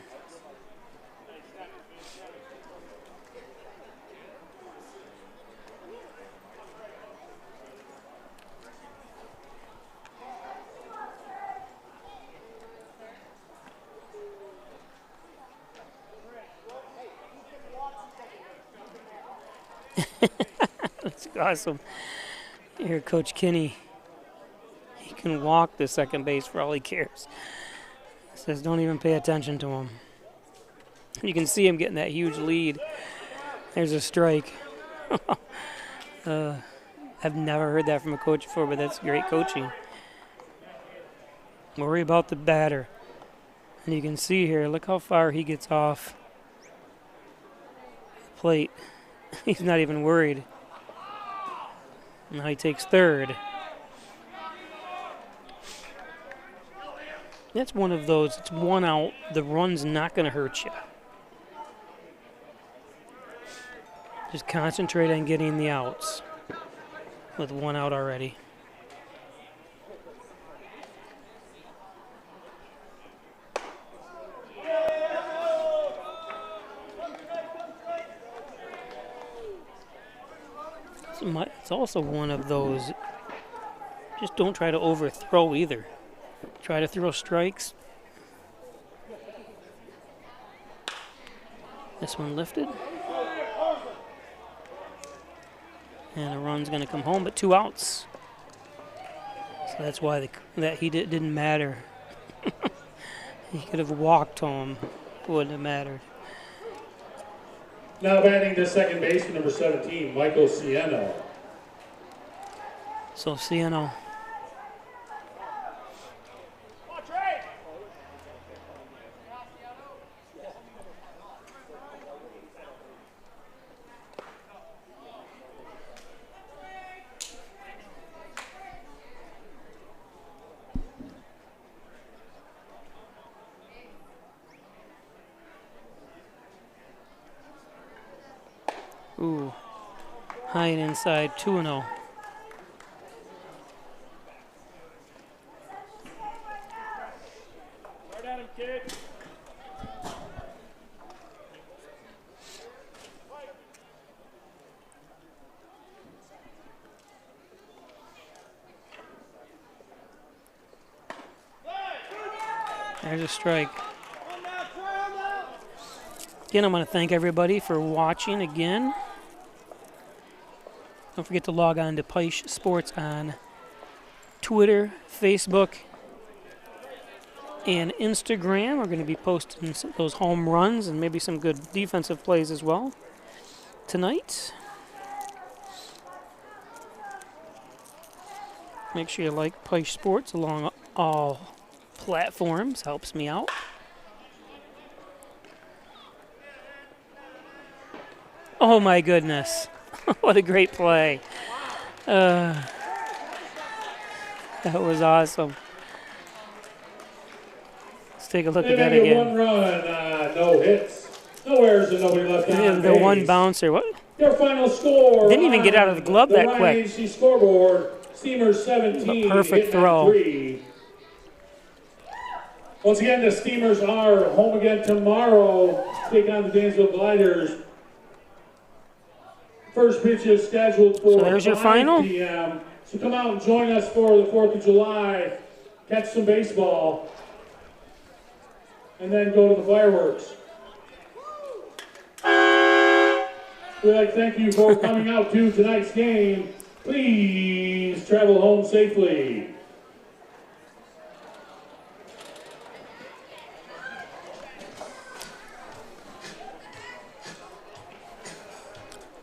That's awesome. Here, Coach Kinney. He can walk the second base for all he cares. Says don't even pay attention to him. You can see him getting that huge lead. There's a strike. I've never heard that from a coach before, but that's great coaching. Worry about the batter. And you can see here, look how far he gets off the plate. He's not even worried. Now he takes third. That's one of those, it's 1 out, the run's not going to hurt you. Just concentrate on getting the outs with 1 out already. It's also one of those, just don't try to overthrow either. Try to throw strikes. This one lifted. And a run's going to come home, but 2 outs. So that's why that didn't matter. He could have walked home. Wouldn't have mattered. Now batting to second base for number 17, Michael Sieno. So Sieno. Ooh, high and inside, 2-0. Right at him, kid. There's a strike. Again, I want to thank everybody for watching again. Don't forget to log on to Peisch Sports on Twitter, Facebook, and Instagram. We're going to be posting those home runs and maybe some good defensive plays as well tonight. Make sure you like Peisch Sports along all platforms. Helps me out. Oh my goodness. What a great play. That was awesome. Let's take a look at that again. 1 run, no hits, no errors, and nobody left on The base. one bouncer. What? Your final score. Didn't even get out of the glove that quick. The scoreboard, Steamers 17. A perfect Hitmen throw. 3. Once again, the Steamers are home again tomorrow to take on the Dansville Gliders. First pitch is scheduled for So there's your 5 final? p.m. So come out and join us for the 4th of July. Catch some baseball. And then go to the fireworks. We'd like to thank you for coming out to tonight's game. Please travel home safely.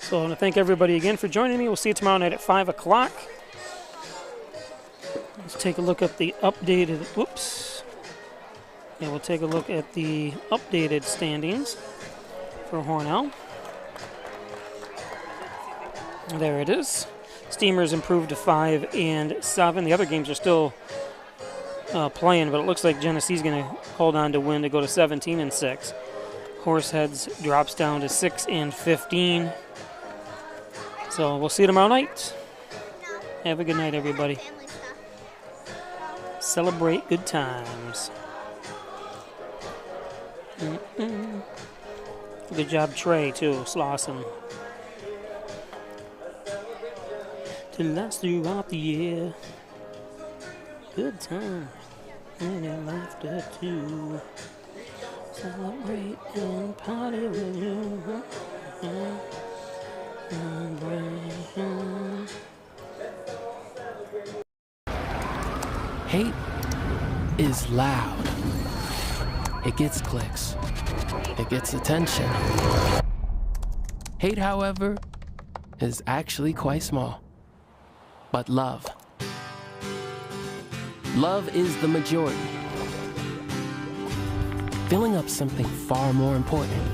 So I want to thank everybody again for joining me. We'll see you tomorrow night at 5 o'clock. Let's take a look at the updated, whoops. Yeah, we'll take a look at the updated standings for Hornell. There it is. Steamers improved to 5 and 7. The other games are still playing, but it looks like Genesee's going to hold on to win to go to 17 and 6. Horseheads drops down to 6 and 15. So we'll see you tomorrow night. Have a good night, everybody. Celebrate good times. Good job, Trey, too. Slauson. To last throughout the year. Good time. And laughter, too. Celebrate and party with you. Hate is loud. It gets clicks. It gets attention. Hate, however, is actually quite small. But love is the majority. Filling up something far more important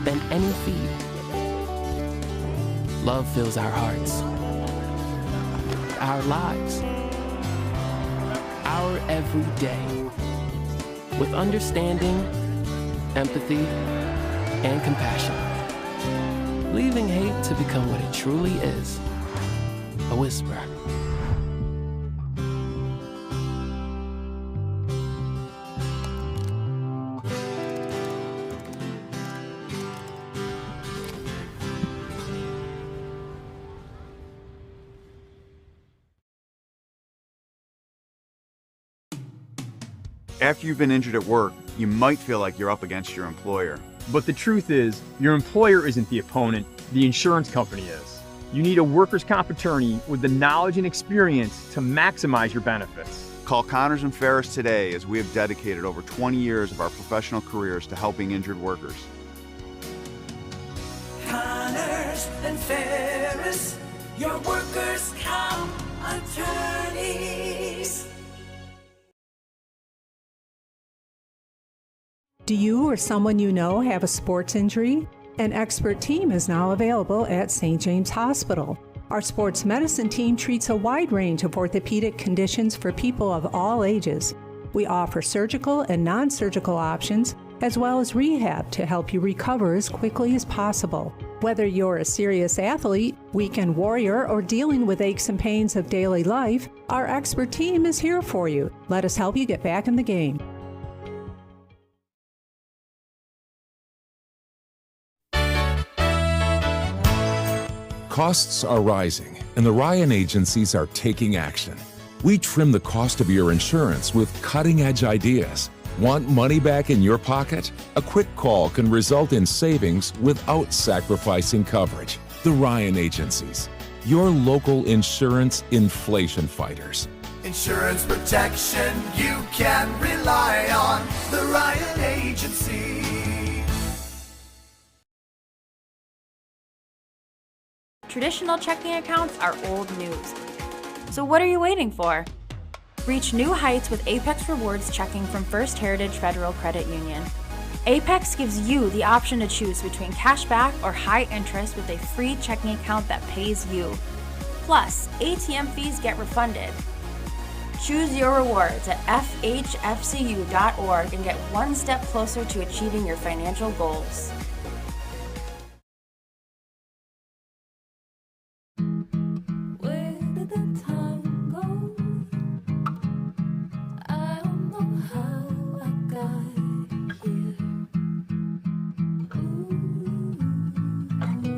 than any feed. Love fills our hearts, our lives, our every day with understanding, empathy, and compassion, leaving hate to become what it truly is, a whisper. After you've been injured at work, you might feel like you're up against your employer. But the truth is, your employer isn't the opponent, the insurance company is. You need a workers' comp attorney with the knowledge and experience to maximize your benefits. Call Connors and Ferris today, as we have dedicated over 20 years of our professional careers to helping injured workers. Connors and Ferris, your workers' comp attorneys. Do you or someone you know have a sports injury? An expert team is now available at St. James Hospital. Our sports medicine team treats a wide range of orthopedic conditions for people of all ages. We offer surgical and non-surgical options, as well as rehab to help you recover as quickly as possible. Whether you're a serious athlete, weekend warrior, or dealing with aches and pains of daily life, our expert team is here for you. Let us help you get back in the game. Costs are rising, and the Ryan agencies are taking action. We trim the cost of your insurance with cutting-edge ideas. Want money back in your pocket? A quick call can result in savings without sacrificing coverage. The Ryan agencies, your local insurance inflation fighters. Insurance protection you can rely on. The Ryan Agency. Traditional checking accounts are old news. So what are you waiting for? Reach new heights with Apex Rewards checking from First Heritage Federal Credit Union. Apex gives you the option to choose between cashback or high interest with a free checking account that pays you. Plus, ATM fees get refunded. Choose your rewards at FHFCU.org and get one step closer to achieving your financial goals.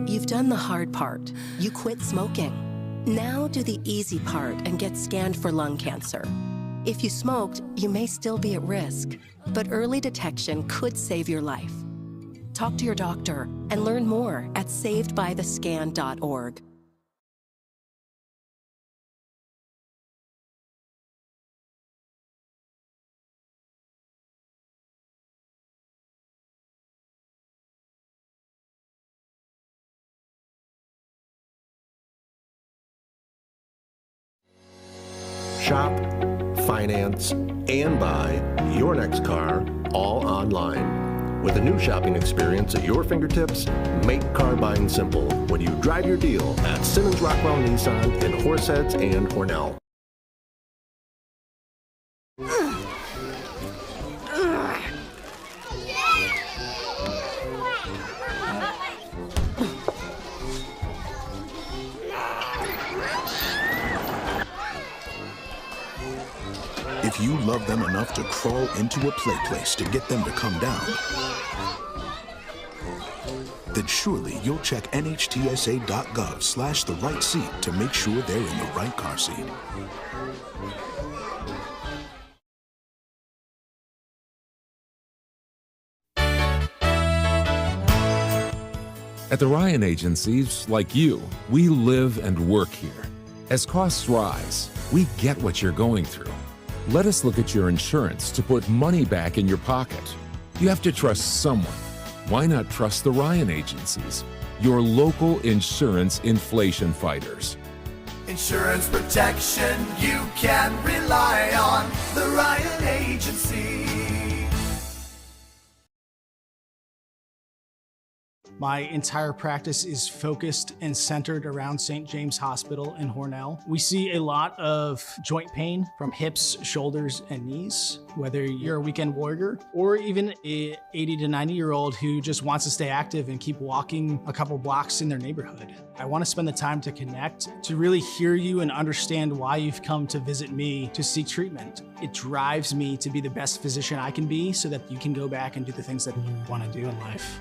You've done the hard part. You quit smoking. Now do the easy part and get scanned for lung cancer. If you smoked, you may still be at risk, but early detection could save your life. Talk to your doctor and learn more at savedbythescan.org. Shop, finance, and buy your next car all online. With a new shopping experience at your fingertips, make car buying simple when you drive your deal at Simmons Rockwell Nissan in Horseheads and Hornell. If you love them enough to crawl into a play place to get them to come down, then surely you'll check nhtsa.gov/the right seat to make sure they're in the right car seat. At the Ryan agencies, like you, we live and work here. As costs rise, we get what you're going through. Let us look at your insurance to put money back in your pocket. You have to trust someone. Why not trust the Ryan agencies, your local insurance inflation fighters? Insurance protection you can rely on. The Ryan Agency. My entire practice is focused and centered around St. James Hospital in Hornell. We see a lot of joint pain from hips, shoulders, and knees, whether you're a weekend warrior or even a 80 to 90-year-old who just wants to stay active and keep walking a couple blocks in their neighborhood. I want to spend the time to connect, to really hear you and understand why you've come to visit me to seek treatment. It drives me to be the best physician I can be so that you can go back and do the things that you want to do in life.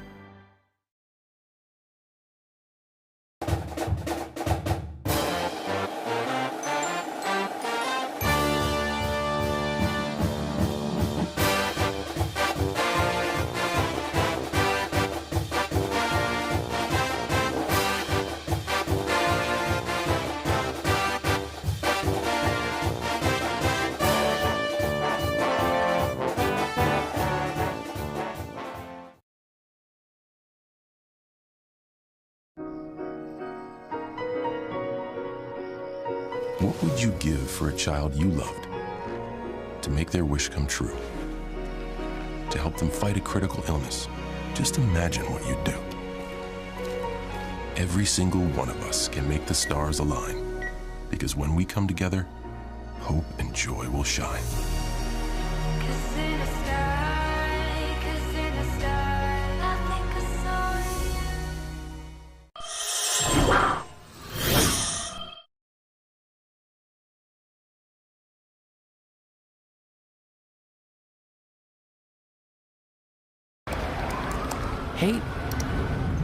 What would you give for a child you loved? To make their wish come true? To help them fight a critical illness? Just imagine what you'd do. Every single one of us can make the stars align, because when we come together, hope and joy will shine. Hate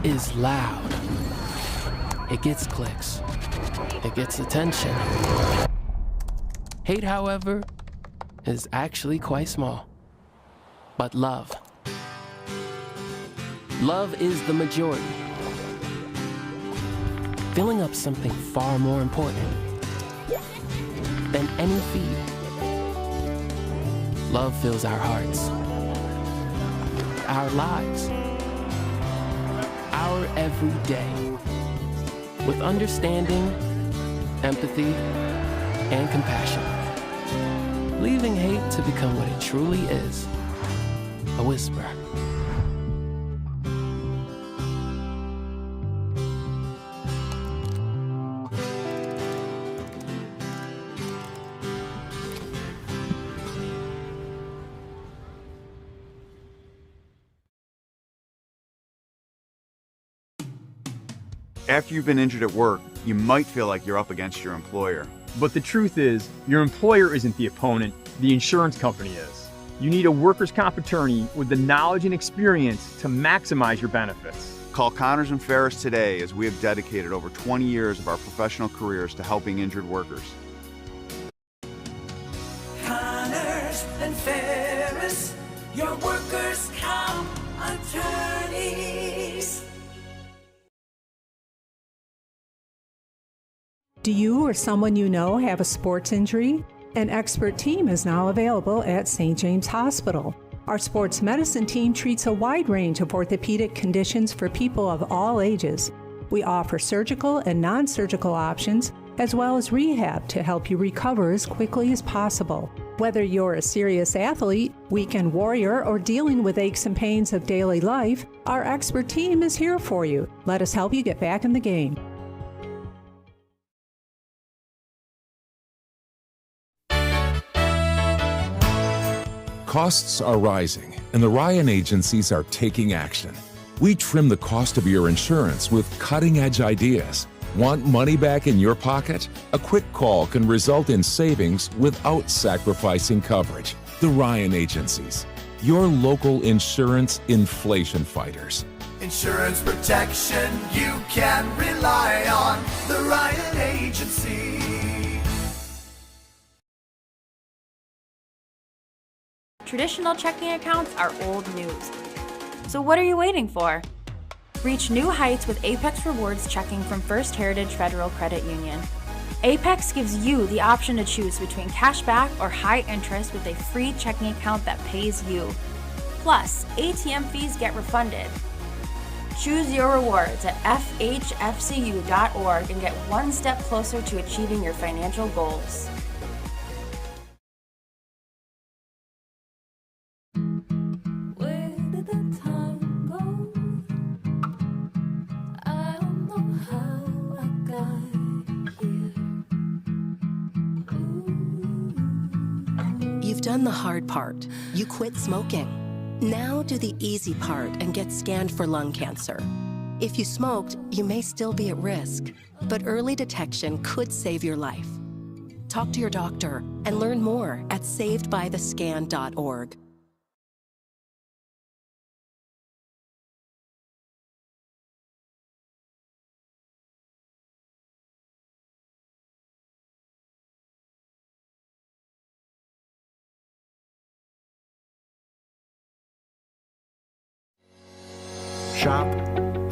is loud. It gets clicks. It gets attention. Hate, however, is actually quite small. But love. Love is the majority. Filling up something far more important than any feed. Love fills our hearts, our lives, our every day with understanding, empathy, and compassion, leaving hate to become what it truly is, a whisper. After you've been injured at work, you might feel like you're up against your employer. But the truth is, your employer isn't the opponent, the insurance company is. You need a workers' comp attorney with the knowledge and experience to maximize your benefits. Call Connors and Ferris today, as we have dedicated over 20 years of our professional careers to helping injured workers. Connors and Ferris, your workers' comp attorneys. Do you or someone you know have a sports injury? An expert team is now available at St. James Hospital. Our sports medicine team treats a wide range of orthopedic conditions for people of all ages. We offer surgical and non-surgical options, as well as rehab to help you recover as quickly as possible. Whether you're a serious athlete, weekend warrior, or dealing with aches and pains of daily life, our expert team is here for you. Let us help you get back in the game. Costs are rising, and the Ryan agencies are taking action. We trim the cost of your insurance with cutting-edge ideas. Want money back in your pocket? A quick call can result in savings without sacrificing coverage. The Ryan agencies, your local insurance inflation fighters. Insurance protection you can rely on. The Ryan Agency. Traditional checking accounts are old news. So what are you waiting for? Reach new heights with Apex Rewards checking from First Heritage Federal Credit Union. Apex gives you the option to choose between cashback or high interest with a free checking account that pays you. Plus, ATM fees get refunded. Choose your rewards at FHFCU.org and get one step closer to achieving your financial goals. You've done the hard part. You quit smoking. Now do the easy part and get scanned for lung cancer. If you smoked, you may still be at risk, but early detection could save your life. Talk to your doctor and learn more at savedbythescan.org. Shop,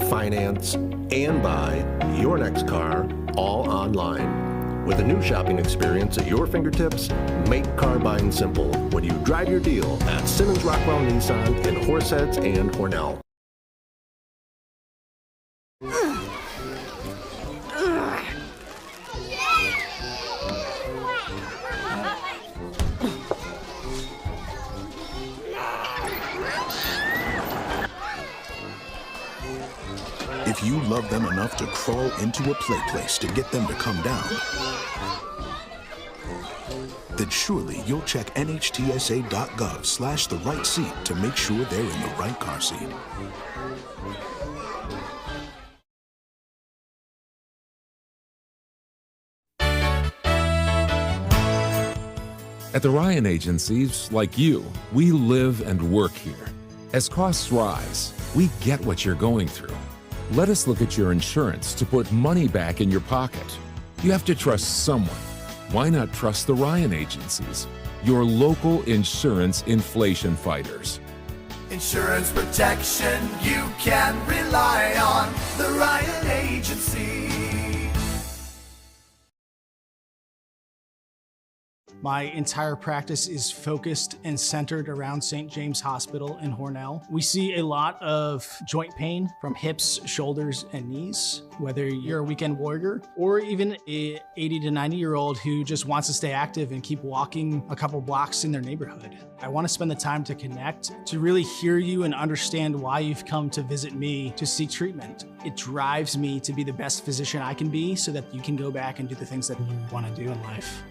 finance, and buy your next car all online. With a new shopping experience at your fingertips, make car buying simple when you drive your deal at Simmons Rockwell Nissan in Horseheads and Hornell. If you love them enough to crawl into a play place to get them to come down, then surely you'll check nhtsa.gov/the right seat to make sure they're in the right car seat. At the Ryan Agencies, like you, we live and work here. As costs rise, we get what you're going through. Let us look at your insurance to put money back in your pocket. You have to trust someone. Why not trust the Ryan Agencies, your local insurance inflation fighters? Insurance protection you can rely on. The Ryan Agency. My entire practice is focused and centered around St. James Hospital in Hornell. We see a lot of joint pain from hips, shoulders, and knees, whether you're a weekend warrior or even a 80 to 90-year-old who just wants to stay active and keep walking a couple blocks in their neighborhood. I want to spend the time to connect, to really hear you and understand why you've come to visit me to seek treatment. It drives me to be the best physician I can be so that you can go back and do the things that you want to do in life.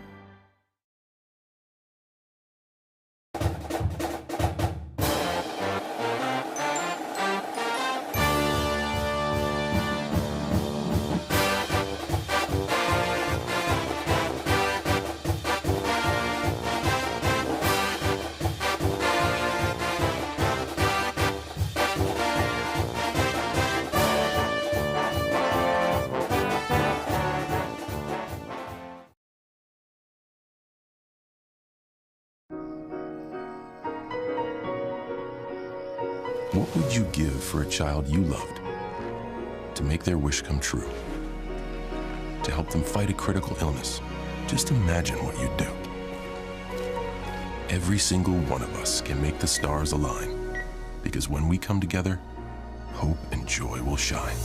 What would you give for a child you loved? To make their wish come true? To help them fight a critical illness? Just imagine what you'd do. Every single one of us can make the stars align, because when we come together, hope and joy will shine.